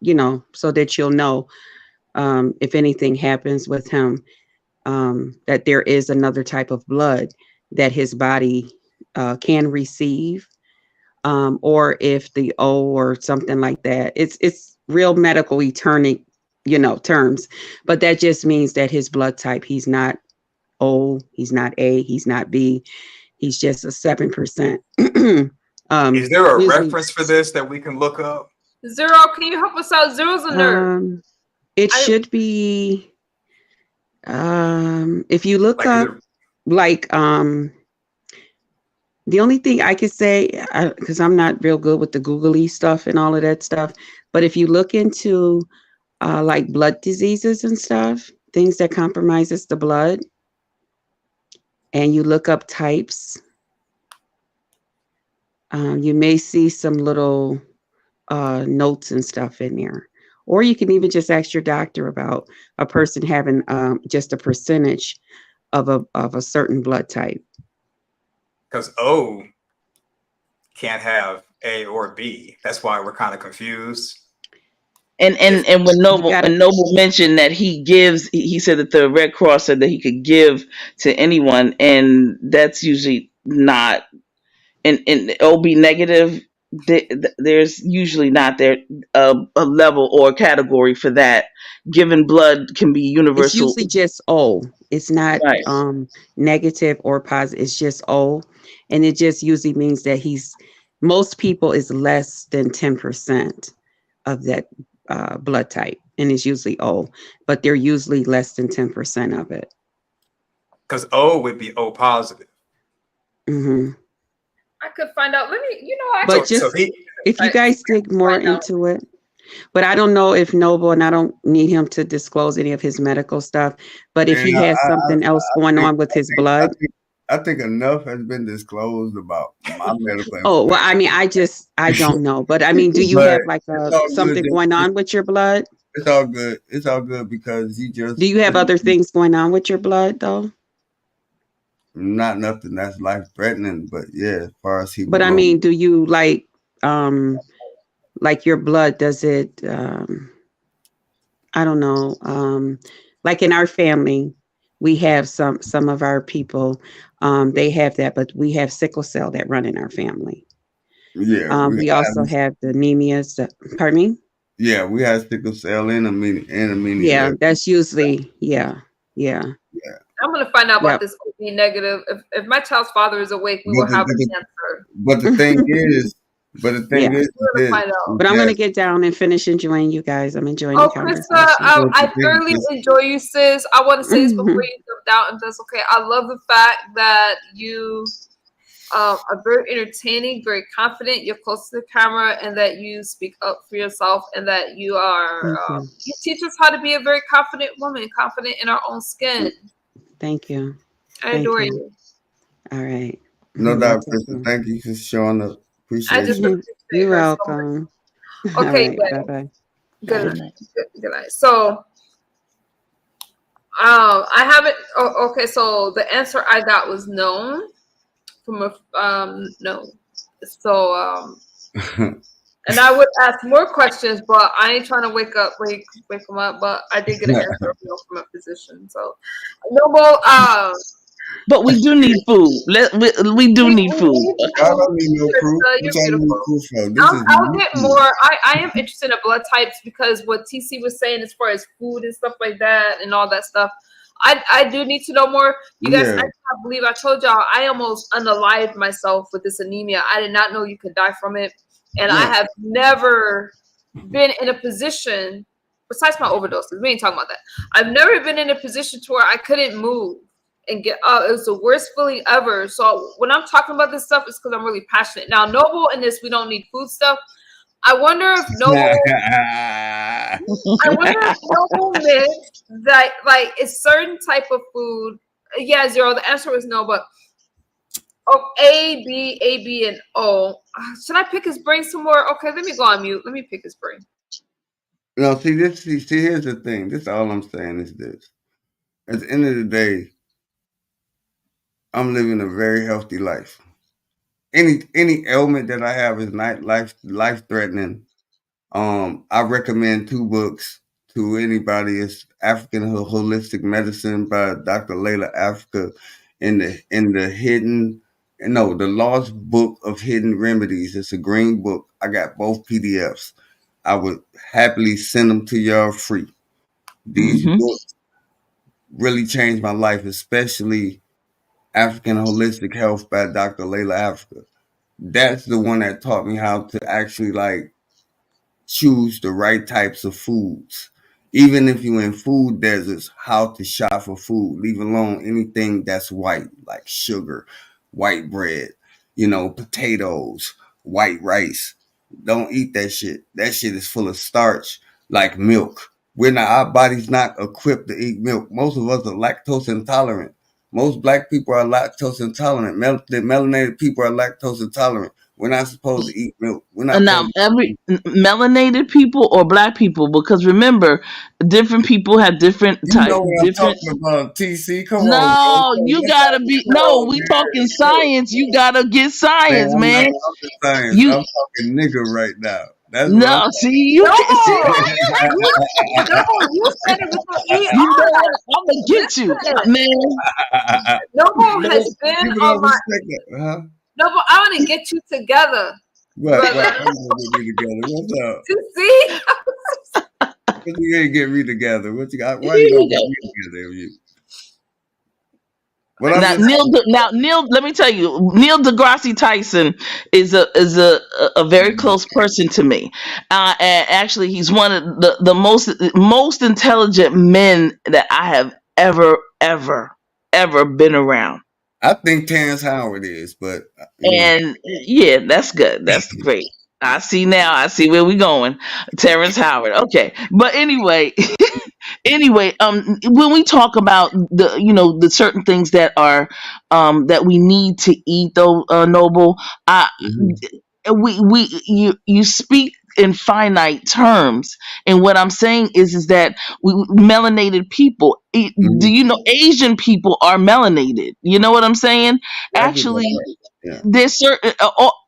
so that you'll know if anything happens with him, that there is another type of blood that his body can receive, or if the O or something like that. It's real medical eternic, terms, but that just means that his blood type, he's not O, he's not A, he's not B, he's just a 7%. Is there a Usually, reference for this that we can look up? Zero, can you help us out? Zero's a nerd. it I should be if you look Like, is up it like the only thing I could say, because I'm not real good with the googly stuff and all of that stuff, but if you look into like blood diseases and stuff, things that compromises the blood, and you look up types, you may see some little notes and stuff in there. Or you can even just ask your doctor about a person having just a percentage of a certain blood type. because O can't have A or B? That's why we're kind of confused. and If and and You gotta. when Noble mentioned that he said that the Red Cross said that he could give to anyone, and that's usually not in OB negative. There's usually not there a level or a category for that. Given blood can be It's universal, usually just O. It's not right? negative or positive. It's just O, and it just usually means that he's most people is less than 10% of that blood type, and it's usually O, but they're usually less than 10% of it. because O would be O positive. Hmm. I could find out. Let me. I But could So just he if you guys dig more find out. into it, but I don't know if Noble, and I don't need him to disclose any of his medical stuff, but if And he has something else going think, on with his I blood. think, I think enough has been disclosed about my medical Oh, well, I information. mean, I don't know, but I mean, do you But have like it's all good. something going on with your blood? It's all good. It's all good because he Do just you have other things going on with your blood though? not nothing that's life threatening. But yeah, as far as he But would I go, mean, do you like like your blood, does it, I don't know, like in our family, we have some of our people, they have that, but we have sickle cell that run in our family. Yeah, We also have the anemias. Pardon me. we had sickle cell and Yeah, anemia. that's usually, yeah, yeah, Yeah, I'm gonna find out about yep. this OB negative. If my child's father is awake, we but will have the, an answer. but the thing is, but the thing Yeah, is We're gonna this, find out. is but I'm gonna that get down and finish enjoying you guys. I'm enjoying the Oh, Krista, conversation. the I thing thoroughly is, enjoy you, sis. I want to say this before you jump out, if that's okay. I love the fact that you are very entertaining, very confident. You're close to the camera, and that you speak up for yourself, and that you are Thank you, you teach us how to be a very confident woman, confident in our own skin. thank you, I thank adore you. you. All right, no we'll doubt, talk Krista. soon. Thank you for showing up. I Appreciate just you. appreciate You're her so much. welcome. All Okay, right, bye good. bye. Good Good Bye. night. Good night. So, I haven't. Oh, okay, so the answer I got was no from a no. So, and I would ask more questions, but I ain't trying to wake them up. But I did get an answer of no from a physician. So, Noble, But we do need food. We do need we food. need I food. don't need no proof. Krista, What you're y'all need beautiful. proof for? This is I'll get more. YouTube. I am interested in blood types because what TC was saying as far as food and stuff like that and all that stuff. I do need to know more. You guys, I Yeah, cannot believe I told y'all I almost unalived myself with this anemia. I did not know you could die from it. And I yeah. have never been in a position, besides my overdoses, we ain't talking about that. I've never been in a position to where I couldn't move and get up. It was the worst feeling ever. So when I'm talking about this stuff, it's because I'm really passionate. Now, Noble in this, we don't need food stuff. I wonder if Noble, I wonder if Noble meant that like a certain type of food. Yeah, zero. The answer was no, but oh, A, B, and O. Should I pick his brain some more? Okay, let me go on mute. Let me pick his brain. No, see this. See, here's the thing. This all I'm saying is this. At the end of the day, I'm living a very healthy life. Any ailment that I have is not life threatening. I recommend two books to anybody. It's African Holistic Medicine by Dr. Layla Africa, in the hidden, no, the Lost Book of Hidden Remedies. It's a green book. I got both PDFs. I would happily send them to y'all free. These Hmm. books really changed my life, especially African Holistic Health by Dr. Layla Africa. That's the one that taught me how to actually like choose the right types of foods. Even if you're in food deserts, how to shop for food. Leave alone anything that's white, like sugar, white bread, potatoes, white rice. Don't eat that shit. That shit is full of starch, like milk. Our body's not equipped to eat milk. Most of us are lactose intolerant. Most black people are lactose intolerant. The melanated people are lactose intolerant. We're not supposed to eat milk. We're not And now, supposed every to. melanated people or black people, because remember, different people have different You type, know what I'm different. talking about, TC. Come on, bro. No, you Let's not gotta be be. No, slow, we man. talking Look, science. You gotta get man, science, I'm not man. talking science. You I'm talking nigga right now. That's what I'm no, see, you can't see. Noble, You, Noble, you said it with the you know ER. what? I'm gonna get you, Listen, man. Noble has No, been people on don't my respect that. Huh? Noble. I want to get you together, What? brother. How you gonna get me together? What's up? To see, What you gonna get me together? What you got? Why Here you gonna you get go. me together with you? What I'm just Now Neil, let me tell you, Neil deGrasse Tyson is a very close person to me. And actually, he's one of the most intelligent men that I have ever been around. I think Terrence Howard is, but And yeah, that's good. That's great. I see now. I see where we're going. Terrence Howard. Okay. But anyway, anyway, when we talk about the certain things that are that we need to eat, though, Noble, I Mhm. you speak in finite terms, and what I'm saying is that melanated people, do Mhm. you know Asian people are melanated? You know what I'm saying? I get that Actually, part. Yeah. there's certain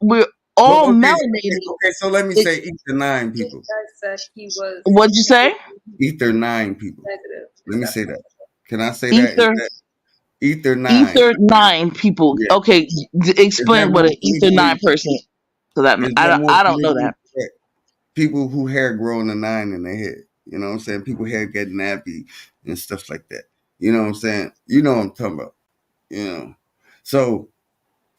we're Well, all okay, melanated. okay. So let me It, say Ether 9 This people. guy said he was what'd you say? Ether 9 people. negative. Let me say that. Can I say that? Is Ether, that Ether 9? ether nine people. Yeah. Okay, Is that explain what more an ether politically? nine person. Because Is I that don't, more I don't know politically that. correct? People who hair growing a 9 in their head. You know what I'm saying? People hair getting nappy and stuff like that. You know what I'm saying? You know what I'm talking about. You know. So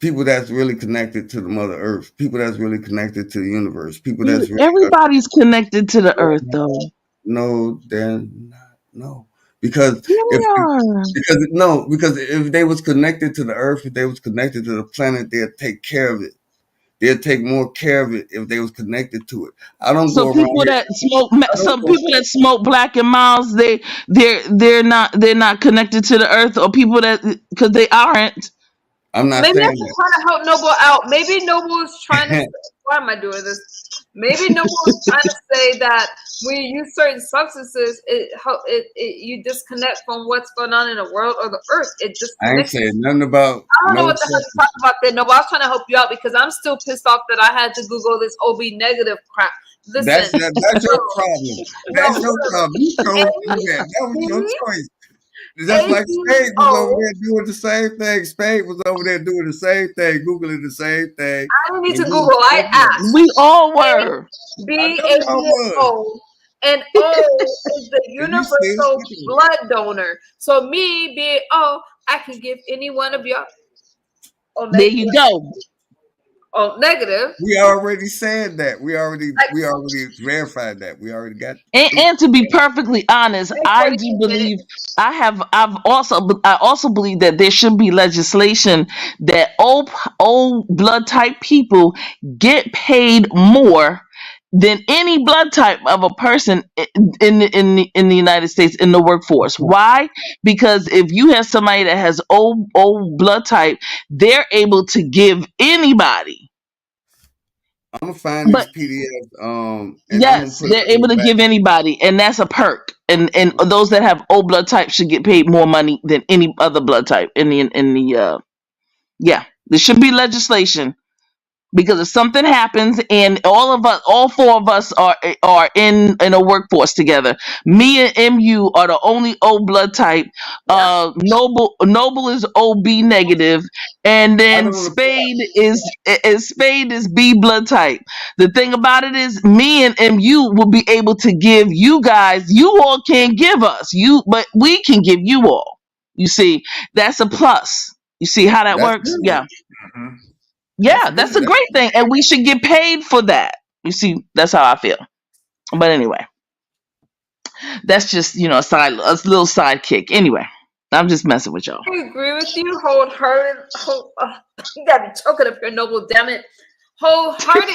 people that's really connected to the Mother Earth, people that's really connected to the universe, people that's really Everybody's connected to the earth, though. no, they're not. No, because Yeah, if they are. because if they was connected to the Earth, if they was connected to the planet, they'd take care of it. They'd take more care of it if they was connected to it. I don't So go around people here. that smoke, I don't some go. people that smoke black and miles, they're not connected to the earth, or people that because they aren't. I'm not Maybe I'm saying just trying to help Noble out. Maybe Noble is trying to that. say, why am I doing this? Maybe Noble is trying to say that when you use certain substances, you disconnect from what's going on in the world or the earth. It I ain't disconnects. saying nothing about I don't know no what the hell you're substance. talking about there, Noble. I was trying to help you out because I'm still pissed off that I had to Google this OB negative crap. Listen, That's your problem. That's your no, problem. You chose to do that. That was your AD, choice. Just like Spade was over ADO. there doing the same thing. Spade was over there doing the same thing, Googling the same thing. I didn't need And to we Google. I asked. We all A were. I B know A y'all B was. O, and O is the And you still universal speaking. blood donor. So me being O, I can give any one of y'all O There negative. you go. O negative. We already said that. Like We already verified that. We already got proof. And to be perfectly honest, wait I for do a minute. believe I also believe that there should be legislation that old blood type people get paid more than any blood type of a person in the United States in the workforce. Why? Because if you have somebody that has old blood type, they're able to give anybody. I'm gonna find But these PDFs, and I'm gonna yes, put them they're in able the to back. give anybody, and that's a perk. And those that have O blood type should get paid more money than any other blood type in the yeah. There should be legislation because if something happens and all four of us are in a workforce together, me and Mu are the only O blood type. Yeah. Noble is OB negative, and I then don't apply. Spade is B blood type. The thing about it is, me and Mu will be able to give you guys. You all can't give us but we can give you all. You see, that's a plus. You see how that That's works? good. Yeah. Hmm. That's Yeah, good. that's a great thing, and we should get paid for that. You see, that's how I feel. But anyway, that's just a little sidekick. Anyway, I'm just messing with y'all. I agree with you wholehearted. You gotta be choking up here, Noble. Damn it, wholeheartedly.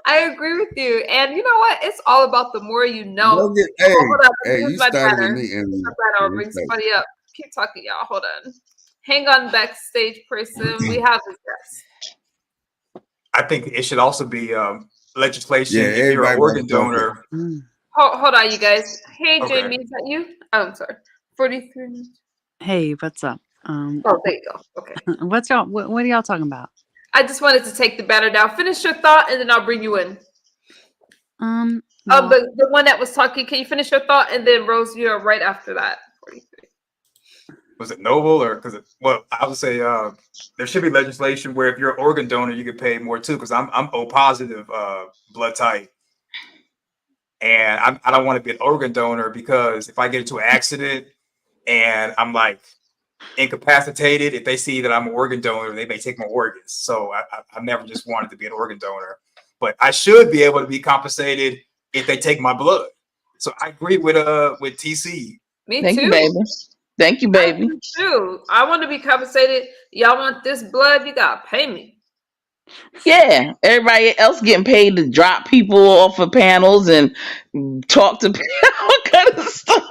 I agree with you, and you know what? It's all about the more you know. Don't get. Oh, hold on. Hey, Here's you my started with banner. me, Here's my Emily. banner. I'll You bring started. somebody up. Keep talking, y'all. Hold on. Hang on, backstage person. We have this guest. I think it should also be Yeah, legislation if you're an everybody about organ to talk. donor. Mm. Hold on, you guys. Hey, Okay. Jamie, is that you? Oh, I'm sorry. 43. Hey, what's up? Oh, there you go. Okay. What's y'all? What are y'all talking about? I just wanted to take the banner down. Finish your thought, and then I'll bring you in. Well, The one that was talking. Can you finish your thought, and then Rose, you're right after that. 43. Was it noble or because well, I would say there should be legislation where if you're an organ donor, you get paid more too. Because I'm O positive blood type, and I don't want to be an organ donor because if I get into an accident and I'm like incapacitated, if they see that I'm an organ donor, they may take my organs. So I never just wanted to be an organ donor, but I should be able to be compensated if they take my blood. So I agree with TC. Me Thank you, too. baby. Thank you, I baby. do too. I want to be compensated. Y'all want this blood? You gotta pay me. Yeah, everybody else getting paid to drop people off of panels and talk to people, all kind of stuff.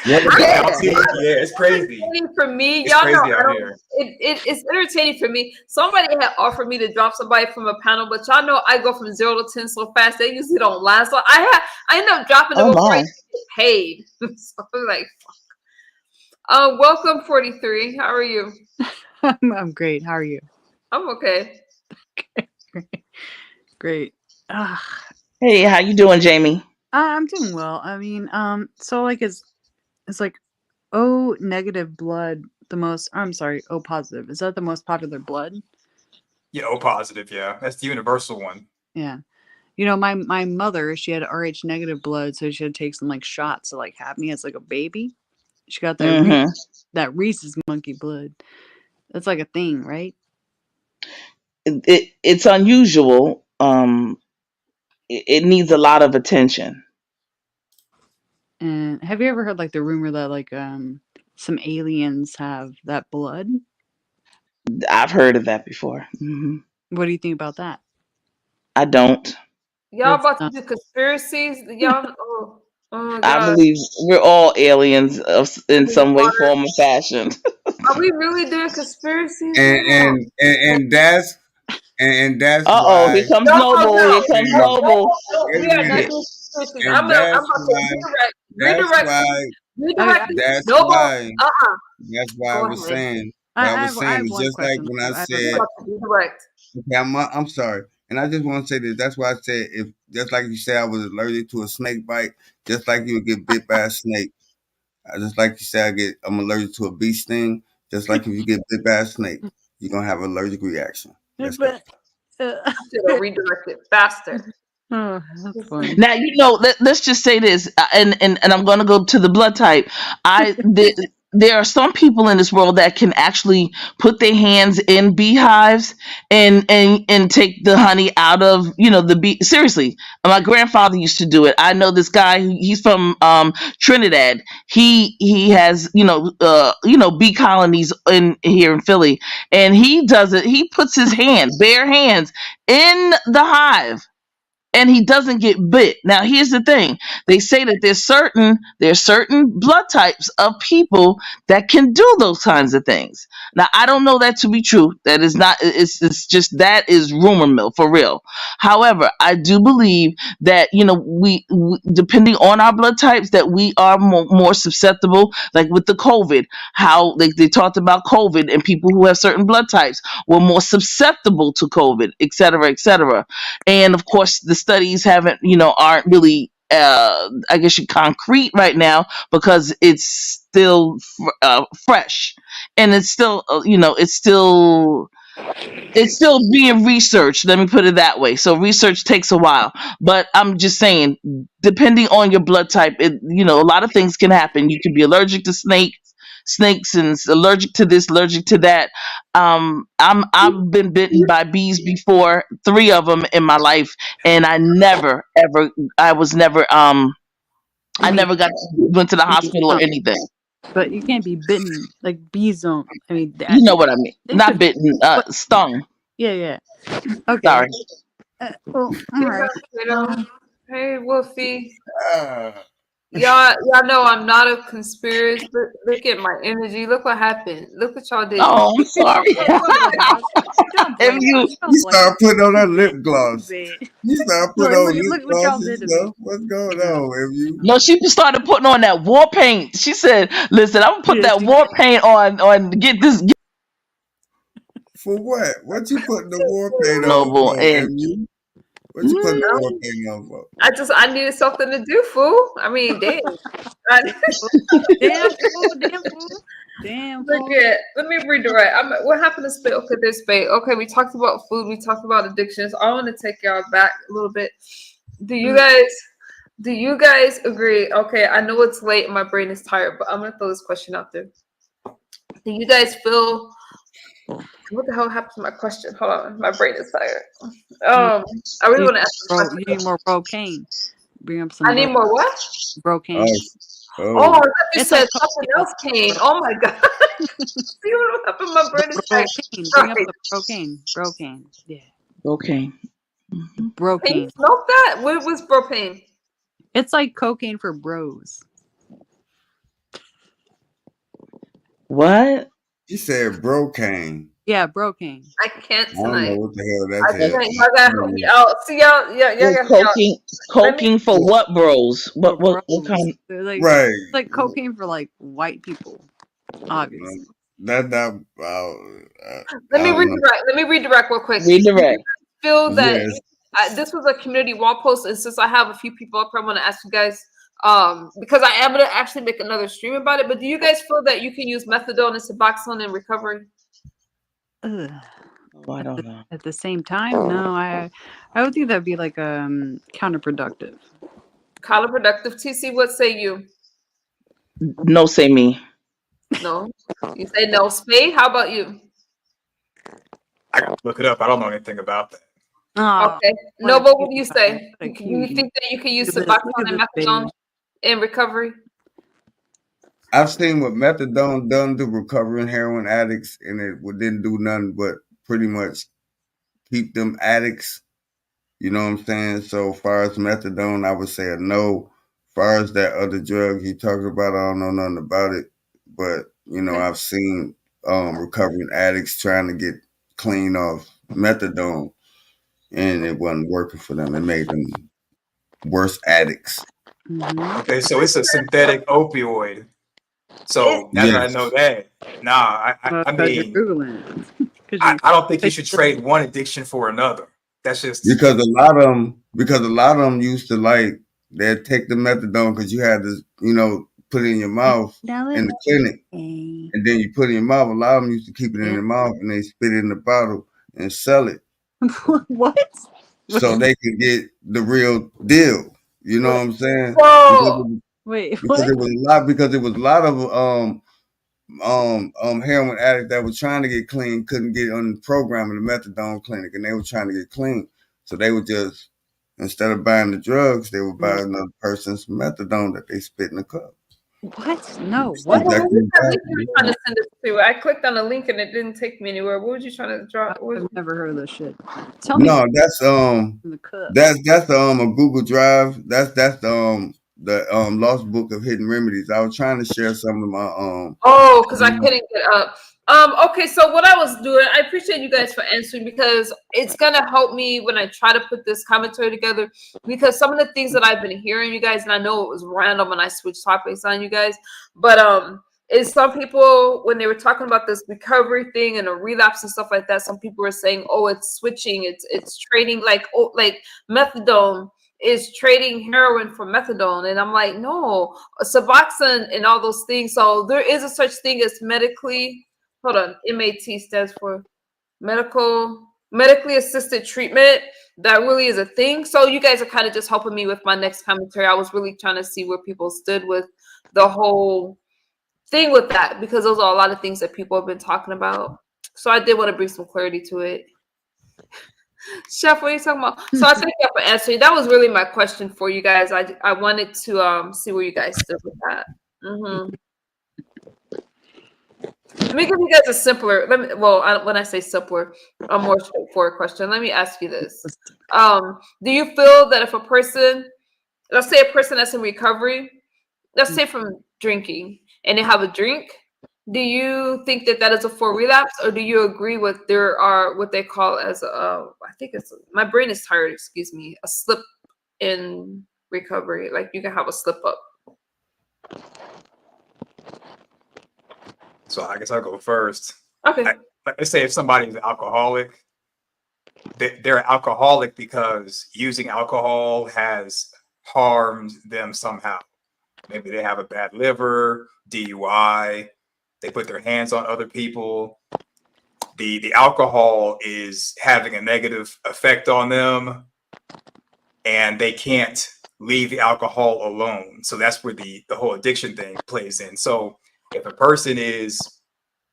What The about? Yeah. bounty, yeah, it's crazy. Entertaining for me. It's Y'all know crazy I out don't. here. It's entertaining for me. Somebody had offered me to drop somebody from a panel, but y'all know I go from 0 to 10 so fast. They usually don't last. So I end up dropping them Oh before I my. get paid. So I'm like, welcome 43. How are you? I'm great. How are you? I'm okay. Great. Hey, how you doing, Jamie? I'm doing well. I mean, so like it's like O negative blood the most. I'm sorry, O positive. Is that the most popular blood? Yeah, O positive. Yeah, that's the universal one. Yeah. You know, my mother, she had RH negative blood, so she had to take some like shots to like have me as like a baby. She got that Mm-hmm. that Reese's monkey blood. That's like a thing, right? It's unusual. It needs a lot of attention. And have you ever heard like the rumor that like some aliens have that blood? I've heard of that before. What do you think about that? I don't. Y'all What's about to do conspiracies? Y'all, oh my I God. believe we're all aliens in Holy some way, water. form, or fashion. Are we really doing conspiracies and now? and and, and that's and that's Uh oh, why. here comes No, Noble. Here no. comes No, And no, Noble. no. wait We a are not minute. doing conspiracies. And I'm that's about to why. That's redirect why. you. okay? Redirect you. That's No more. why. Uh-uh. That's why I Go was ahead. saying. What I was I saying have is one just like question. when I I have a I'm said. question. about to redirect. Okay, I'm sorry, and I just want to say this. That's why I said if just like you said, I was allergic to a snake bite, just like you would get bit by a snake. Just like you said, I'm allergic to a bee sting. Just like if you get bit by a snake, you're gonna have an allergic reaction. Let's go. But uh, I should have redirected faster. oh, that's funny. Now let's just say this, and I'm going to go to the blood type. There are some people in this world that can actually put their hands in beehives and take the honey out of the bee. Seriously, my grandfather used to do it. I know this guy. He's from Trinidad. He has bee colonies in here in Philly, and he does it. He puts his hands, bare hands, in the hive and he doesn't get bit. Now here's the thing. They say that there's certain blood types of people that can do those kinds of things. Now I don't know that to be true. That is not it's just that is rumor mill for real. However, I do believe that we depending on our blood types that we are more susceptible, like with the COVID, how they talked about COVID and people who have certain blood types were more susceptible to COVID, et cetera, et cetera. And of course the studies aren't really I guess you concrete right now because it's still fresh and it's still being researched. Let me put it that way. So research takes a while, but I'm just saying, depending on your blood type, a lot of things can happen. You can be allergic to snakes, and allergic to this, allergic to that. I've been bitten by bees before, 3 of them in my life, and I never ever, You I mean never went to the you mean hospital or stung? anything. But you can't be bitten. Like bees don't. I mean, You know what I mean? they Not could. bitten, But stung. yeah, yeah. Okay. Sorry. Well, all Hey, right. Potato. Hey, Wolfie. Ah, Y'all know I'm not a conspiracy. Look at my energy. Look what happened. Look what y'all did. Oh, I'm sorry. Don't blame us. Don't If blame you us. you Don't blame us. start putting on that lip You gloss. bit. You start putting Look, on look, lip look what gloss y'all and did to me. stuff. What's going Yeah. on, if you? No, she started putting on that war paint. She said, "Listen, I'm gonna put Yeah, that she war paint on to get this For what? What you putting the war paint on Noble." for, And if you? What you putting the mm, war paint on for? I needed something to do, fool. I mean, damn. I- damn fool, damn fool, damn Look fool. at. Let me redirect. What happened to spade? Okay, there's spade. Okay, we talked about food. We talked about addictions. I want to take y'all back a little bit. Do you Mm. guys? Do you guys agree? Okay, I know it's late and my brain is tired, but I'm gonna throw this question out there. Do you guys feel? What the hell happened to my question? Hold on, my brain is tired. You, I really you, want to ask this you question. need more brocane. Bring up I some need more what? Oh, brocane. Oh, I oh. thought you It's said like something cocaine. else came. Oh my god. See what happened? My brain is tired. Brocane. Bring up Sorry. the brocane. Brocane. Yeah, okay, the Can you brocane. smoke that? What was propane? It's like cocaine for bros. what? She said brocane. Yeah, brocane. I can't I don't know tonight. what the hell I that's That's at. can't. Y'all gotta help me out. See y'all. Yeah, y'all well, gotta help me out. coking, Let me. coking for what, bros? For What bros. kind? They're like Right. it's like cocaine for like white people, No, obviously. That that Let I me don't know. redirect. Let me redirect real quick. Do you Redirect. feel that Yes, this was a community wall post, and since I have a few people up here, I'm going to ask you guys, because I am going to actually make another stream about it. But do you guys feel that you can use methadone and Suboxone in recovery? Ugh. Oh, I don't know. At the same time, no, I would think that'd be like counterproductive. Counterproductive. TC, what say you? No, say me. No. You say no. Spay, how about you? I gotta look it up. I don't know anything about that. Oh, Okay. what a Nova, what do cutie you pie. say? What a Do you cutie. think that you can use Look at this. Look Suboxone at and this methadone baby. in recovery? I've seen what methadone done to recovering heroin addicts, and didn't do nothing but pretty much keep them addicts. You know what I'm saying? So far as methadone, I would say a no. Far as that other drug he talked about, I don't know nothing about it. But Okay. I've seen recovering addicts trying to get clean off methadone, and it wasn't working for them. It made them worse addicts. Mm-hmm. Okay, so it's a synthetic opioid. It, So now that I know Yes, that, nah, I Because you're mean, googling it. Because you. I don't think you should trade one addiction for another. That's just because a lot of them used to like they'd take the methadone because you had to put it in your mouth in the clinic, and then you put it in your mouth. A lot of them used to keep it in Yeah. their mouth and they spit it in the bottle and sell it What? so they could get the real deal. You know what I'm saying? Because whoa. Wait, because what? it was a lot of heroin addicts that was trying to get clean, couldn't get on the program in the methadone clinic, and they were trying to get clean. So they would just, instead of buying the drugs, they would buy another person's methadone that they spit in the cup. What? No, That's what? What exactly was what's that link you happening. were trying to send us to? I clicked on the link and it didn't take me anywhere. What was you trying to draw? I've never heard of this shit. Tell me No, in the cup. that's a Google Drive. That's the Lost Book of Hidden Remedies. I was trying to share some of my Oh, because I couldn't get up. Okay, so what I was doing, I appreciate you guys for answering because it's gonna help me when I try to put this commentary together. Because some of the things that I've been hearing, you guys, and I know it was random when I switched topics on you guys, but is some people when they were talking about this recovery thing and a relapse and stuff like that, some people were saying, "Oh, it's switching, it's trading like methadone." Is trading heroin for methadone, and I'm like, no, Suboxone and all those things. So there is a such thing as medically, hold on, MAT stands for medically assisted treatment. That really is a thing. So you guys are kind of just helping me with my next commentary. I was really trying to see where people stood with the whole thing with that because those are a lot of things that people have been talking about. So I did want to bring some clarity to it. Chef, what are you talking about? So I thank you for answering. That was really my question for you guys. I wanted to see where you guys stood with that. Let me give you guys a simpler. When I say simpler, a more straightforward question. Let me ask you this: do you feel that if a person, let's say a person that's in recovery, let's say from drinking, and they have a drink, do you think that that is a full relapse, or do you agree with there are what they call as I think it's my brain is tired. Excuse me, a slip in recovery. Like you can have a slip up. so. I guess I'll go first. Okay. Let's say if somebody's alcoholic, they're alcoholic because using alcohol has harmed them somehow. Maybe they have a bad liver, DUI, they put their hands on other people. The alcohol is having a negative effect on them and they can't leave the alcohol alone. So that's where the whole addiction thing plays in. So if a person is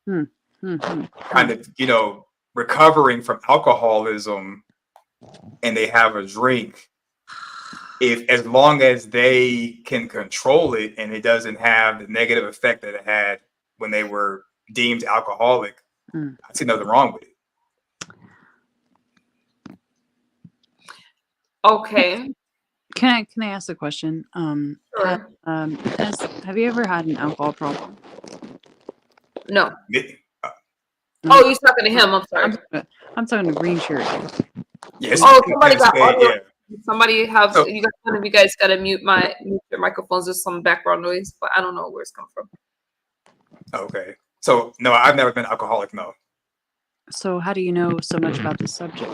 kind of, recovering from alcoholism and they have a drink, if as long as they can control it and it doesn't have the negative effect that it had when they were deemed alcoholic, I see nothing wrong with it. Okay. Can I ask a question? Sure. Have you ever had an alcohol problem? No. Uh, Oh, you're talking to him. I'm sorry. I'm talking to green shirt. yes. Oh, somebody got audio. Yeah. Somebody have So, you guys. One of you guys got to mute your microphones. There's some background noise, but I don't know where it's coming from. okay. So no, I've never been alcoholic. No. So how do you know so much about this subject?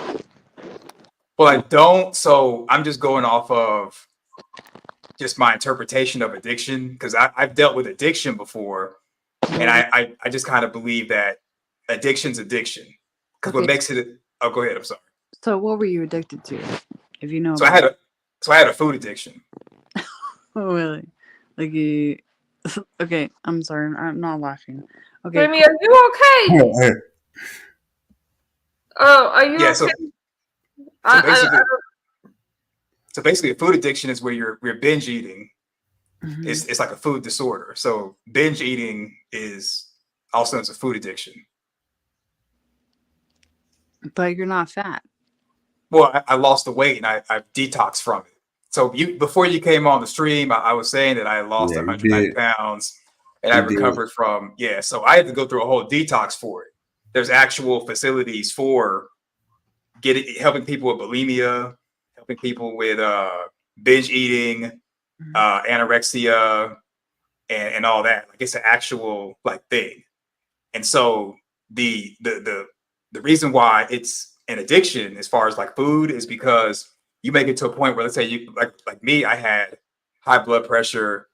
Well, I don't. So I'm just going off of just my interpretation of addiction because I've dealt with addiction before, and Well, I just kind of believe that addiction's addiction because what okay. makes it. Oh, go ahead. I'm sorry. So what were you addicted to? If you know So I about had it. a so I had a food addiction. Oh really? Like you okay, I'm sorry, I'm not laughing. Okay, Jamie, cool. are you okay? Hey, Oh, are you Yeah. okay? So I basically, a food addiction is where you're binge eating. Mhm. It's like a food disorder. So binge eating is also known as a food addiction. But you're not fat. Well, I lost the weight and I detoxed from it. So before you came on the stream, I was saying that I lost yeah, he 190 did. pounds and I He did. recovered from, yeah. So I had to go through a whole detox for it. There's actual facilities for helping people with bulimia, helping people with binge eating, Mhm. anorexia, and all that. Like it's an actual like thing. And so the the the the reason why it's an addiction as far as like food is because you make it to a point where let's say you like me, I had high blood pressure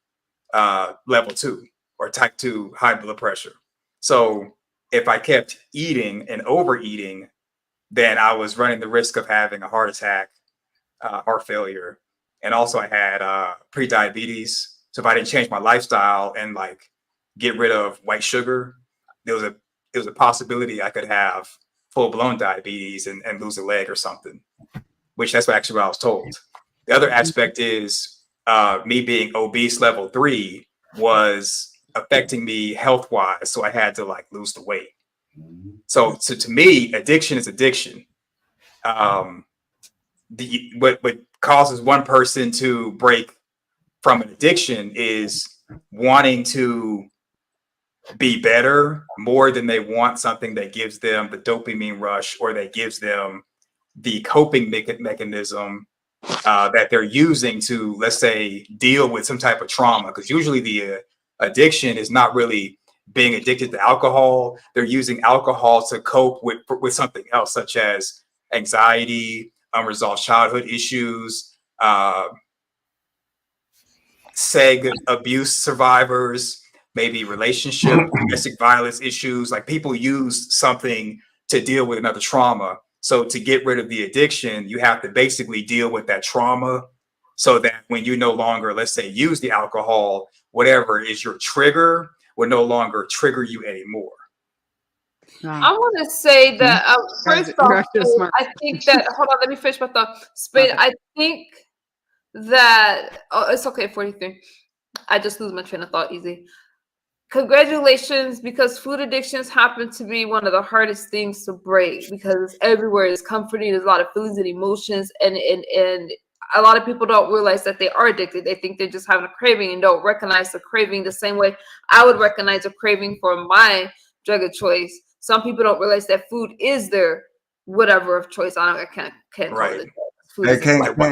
level 2 or type 2 high blood pressure. So if I kept eating and overeating, then I was running the risk of having a heart attack, heart failure, and also I had pre-diabetes. So if I didn't change my lifestyle and like get rid of white sugar, there was a possibility I could have full blown diabetes and lose a leg or something. Which that's actually what I was told. The other aspect is me being obese level 3 was affecting me health wise, so I had to like lose the weight. So to me, addiction is addiction. Um, what causes one person to break from an addiction is wanting to be better more than they want something that gives them the dopamine rush or that gives them the coping mechanism that they're using to, let's say, deal with some type of trauma. Because usually the addiction is not really being addicted to alcohol. They're using alcohol to cope with something else, such as anxiety, unresolved childhood issues, seg abuse survivors, maybe relationship, domestic violence issues. Like people use something to deal with another trauma. So to get rid of the addiction, you have to basically deal with that trauma so that when you no longer, let's say, use the alcohol, whatever is your trigger will no longer trigger you anymore. I Wow. want to say that Guys, first you're off, actually a smart I think that hold on, let me finish my thought. Spade, okay. I think that it's okay. 43. I just lose my train of thought easy. Congratulations, because food addictions happen to be one of the hardest things to break because it's everywhere. It's comforting. There's a lot of feelings and emotions, and a lot of people don't realize that they are addicted. They think they're just having a craving and don't recognize the craving the same way I would recognize a craving for my drug of choice. Some people don't realize that food is their whatever of choice. I can't call it Right. a drug. Food Hey, is a can Like what?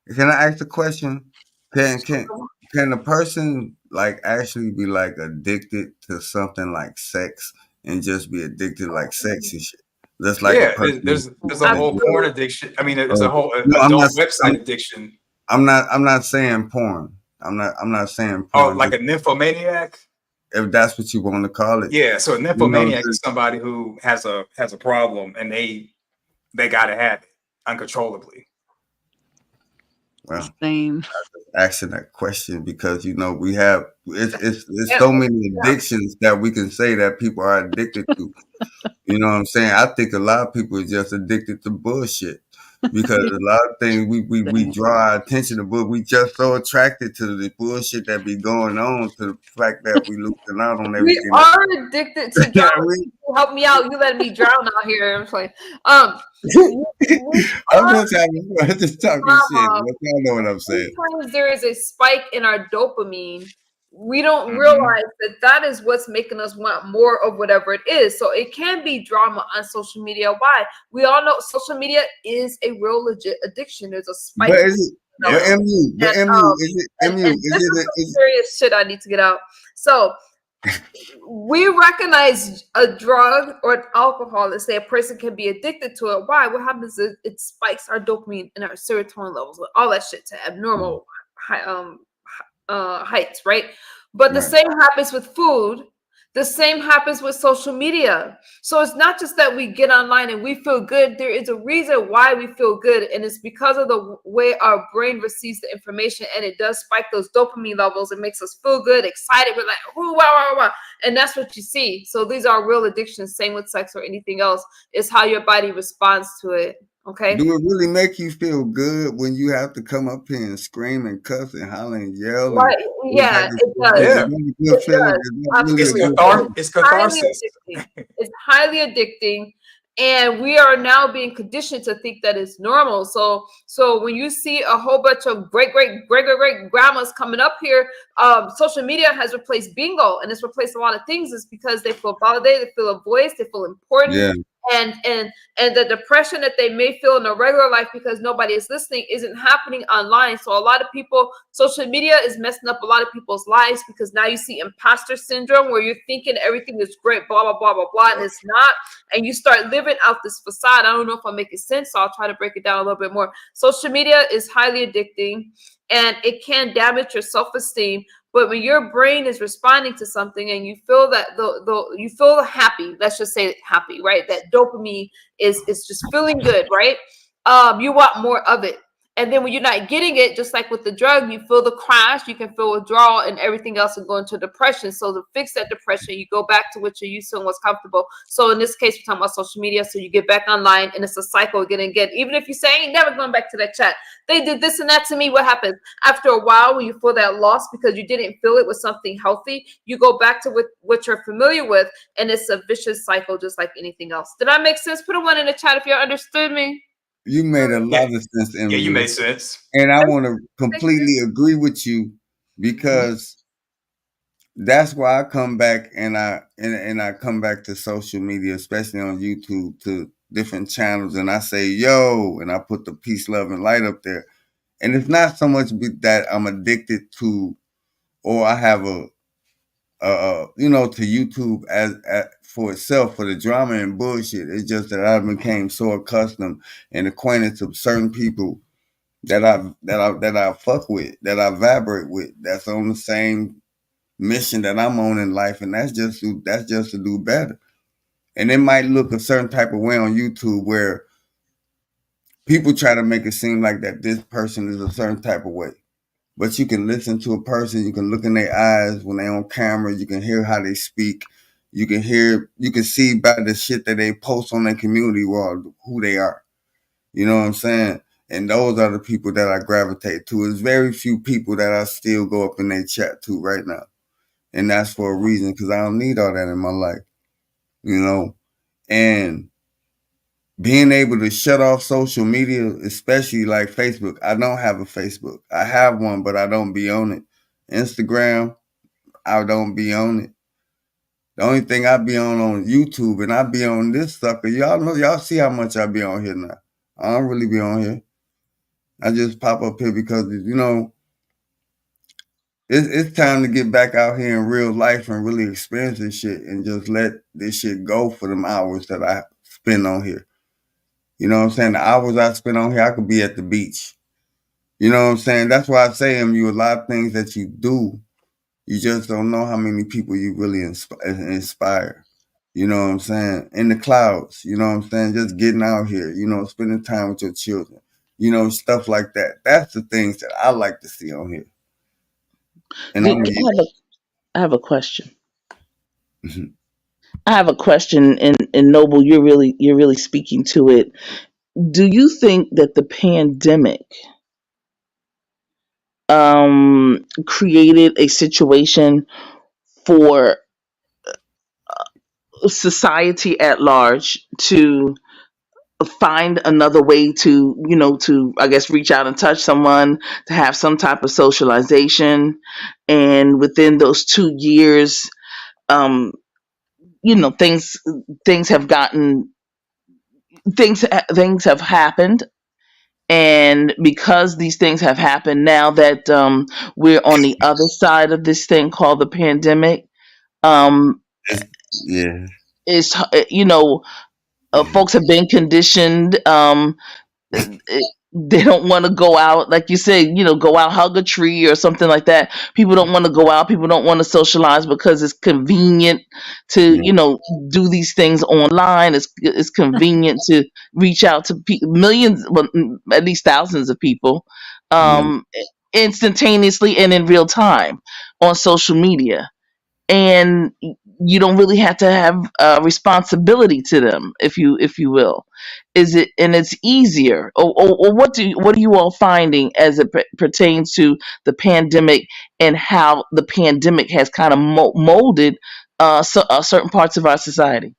can can I ask the question? Can a person like actually be like addicted to something like sex and just be addicted like sex and shit? Just like a Yeah, person. there's a whole porn absolutely. addiction. I mean, there's a whole No, adult website addiction. I'm not saying porn. I'm not saying Oh, porn. like Just a nymphomaniac. if that's what you want to call it. Yeah, so a You know what I'm nymphomaniac saying? is somebody who has a problem and they gotta have it uncontrollably. Well, Same. asking that question because we have it's Yeah, so many addictions that we can say that people are addicted to. You know what I'm saying? I think a lot of people are just addicted to bullshit because a lot of things we Same. draw our attention to, but we just so attracted to the bullshit that be going on to the fact that we losing out on we everything. are addicted to That drowning. we, Help me out. You letting me drown out here. I'm like, um, we I'm are just talking shit. drama. But y'all know what I'm saying. Sometimes there is a spike in our dopamine. We don't Hmm. realize that that is what's making us want more of whatever it is. So it can be drama on social media. Why? We all know social media is a real legit addiction. There's a spike But in is it? Yeah. dopamine. But And MU is it and MU? this is some serious shit I need to get out. So we recognize a drug or an alcohol and say a person can be addicted to it. Why? What happens is it spikes our dopamine and our serotonin levels, all that shit to abnormal heights, right? But the Right. same happens with food. The same happens with social media. So it's not just that we get online and we feel good. There is a reason why we feel good, and it's because of the way our brain receives the information, and it does spike those dopamine levels. It makes us feel good, excited. We're like, "Ooh, wow, wow, wow," and that's what you see. So these are real addictions. Same with sex or anything else. It's how your body responds to it. Do Okay. it really make you feel good when you have to come up here and scream and cuss and holler and yell and Right. look Yeah, like it's it is does. Yeah, that a good It feeling? does. Is that really a it's Absolutely. good It is feeling? it's highly catharsis. addicting. It's highly addicting. And we are now being conditioned to think that it's normal. So when you see a whole bunch of great grandmas coming up here, social media has replaced bingo, and it's replaced a lot of things. Is because they feel validated, they feel a voice, they feel important, Yeah, and the depression that they may feel in a regular life because nobody is listening isn't happening online. So a lot of people, social media is messing up a lot of people's lives, because now you see imposter syndrome where you're thinking everything is great, blah blah blah blah blah, and Yep. it's not. And you start living out this facade. I don't know if I'm making sense, so I'll try to break it down a little bit more. Social media is highly addicting, and it can damage your self-esteem. But when your brain is responding to something and you feel that the you feel happy, let's just say happy, right? That dopamine is just feeling good, right? You want more of it. And then when you're not getting it, just like with the drug, you feel the crash, you can feel withdrawal and everything else, and go into depression. So to fix that depression, you go back to what you're used to and what's comfortable. So in this case, we're talking about social media. So you get back online and it's a cycle again and again. Even if you say, I ain't never going back to that chat. They did this and that to me. What happens? After a while, when you feel that loss because you didn't feel it with something healthy, you go back to what you're familiar with, and it's a vicious cycle just like anything else. Did I make sense? Put a one in the chat if you understood me. you made a Yeah, lot of sense, yeah, you made Emily, sense. and I Thank want to you. completely agree with you because that's why I come back and I come back to social media, especially on YouTube, to different channels, and I say yo, and I put the peace, love, and light up there. And it's not so much that I'm addicted to, or I have to YouTube as for itself for the drama and bullshit. It's just that I became so accustomed and acquainted to certain people that I fuck with, that I vibrate with, that's on the same mission that I'm on in life, and that's just to do better. And it might look a certain type of way on YouTube where people try to make it seem like that this person is a certain type of way. But you can listen to a person, you can look in their eyes when they're on camera, you can hear how they speak, you can see by the shit that they post on their community wall who they are. You know what I'm saying? And those are the people that I gravitate to. There's very few people that I still go up in their chat to right now. And that's for a reason, because I don't need all that in my life, you know? And being able to shut off social media, especially like Facebook. I don't have a Facebook. I have one, but I don't be on it. Instagram, I don't be on it. The only thing I be on YouTube, and I be on this sucker. Y'all see how much I be on here now. I don't really be on here. I just pop up here because it's time to get back out here in real life and really experience this shit and just let this shit go for them hours that I spend on here. You know what I'm saying? The hours I spend on here, I could be at the beach. You know what I'm saying? That's why I say you a lot of things that you do. You just don't know how many people you really inspire. You know what I'm saying? In the clouds, you know what I'm saying? Just getting out here, spending time with your children, stuff like that. That's the things that I like to see on here. And Do, I'm I have a question. I have a question, and Noble, you're really speaking to it. Do you think that the pandemic created a situation for society at large to find another way to, I guess, reach out and touch someone, to have some type of socialization? And within those 2 years, um, things have gotten things have happened. And because these things have happened, now that we're on the other side of this thing called the pandemic, Um, It's, yeah, it's you know, yeah, folks have been conditioned. They don't want to go out, like you said, go out, hug a tree or something like that. People don't want to go out. People don't want to socialize because it's convenient to, yeah, do these things online. It's convenient to reach out to millions, well, at least thousands of people, yeah. um, instantaneously and in real time on social media, and you don't really have to have responsibility to them, if you will. Is it, and it's easier, or what are you all finding as it pertains to the pandemic, and how the pandemic has kind of molded certain parts of our society?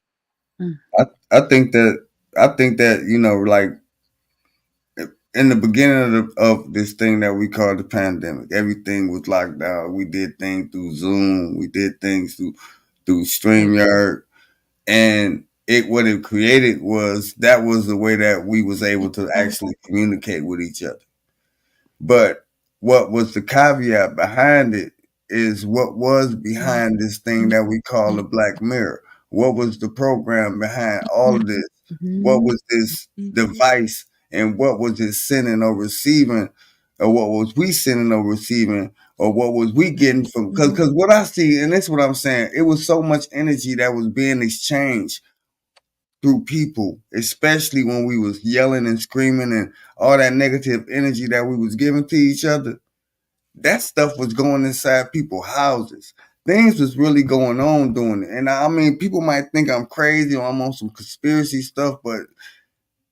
Mm. I I think that like in the beginning of this thing that we call the pandemic, everything was locked down. We did things through Zoom. We did things through StreamYard, and what it created was that was the way that we was able to actually communicate with each other. But what was the caveat behind it is what was behind this thing that we call the Black Mirror. What was the program behind all of this? What was this device, and what was it sending or receiving, or what was we sending or receiving, or what was we getting from? Because what I see, and that's what I'm saying, it was so much energy that was being exchanged through people, especially when we was yelling and screaming and all that negative energy that we was giving to each other. That stuff was going inside people's houses. Things was really going on doing it. And I mean, people might think I'm crazy or I'm on some conspiracy stuff, but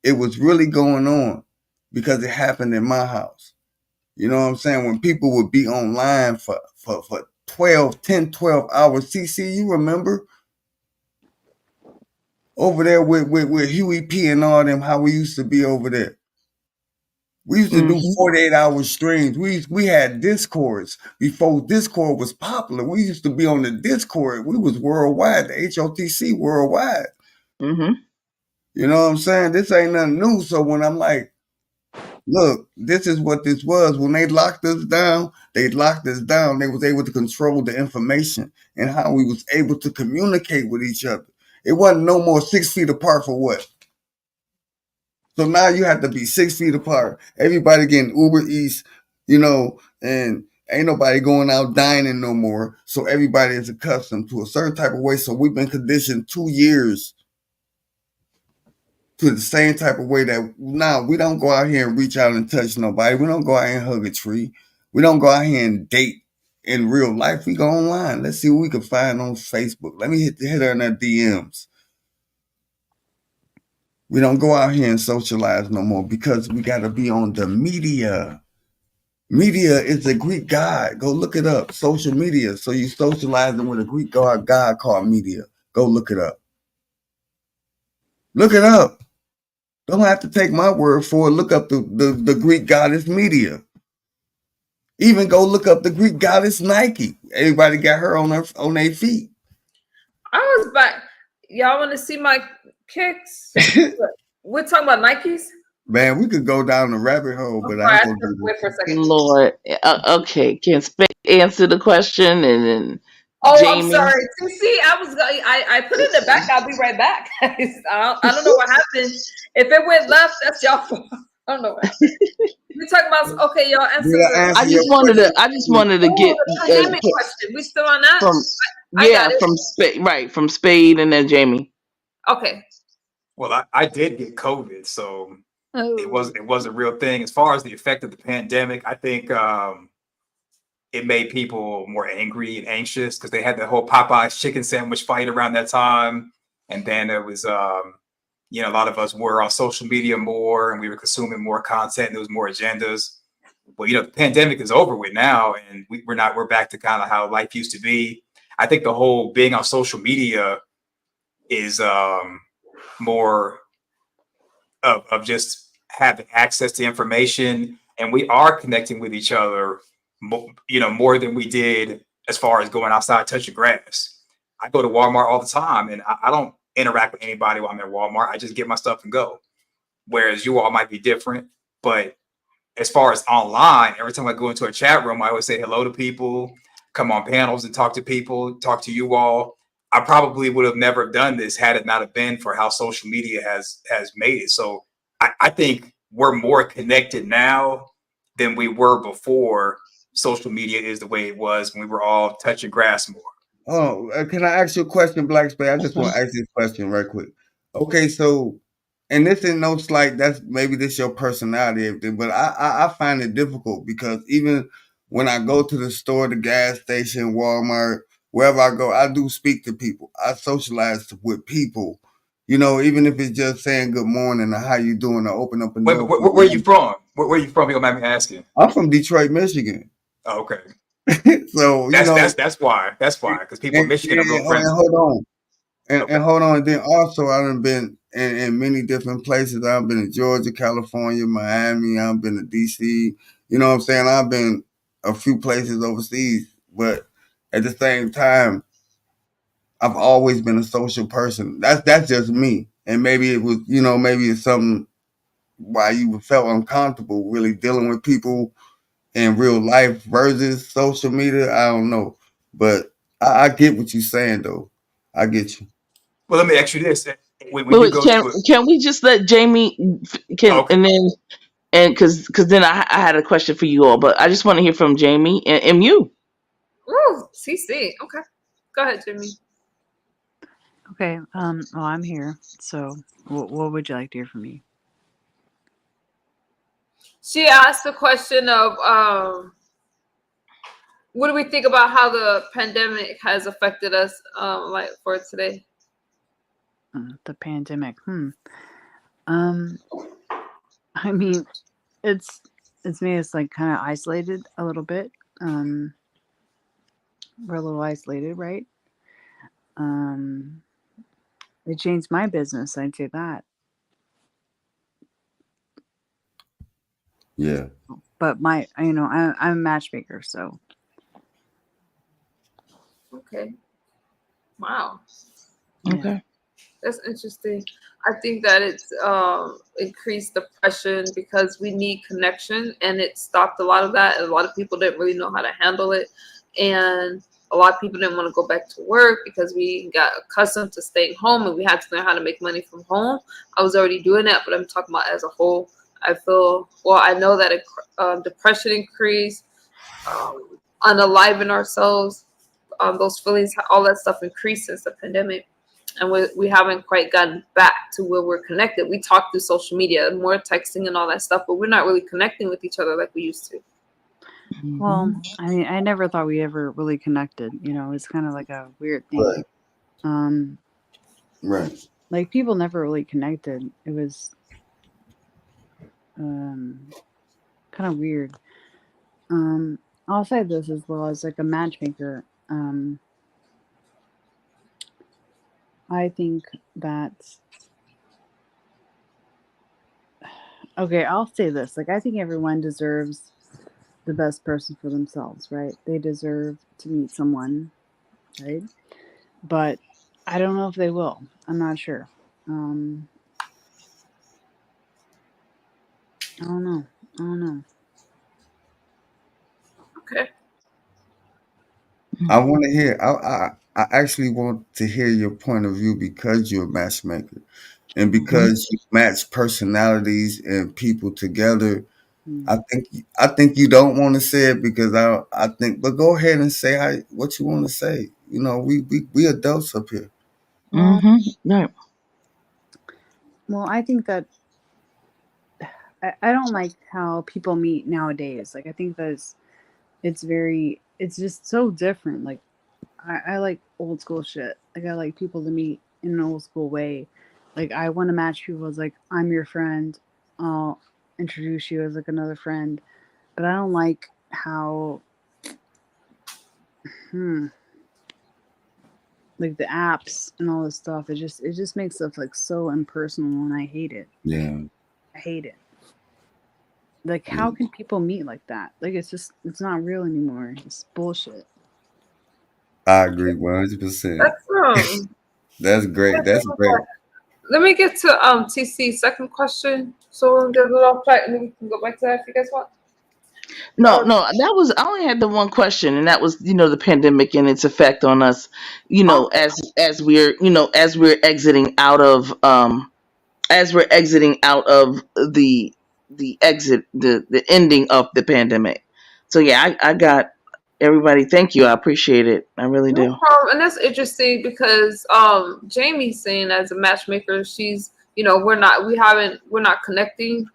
it was really going on because it happened in my house. You know what I'm saying? When people would be online for 12, 10, 12 hours. CC, you remember over there with Huey P and all them, how we used to be over there. We used to do Hmm. 48-hour streams. We had Discords before Discord was popular. We used to be on the Discord. We was worldwide, the HOTC worldwide. Hmm. You know what I'm saying? This ain't nothing new. So when I'm like, look, this is what this was. When they locked us down, they locked us down. They was able to control the information and how we was able to communicate with each other. It wasn't no more 6 feet apart for what? So now you have to be 6 feet apart. Everybody getting Uber Eats, and ain't nobody going out dining no more. So everybody is accustomed to a certain type of way. So we've been conditioned 2 years to the same type of way that now we don't go out here and reach out and touch nobody. We don't go out here and hug a tree. We don't go out here and date in real life. We go online. Let's see what we can find on Facebook. Let me hit her in her DMs. We don't go out here and socialize no more because we got to be on the media. Media is a Greek god. Go look it up. Social media. So you socializing with a Greek god called media. Go look it up. Look it up. Don't have to take my word for it. Look up the Greek goddess media. Even go look up the Greek goddess Nike. Everybody got her on their feet. I was back. Y'all want to see my kicks? We're talking about Nikes. Man, we could go down the rabbit hole, I'm but I sorry, I ain't had gonna to do wait for a this. second. Lord. Okay, can Spade answer the question, and then Oh, I'm Jamie? sorry. See, I put it in the back. I'll be right back. I don't know what happened. If it went left, that's y'all fault. I don't know what happened. We're talking about, okay, y'all Did answer I the answer your I just wanted to oh get the pandemic question. We still on that? from, I got yeah, it. from Spade, right, from Spade, and then Jamie. Okay. Well, I did get COVID, so Oh. it was a real thing. As far as the effect of the pandemic, I think it made people more angry and anxious because they had the whole Popeye's chicken sandwich fight around that time, and then it was a lot of us were on social media more, and we were consuming more content. There was more agendas. Well, the pandemic is over with now, and we're back to kind of how life used to be. I think the whole being on social media is more of just having access to information, and we are connecting with each other, more than we did as far as going outside touching grass. I go to Walmart all the time, and I don't interact with anybody while I'm at Walmart. I just get my stuff and go. Whereas you all might be different, but as far as online, every time I go into a chat room, I always say hello to people. come on panels and talk to people, talk to you all. I probably would have never done this had it not have been for how social media has made it. So I think we're more connected now than we were before social media is the way it was when we were all touching grass more. Oh, can I ask you a question, Black Spade? I just want Mhm. to ask this question right quick. Okay, so, and this is no slight. That's maybe this your personality, everything, but I find it difficult because even when I go to the store, the gas station, Walmart, wherever I go, I do speak to people. I socialize with people. You know, even if it's just saying good morning or how you doing, or open up a Wait, door for where are you me. from? Where are you from? You don't mind me asking. I'm from Detroit, Michigan. Oh, okay, So, that's why because people in Michigan are real and friendly. hold on. Okay. And hold on, and then also I done been in many different places. I've been in Georgia, California, Miami. I've been to DC. You know what I'm saying? I've been a few places overseas, but at the same time, I've always been a social person. That's just me. And maybe it was, maybe it's something why you felt uncomfortable really dealing with people in real life versus social media. I don't know, but I get what you're saying though. I get you. Well, let me ask you this: when Wait, you wait, go to it, can we just let Jamie can okay. and then and because then I had a question for you all, but I just want to hear from Jamie and you. Ooh, CC. Okay. Go ahead, Jimmy. Okay. Well, I'm here. So, what would you like to hear from me? She asked the question of what do we think about how the pandemic has affected us, like for today? The pandemic. Um. I mean, it's it's made us like kind of isolated a little bit. Um. We're a little isolated, right? Um. It changed my business. I'd say that. Yeah. But I'm a matchmaker, so Okay. Wow. yeah. Okay. That's interesting. I think that it's increased depression because we need connection, and it stopped a lot of that. And a lot of people didn't really know how to handle it, and a lot of people didn't want to go back to work because we got accustomed to staying home, and we had to learn how to make money from home. I was already doing that, but I'm talking about as a whole. I feel well. I know that depression increased, unaliving ourselves, those feelings, all that stuff increased since the pandemic, and we haven't quite gotten back to where we're connected. We talk through social media, more texting and all that stuff, but we're not really connecting with each other like we used to. Well, Mhm. I mean, I never thought we ever really connected. It's kind of like a weird thing. Right. Um, Right. like people never really connected. It was kind of weird. Um, I'll say this as well as like a matchmaker. I think that okay. I'll say this. Like, I think everyone deserves the best person for themselves, right? They deserve to meet someone, right? But I don't know if they will. I'm not sure. Um, I don't know. I don't know. Okay. I want to hear. I actually want to hear your point of view because you're a matchmaker and Mhm. because you match personalities and people together. Hmm. I think you don't want to say it because I think, but go ahead and say what you want to say. We adults up here. Well, Mhm. Right. I think that I don't like how people meet nowadays. Like, I think that it's just so different. Like, I like old school shit. Like, I like people to meet in an old school way. Like, I want to match people as like, I'm your friend. I'll introduce you as like another friend. But I don't like how hmm, like the apps and all this stuff. It just makes stuff like so impersonal, and I hate it. Yeah, I hate it. Like, how yeah. can people meet like that? Like, it's not real anymore. It's bullshit. I agree 100%. Let's That's great. That's great. let me get to TC's second question, so we'll get it off track, and then we can go back to that if you guys want. No, no, that was I only had the one question, and that was the pandemic and its effect on us. Oh, As we're as we're exiting out of the exit the ending of the pandemic. So yeah, I got everybody. Thank you, I appreciate it. I really no do. problem. And that's interesting because Jamie's saying as a matchmaker, she's we're not connecting.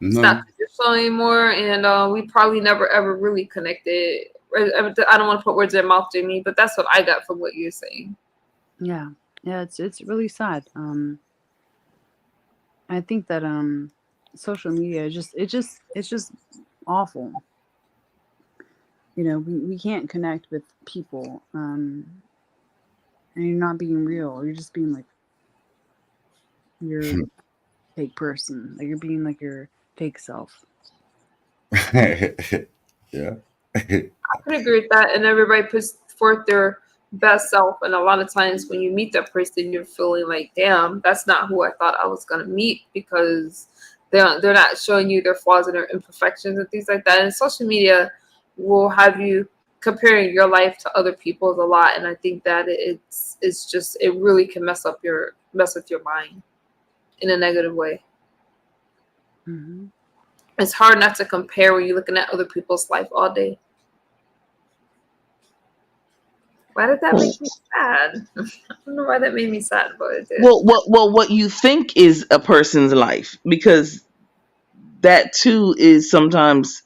It's not No. traditional anymore, and we probably never ever really connected. I don't want to put words in your mouth, Jamie, but that's what I got from what you're saying. Yeah, yeah, it's really sad. I think that social media it's just awful. We can't connect with people, and you're not being real. You're just being like your fake person. Like you're being like your fake self. Yeah. I could agree with that, and everybody puts forth their best self. And a lot of times, when you meet that person, you're feeling like, "Damn, that's not who I thought I was gonna meet," because they're not showing you their flaws and their imperfections and things like that. And social media will have you comparing your life to other people's a lot, and I think that it's just it really can mess with your mind in a negative way. Hmm. It's hard not to compare when you're looking at other people's life all day. Why did that make me sad? I don't know why that made me sad, but it did. What you think is a person's life, because that too is sometimes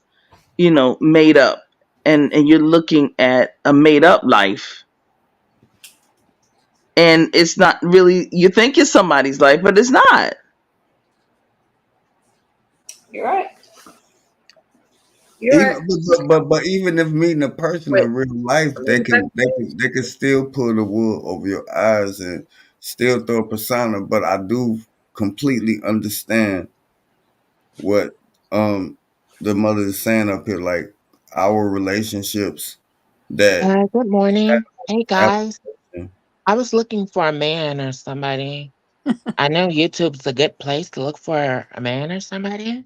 made up, and you're looking at a made up life, and it's not really, you think it's somebody's life, but it's not. You're right. You're Even right. but even if meeting a person Wait, in real life, let me they get back can to they you. can they can still pull the wool over your eyes and still throw a persona. But I do completely understand what the mother is saying up here. Like our relationships that Good morning. Hey guys. application. I was looking for a man or somebody. I know YouTube's a good place to look for a man or somebody.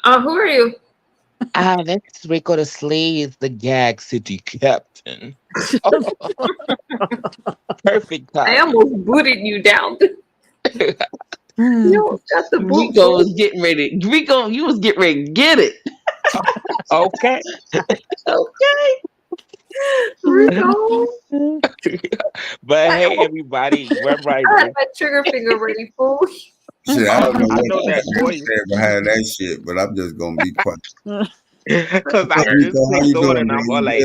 Who are you? This is Rico the Sleeves, the Gag City Captain. Perfect I timing. almost booted you down. You got the boot, Rico boo. was getting ready. Rico, you was getting ready to get it. Okay. Okay. Rico. But I, hey everybody, Red I had Rising. my trigger finger ready, fool. Shit, I don't know I what know you that gonna voice. say behind that shit, but I'm just gonna be quiet. Cause I Hey, just Rico, how clicked you on doing, and bro? I'm all You like,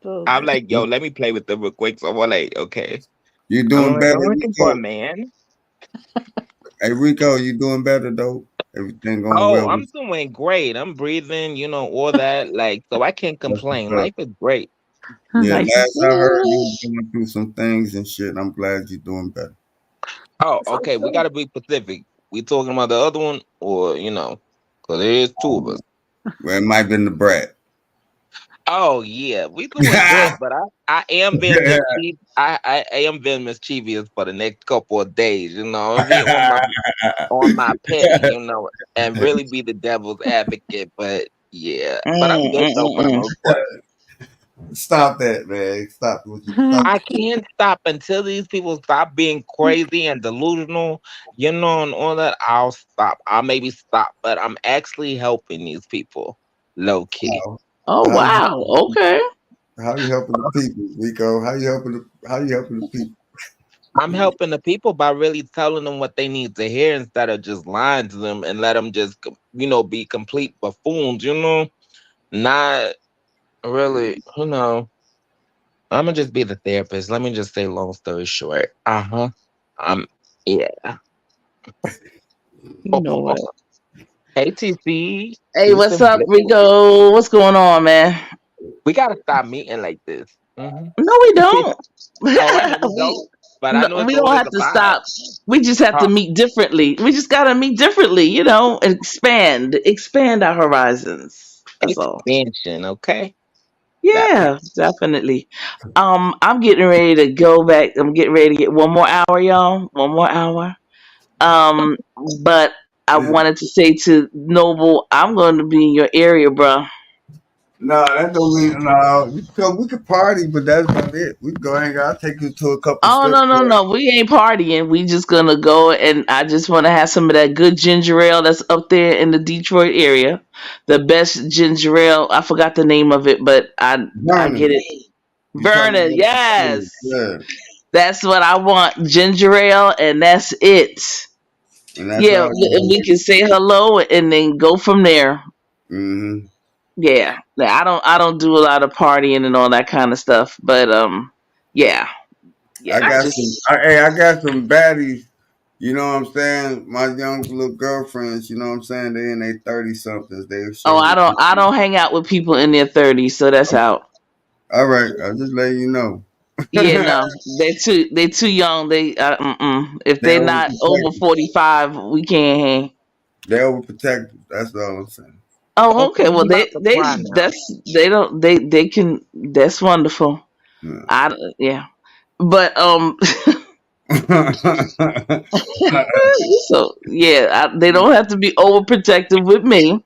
good? I'm like, yo, let me play with them real quick. So I'm all like, okay. You I'm doing like, better, I'm looking for a Rico? man. Hey, Rico, you doing better though? Everything going Oh, well I'm with doing great. I'm breathing, all that. Like, so I can't you? That's complain. what's up. Life is great. Yeah, Life is last I heard, you good. was going through some things and shit. I'm glad you're doing better. Oh, That sounds okay. We good. gotta be specific. We talking about the other one, or because there is two of us. Well, it might have been the brat. Oh yeah, we doing good. But I am being mischievous. I am being mischievous for the next couple of days. I'm be on my petty. And really be the devil's advocate. But yeah, but I'm good though for the Mm. most part. Stop that, man. Stop what you stop. I can't stop until these people stop being crazy and delusional, and all that. I'll stop. I'll maybe stop, but I'm actually helping these people, low key. How, Oh how you wow. Okay. how you helping the people, Rico? How you helping the people? I'm helping the people by really telling them what they need to hear instead of just lying to them and let them just, be complete buffoons. Not really. I'm gonna just be the therapist. Let me just say, long story short. Um. Yeah. You know what? Hey, TC, Hey, peace what's and up, blessings. Rico? What's going on, man? We gotta stop meeting like this. No, we don't. Oh, I know we don't, we but I no, know it's we don't always have a to vibe. stop. We just have to Huh, meet differently. We just gotta meet differently, and expand our horizons. That's all. expansion, okay? That part. Yeah, definitely. I'm getting ready to go back. I'm getting ready to get one more hour, y'all. One more hour. Um, but I Yeah. wanted to say to Noble, I'm going to be in your area, bro. No, that don't mean no. We could party, but that's about it. We can go hang out. I'll take you to a couple Oh strip no, no, clubs. no. We ain't partying. We just gonna go, and I just wanna have some of that good ginger ale that's up there in the Detroit area. The best ginger ale. I forgot the name of it, but I Burner. get it. You talking Vernon, about yes. yeah, That's what I want. Ginger ale, and that's it. and that's Yeah, all you we can say hello and then go from there. need. Mm-hmm. Yeah. I don't do a lot of partying and all that kind of stuff. But yeah. I Yeah. got some. Just I got some baddies. You know what I'm saying? My young little girlfriends. You know what I'm saying? They in their 30 somethings. They oh, show me. I don't hang out with people in their 30s, so that's out. All right, I'll just let you know. Yeah, no, they too young. If They they're not over overprotective. 45, we can't hang. They overprotective. That's all I'm saying. Oh, Okay, okay. Well, you about to cry now. they don't they can that's wonderful. Yeah. Yeah, but so yeah, they don't have to be overprotective with me.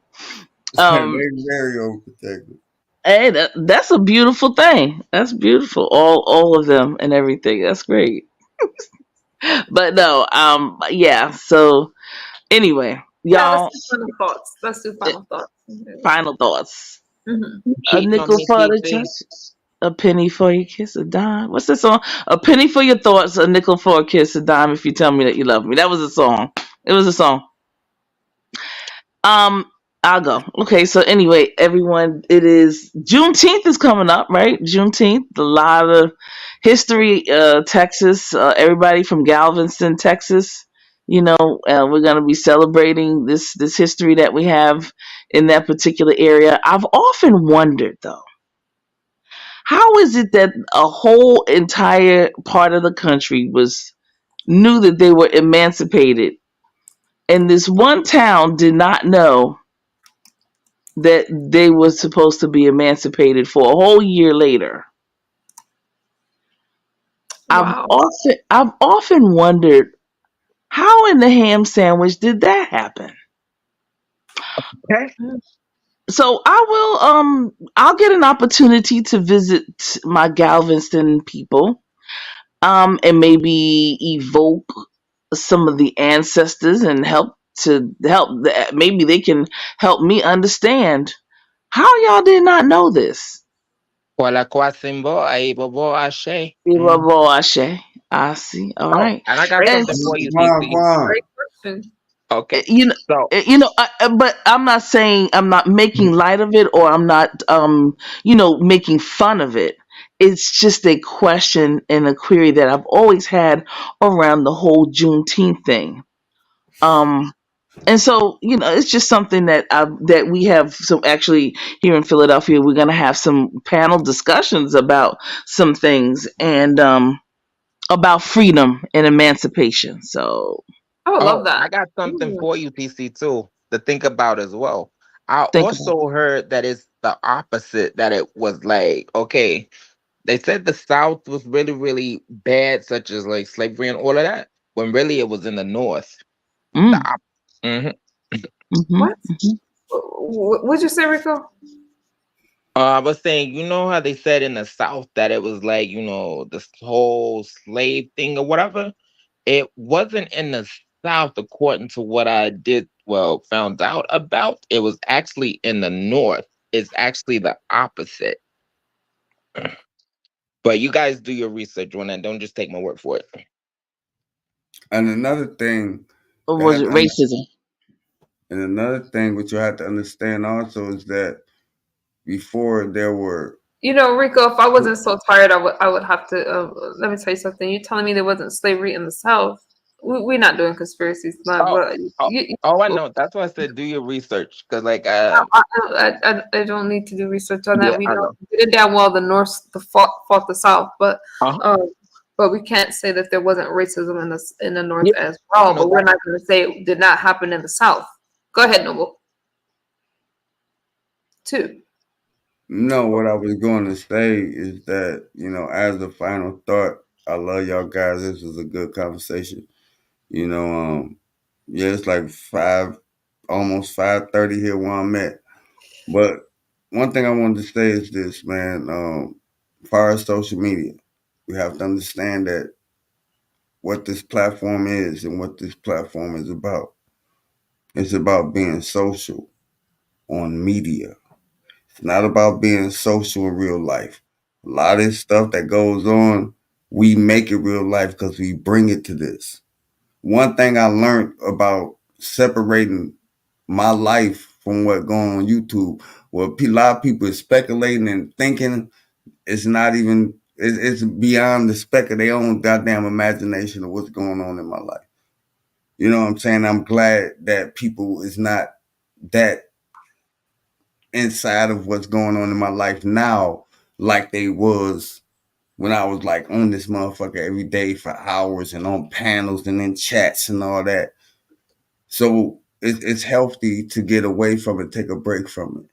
They Um, very overprotective. hey, that's a beautiful thing. That's beautiful. All of them and everything. That's great. But no, yeah. So anyway, Yeah, let's y'all, do final thoughts. Let's do final thoughts. final thoughts. Mm-hmm. A Cheating on nickel me, for the TC. touch, a penny for your kiss, a dime. What's the song? A penny for your thoughts, a nickel for a kiss, a dime if you tell me that you love me. That was a song. It was a song. Um, I'll go. Okay, so anyway, everyone, it is Juneteenth is coming up, right? Juneteenth, a lot of history. Texas, everybody from Galveston, Texas. We're gonna be celebrating this history that we have in that particular area. I've often wondered though, how is it that a whole entire part of the country was knew that they were emancipated, and this one town did not know that they were supposed to be emancipated for a whole year later. Wow. I've often wondered how in the ham sandwich did that happen. Okay. Mm. So I'll get an opportunity to visit my Galveston people, and maybe evoke some of the ancestors and maybe they can help me understand how y'all did not know this. Wala kwasimbo, ay bobo ashe. Ashe. I see. All Oh, right. and I got And something for you, Come TC. on. Great question. Okay. you know, So, but I'm not saying I'm not making light of it, or I'm not, making fun of it. It's just a question and a query that I've always had around the whole Juneteenth thing. Um, and so it's just something that we have. So actually, here in Philadelphia, we're going to have some panel discussions about some things, and about freedom and emancipation. So I would love oh, that. I got something Ooh. for you, TC, too, to think about as well. I think about also heard that it's the opposite, that it was like, okay, they said the South was really, really bad, such as like slavery and all of that, when really it was in the North. it. The op- Mhm. Hmm. What? What'd you say, Rico? I was saying, you know how they said in the South that it was like, this whole slave thing or whatever? It wasn't in the South, according to what I found out about. It was actually in the North. It's actually the opposite. But you guys do your research on that. Don't just take my word for it. And another thing Or that was have it to, racism? and another thing which you have to understand also is that before there were Rico, if I wasn't so tired, I would have to. Let me tell you something. You telling me there wasn't slavery in the South? We're not doing conspiracies tonight, Oh, but oh, oh, I know. That's why I said do your research. Because, like, I don't need to do research on that. yeah, We I know know. we did damn well the North the fought the South, Uh-huh. um, but we can't say that there wasn't racism in the North Yeah, as I well. know But we're that. not going to say it did not happen in the South. Go ahead, Noble. Two. no, what I was going to say is that, as a final thought, I love y'all guys. This was a good conversation. You know, Yeah, it's like five, almost 5:30 here where I'm at. But one thing I wanted to say is this, man. As far as social media, we have to understand that what this platform is and what this platform is about. It's about being social on media. It's not about being social in real life. A lot of this stuff that goes on, we make it real life because we bring it to this. One thing I learned about separating my life from what going on YouTube, well, a lot of people is speculating and thinking it's not even, it's beyond the speck of their own goddamn imagination of what's going on in my life. You know what I'm saying? I'm glad that people is not that inside of what's going on in my life now like they was when I was like on this motherfucker every day for hours and on panels and in chats and all that. So it's healthy to get away from it, take a break from it.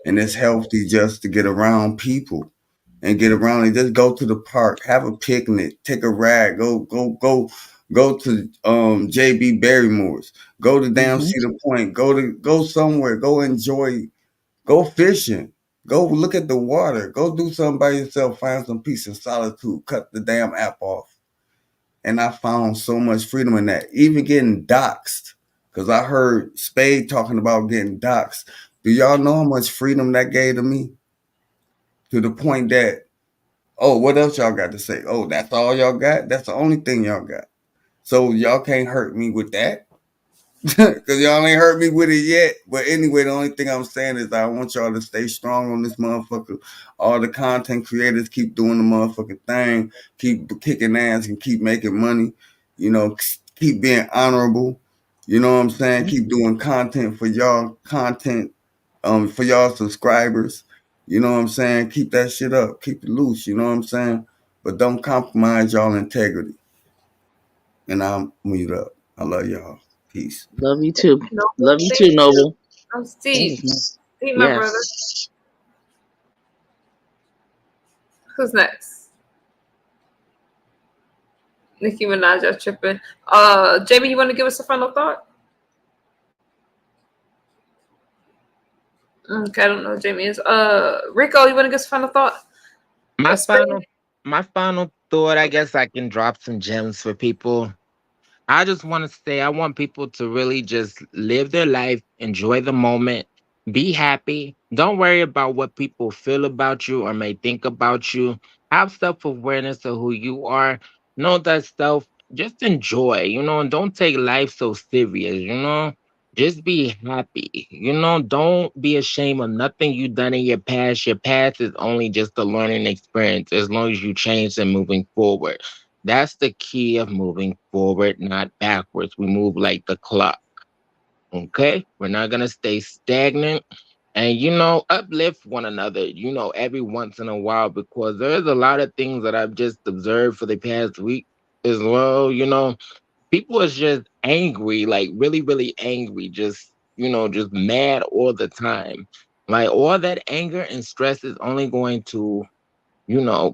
And it's healthy just to get around people and get around and just go to the park, have a picnic, take a ride, go to JB Barrymore's, go to damn Hmm. Cedar Point, go somewhere, go enjoy, go fishing, go look at the water, go do something by yourself, find some peace and solitude, cut the damn app off. And I found so much freedom in that. Even getting doxxed, because I heard Spade talking about getting doxxed. Do y'all know how much freedom that gave to me? To the point that, oh, what else y'all got to say? Oh, that's all y'all got? That's the only thing y'all got. So y'all can't hurt me with that? Because y'all ain't hurt me with it yet. But anyway, the only thing I'm saying is I want y'all to stay strong on this motherfucker. All the content creators keep doing the motherfucking thing, keep kicking ass and keep making money. You know, keep being honorable. You know what I'm saying? Keep doing content for y'all subscribers. You know what I'm saying? Keep that shit up. Keep it loose. You know what I'm saying? But don't compromise y'all integrity. And I'll mute up. I love y'all. Peace. Love you too. Noble, Love you thank too, you. Noble. Steve. Mhm. Steve, my brother. Yes. Who's next? Nicki Minaj, y'all tripping. Jamie, you want to give us a final thought? Okay, I don't know what Jamie is. Rico, you want to give us a final thought? My Spain? final my final thought, I guess I can drop some gems for people. I just want to say, I want people to really just live their life, enjoy the moment, be happy. Don't worry about what people feel about you or may think about you. Have self awareness of who you are. Know that self. Just enjoy, and don't take life so serious, Just be happy, Don't be ashamed of nothing you done in your past. Your past is only just a learning experience as long as you change and moving forward. That's the key of moving forward, not backwards. We move like the clock. Okay? We're not going to stay stagnant and, uplift one another, every once in a while because there's a lot of things that I've just observed for the past week as well. People is just angry, like really, really angry, just, just mad all the time. Like all that anger and stress is only going to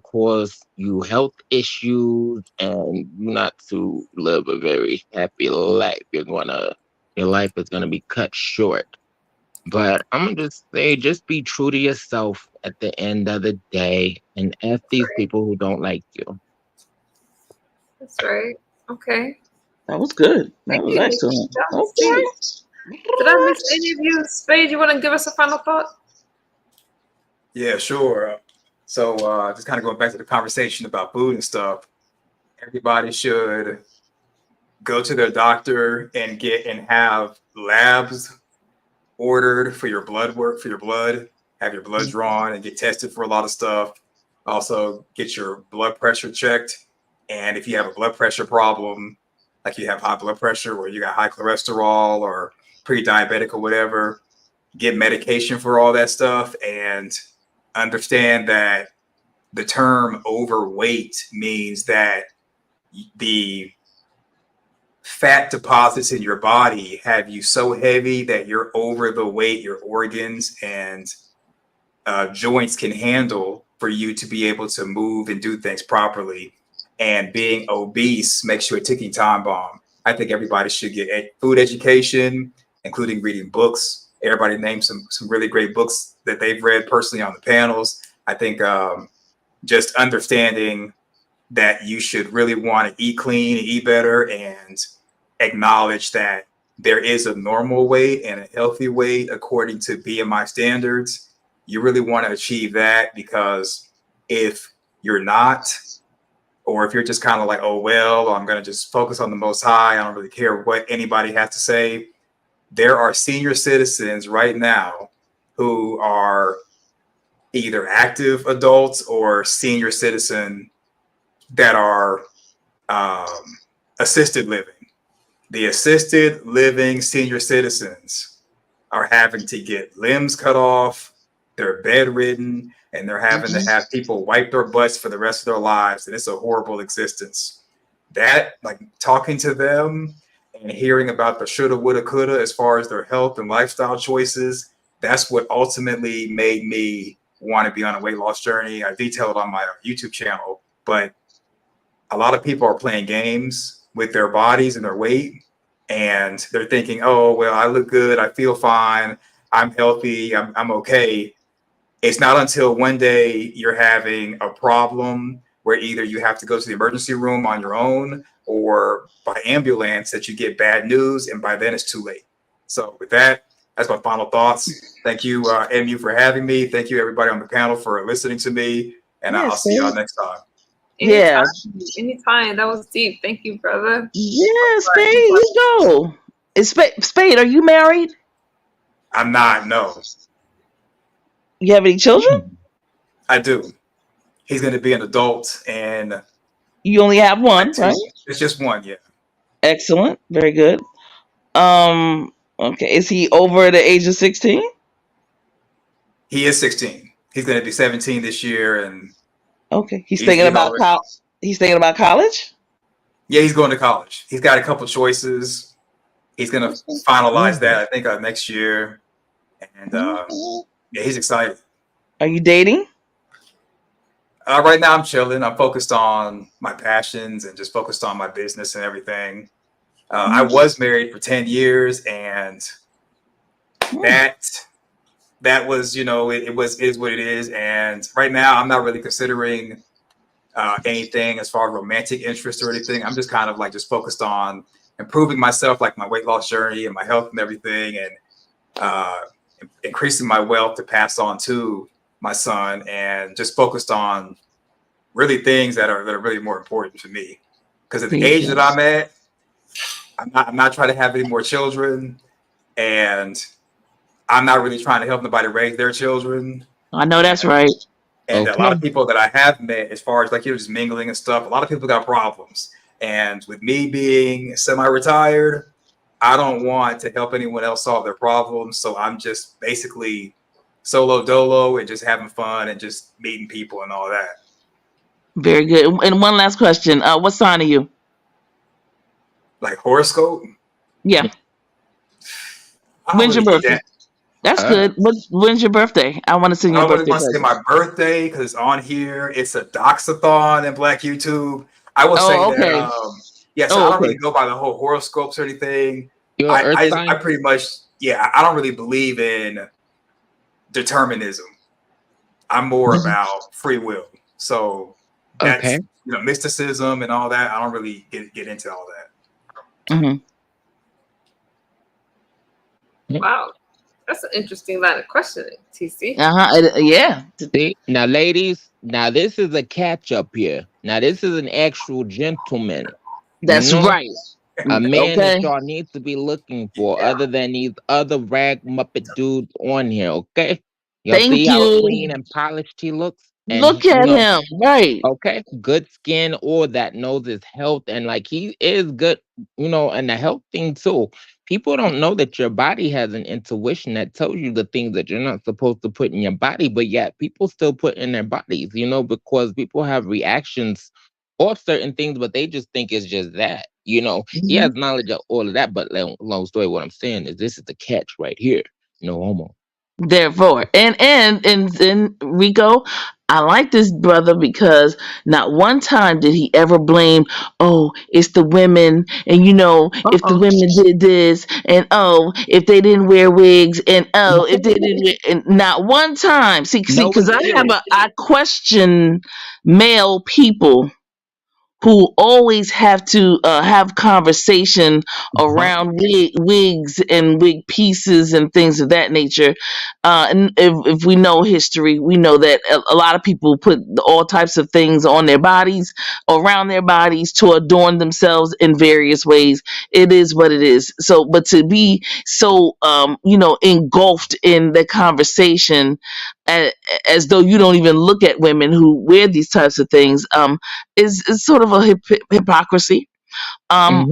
cause you health issues and you not to live a very happy life. Your life is gonna be cut short. But I'm gonna just say, just be true to yourself at the end of the day and F That's these right. people who don't like you. That's right. Okay. That was good. That Thank was you, Nikki. excellent. That was deep. Okay. Did I miss any of you? Spade, you want to give us a final thought? Yeah, sure. So just kind of going back to the conversation about food and stuff, everybody should go to their doctor and get and have labs ordered for your blood work, for your blood, have your blood drawn and get tested for a lot of stuff. Also, get your blood pressure checked. And if you have a blood pressure problem, like you have high blood pressure or you got high cholesterol or pre diabetic or whatever, get medication for all that stuff and understand that the term overweight means that the fat deposits in your body have you so heavy that you're over the weight your organs and joints can handle for you to be able to move and do things properly. And being obese makes you a ticking time bomb. I think everybody should get food education, including reading books. Everybody named some really great books that they've read personally on the panels. I think just understanding that you should really want to eat clean and eat better and acknowledge that there is a normal weight and a healthy weight according to BMI standards. You really want to achieve that, because if you're not, or if you're just kind of like, oh, well, I'm going to just focus on the most high, I don't really care what anybody has to say. There are senior citizens right now who are either active adults or senior citizen that are um, assisted living. The assisted living senior citizens are having to get limbs cut off, they're bedridden, and they're having to have people wipe their butts for the rest of their lives. And it's a horrible existence. That, like, talking to them and hearing about the shoulda, woulda, coulda as far as their health and lifestyle choices, that's what ultimately made me want to be on a weight loss journey. I detail it on my YouTube channel, but a lot of people are playing games with their bodies and their weight, and they're thinking, oh, well, I look good, I feel fine, I'm healthy, I'm okay. It's not until one day you're having a problem where either you have to go to the emergency room on your own or by ambulance that you get bad news, and by then it's too late. So with that, that's my final thoughts. Thank you, MU, for having me. Thank you, everybody on the panel, for listening to me, and I'll Yes, see y'all Spade. next time. Yeah, Anytime, anytime. That was deep. Thank you, brother. yeah, All Spade. right, You go. Spade, are you married? I'm not, no. You have any children? I do. He's going to be an adult and You only have like one, right? 2 weeks. It's just one, yeah. Excellent. Very good. Okay. Is he over the age of 16? He is 16. He's going to be 17 this year, and Okay. he's already, He's thinking about college? yeah, he's going to college. He's got a couple choices. He's going to finalize that, I think, next year. And yeah, he's excited. Are you dating? Right now, I'm chilling. I'm focused on my passions and just focused on my business and everything. I was married for 10 years, and that was, it was is what it is. And right now, I'm not really considering anything as far as romantic interest or anything. I'm just kind of like just focused on improving myself, like my weight loss journey and my health and everything, and uh, increasing my wealth to pass on to my son, and just focused on really things that are really more important to me. Because at the There you age go. that I'm at, I'm not trying to have any more children, and I'm not really trying to help nobody raise their children. I know And that's right. a lot Okay. of people that I have met, as far as like just mingling and stuff, a lot of people got problems. And with me being semi-retired, I don't want to help anyone else solve their problems. So I'm just basically solo dolo and just having fun and just meeting people and all that. Very good. And one last question. What sign are you? Like horoscope, Yeah. I don't When's really your get birthday? that. That's Uh, good. When's your birthday? I want to send I you a don't really birthday want to say present. my birthday because it's on here. It's a doxathon in Black YouTube. I will say Oh, that, okay. yeah, so I Oh, don't really okay. go by the whole horoscopes or anything. your I, earth I sign? pretty much, yeah, I don't really believe in determinism. I'm more about free will. So Okay. that's, mysticism and all that. I don't really get into all that. Hmm. Wow. That's an interesting line of questioning, TC. Uh-huh. Yeah. See, now, ladies, now this is a catch up here. Now, this is an actual gentleman. You That's know, right. a man that Okay. y'all need to be looking for, Yeah. other than these other rag muppet dudes on here. Okay, y'all see Thank how you. clean and polished he looks, and Look at him. Right. okay, good skin, all that, knows his health, and like he is good, and the health thing too. People don't know that your body has an intuition that tells you the things that you're not supposed to put in your body, but yet people still put in their bodies, because people have reactions off certain things, but they just think it's just that. He Mhm. has knowledge of all of that, but long story, what I'm saying is this is the catch right here. No homo. Therefore, and Rico, I like this brother because not one time did he ever blame, oh, it's the women, and if the Uh-uh. women did this, and oh, if they didn't wear wigs, and oh, if they didn't wear, and not one time. See, No because excuse. I question male people who always have to have conversation Uh-huh. around wigs and wig pieces and things of that nature. And if we know history, we know that a lot of people put all types of things on their bodies, around their bodies, to adorn themselves in various ways. It is what it is. So, but to be so, engulfed in the conversation, as, as though you don't even look at women who wear these types of things, is sort of a hypocrisy. Hmm.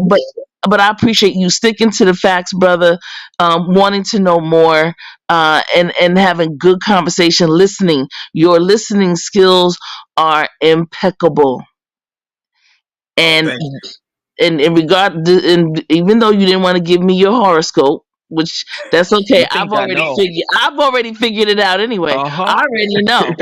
But I appreciate you sticking to the facts, brother. Wanting to know more, and having good conversation, listening. Your listening skills are impeccable, Oh, and thank and even though you didn't want to give me your horoscope, which that's okay. You think I know? I've already figured it out anyway. Uh-huh. I already know.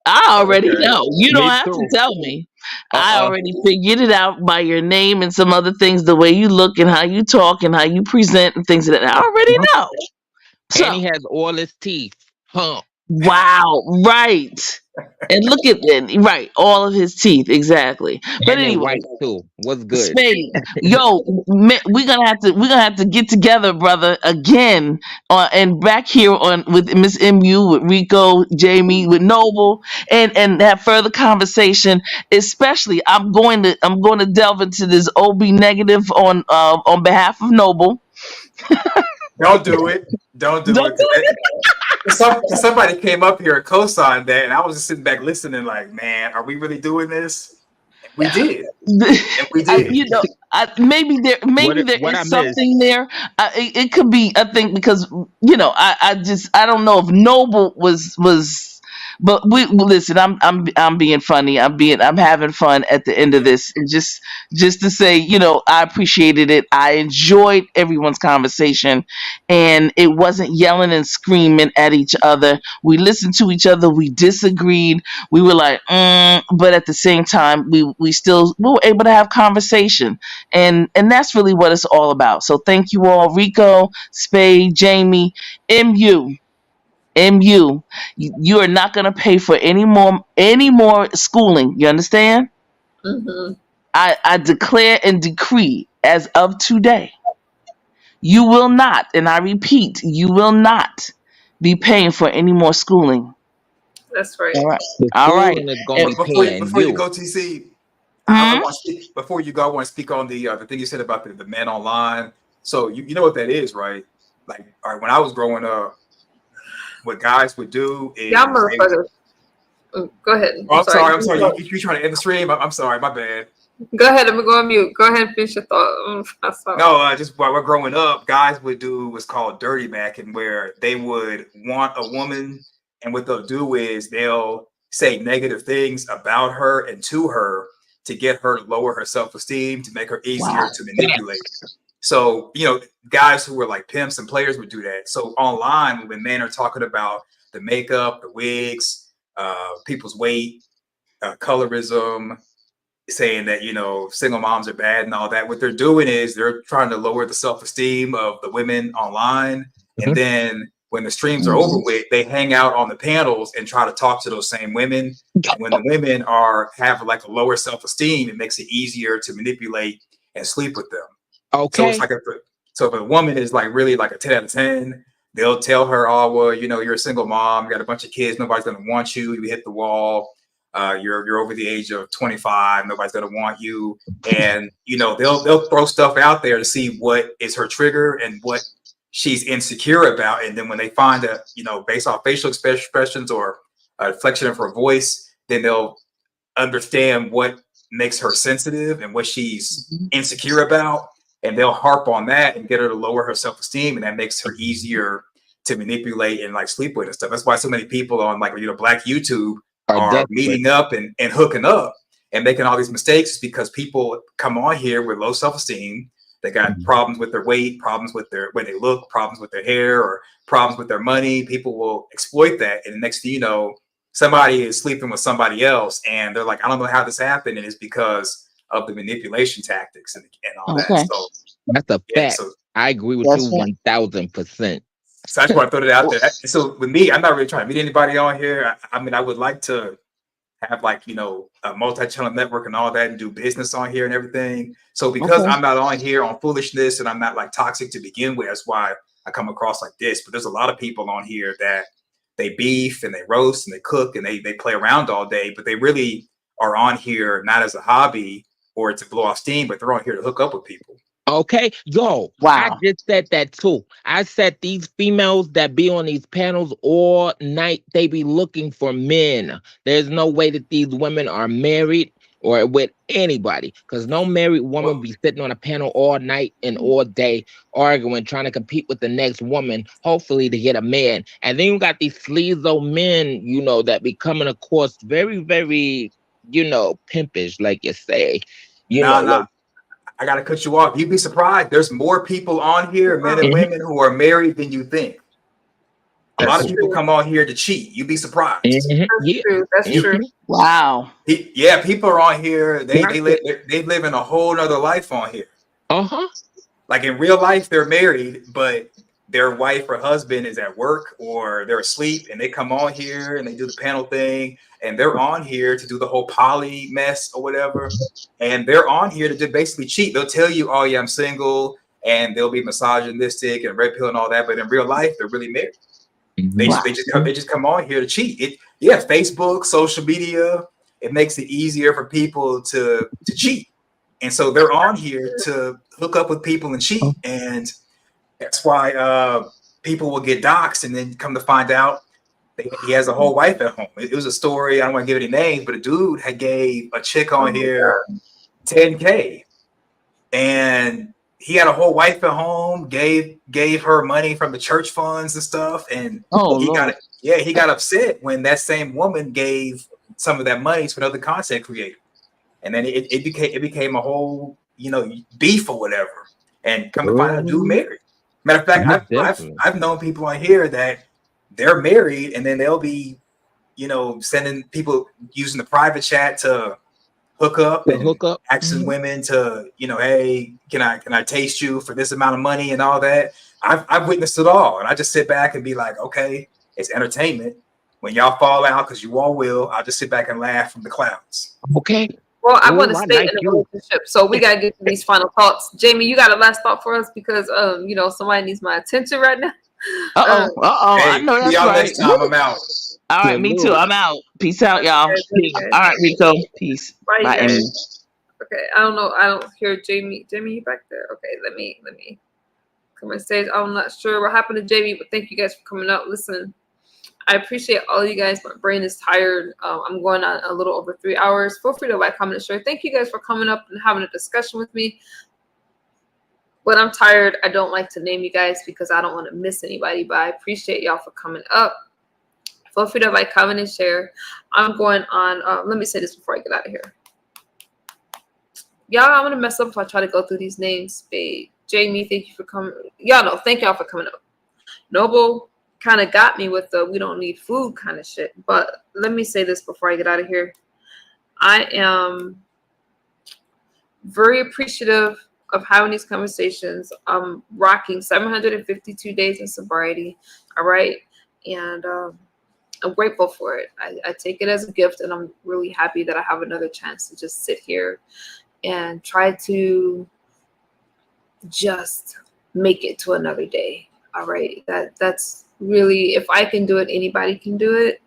I you. already Okay. know. You don't Me have to too. tell me. I Uh-uh. already figured it out by your name and some other things, the way you look and how you talk and how you present and things of that. I already Yep. know. And So, he has all his teeth. Huh. wow, right. And look at it, right, all of his teeth, exactly. But And they anyway, white too. What's good? Spade, yo, we're gonna have to get together, brother, again, and back here on with Miss Mu, with Rico, Jamie, with Noble, and have further conversation. Especially, I'm going to delve into this OB negative on behalf of Noble. Don't do it. Don't do Don't it. Cause somebody came up here and co-signed that, and I was just sitting back listening, like, man, are we really doing this? And we did. And we I, did. maybe there What I is missed? something there. It could be, I think, because I don't know if Noble was, but listen. I'm being funny. I'm having fun at the end of this, and just to say, I appreciated it. I enjoyed everyone's conversation, and it wasn't yelling and screaming at each other. We listened to each other. We disagreed. We were like, but at the same time, we were able to have conversation, and that's really what it's all about. So thank you all, Rico, Spade, Jamie, Mu. You are not going to pay for any more schooling. You understand? Hmm. I declare and decree as of today, you will not, and I repeat, you will not be paying for any more schooling. That's right. All right. The All right. schooling is gonna And, be paying Before you you. go, TC, I hmm? want to speak before you go. I want to speak on the thing you said about the men online. So you know what that is, right? Like, all right, when I was growing up, what guys would do Y'all is they. motherfuckers. Go ahead. Oh, I'm I'm sorry. sorry. I'm sorry. You trying to end the stream? I'm sorry. My bad. Go ahead. I'm gonna go on mute. Go ahead and finish your thought. I'm sorry. No, just while we're growing up, guys would do what's called dirty macking, where they would want a woman, and what they'll do is they'll say negative things about her and to her to get her to lower her self-esteem, to make her easier Wow. to manipulate. So, guys who were like pimps and players would do that. So online, when men are talking about the makeup, the wigs, people's weight, colorism, saying that single moms are bad and all that, what they're doing is they're trying to lower the self-esteem of the women online, and Mhm. then when the streams are over Mhm. with, they hang out on the panels and try to talk to those same women. And when the women have like a lower self-esteem, it makes it easier to manipulate and sleep with them. So it's Okay. like so if a woman is like really like a 10 out of 10, they'll tell her, oh, well, you're a single mom, you got a bunch of kids, nobody's gonna want you, you hit the wall, you're over the age of 25, nobody's gonna want you. And they'll throw stuff out there to see what is her trigger and what she's insecure about. And then when they find a, based off facial expressions or a reflection of her voice, then they'll understand what makes her sensitive and what she's insecure about, and they'll harp on that and get her to lower her self-esteem, and that makes her easier to manipulate and like sleep with and stuff. That's why so many people on like black YouTube Are are desperate. meeting up and hooking up and making all these mistakes, because people come on here with low self-esteem. They got Mhm. problems with their weight, problems with their way they look, problems with their hair, or problems with their money. People will exploit that, and the next thing you know, somebody is sleeping with somebody else, and they're like, I don't know how this happened, and it's because of the manipulation tactics and all that. Okay. So That's a yeah, fact. so I agree with you That's right. 1000%. I just want to throw that out there. So with me, I'm not really trying to meet anybody on here. I mean, I would like to have like, a multi-channel network and all that and do business on here and everything. So because Okay. I'm not on here on foolishness and I'm not like toxic to begin with, that's why I come across like this. But there's a lot of people on here that they beef and they roast and they cook and they play around all day, but they really are on here not as a hobby or to blow off steam, but they're on here to hook up with people. Okay, yo, I Wow. just said that too. I said these females that be on these panels all night, they be looking for men. There's no way that these women are married or with anybody, because no married woman Well, be sitting on a panel all night and all day arguing, trying to compete with the next woman, hopefully to get a man. And then you got these sleazo men, that be coming across very, very, pimpish, like you say. nah, Like. I gotta cut you off. You'd be surprised. There's more people on here, men and Mhm, women, who are married than you think. A lot That's of people true. come on here to cheat. You'd be surprised. mhm, That's yeah. true. That's true. Mhm. Wow. Yeah, people are on here. They That's live it. they live in a whole nother life on here. Uh-huh. Like in real life, they're married, but their wife or husband is at work or they're asleep, and they come on here and they do the panel thing, and they're on here to do the whole poly mess or whatever. And they're on here to just basically cheat. They'll tell you, "Oh yeah, I'm single," and they'll be misogynistic and red pill and all that. But in real life, they're really married. They Mhm. just Wow. they just come, they just come on here to cheat. Yeah, Facebook, social media, it makes it easier for people to cheat, and so they're on here to hook up with people and cheat, and that's why people will get doxxed, and then come to find out he has a whole wife at home. It was a story. I don't want to give any names, but a dude had gave a chick Oh on my here god. 10K, and he had a whole wife at home. Gave her money from the church funds and stuff, and Oh he got Lord. it. Yeah, he got upset when that same woman gave some of that money to another content creator, and then it became a whole beef or whatever. And come to find out, dude Mhm. married. Matter of fact, Yeah, I've definitely. I've known people on here that they're married, and then they'll be sending people using the private chat to hook up The and hookup. asking Mhm. women to hey, can I taste you for this amount of money and all that. I've witnessed it all, and I just sit back and be like, okay, it's entertainment. When y'all fall out, because you all will, I'll just sit back and laugh from the clouds. Okay. Well, I want to Oh, I stay like in a you. relationship, so we gotta get to these final thoughts. Jamie, you got a last thought for us because somebody needs my attention right now. Um, Uh-oh. Uh-oh. I Hey, know see that's y'all right. next time. I'm Woo. out. All right, me too. Salute. I'm out. Peace out, love you y'all. guys. Love you guys. All right, Rico. Peace. Bye, you Bye, guys. Emily. Okay, I don't know. I don't hear Jamie. Jamie, you back there? Okay, let me come on stage. I'm not sure what happened to Jamie, but thank you guys for coming out. Listen, I appreciate all you guys. My brain is tired. I'm going on a little over 3 hours. Feel free to like, comment, and share. Thank you guys for coming up and having a discussion with me. When I'm tired, I don't like to name you guys because I don't want to miss anybody, but I appreciate y'all for coming up. Feel free to like, comment, and share. I'm going on. Let me say this before I get out of here. Y'all, I'm going to mess up if I try to go through these names. Babe, Jamie, thank you for coming. Y'all know, thank y'all for coming up. Noble kind of got me with the we don't need food kind of shit. But let me say this before I get out of here. I am very appreciative of having these conversations. I'm rocking 752 days in sobriety. All right. And I'm grateful for it. I take it as a gift, and I'm really happy that I have another chance to just sit here and try to just make it to another day. All right. That's really, if I can do it, anybody can do it.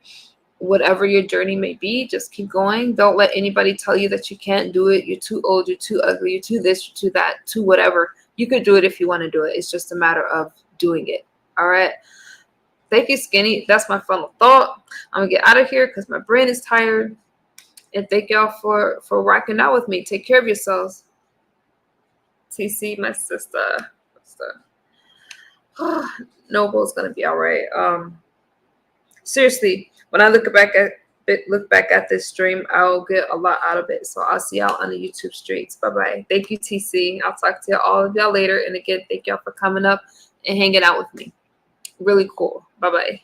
Whatever your journey may be, just keep going. Don't let anybody tell you that you can't do it. You're too old, you're too ugly, you're too this, you're too that, too whatever. You could do it if you want to do it. It's just a matter of doing it. All right. Thank you, Skinny. That's my final thought. I'm gonna get out of here because my brain is tired. And thank y'all for rocking out with me. Take care of yourselves. TC, my sister. Noble's gonna be all right. Seriously, when I look back at this stream, I'll get a lot out of it. So I'll see y'all on the YouTube streets. Bye bye. Thank you, TC. I'll talk to all of y'all later. And again, thank y'all for coming up and hanging out with me. Really cool. Bye bye.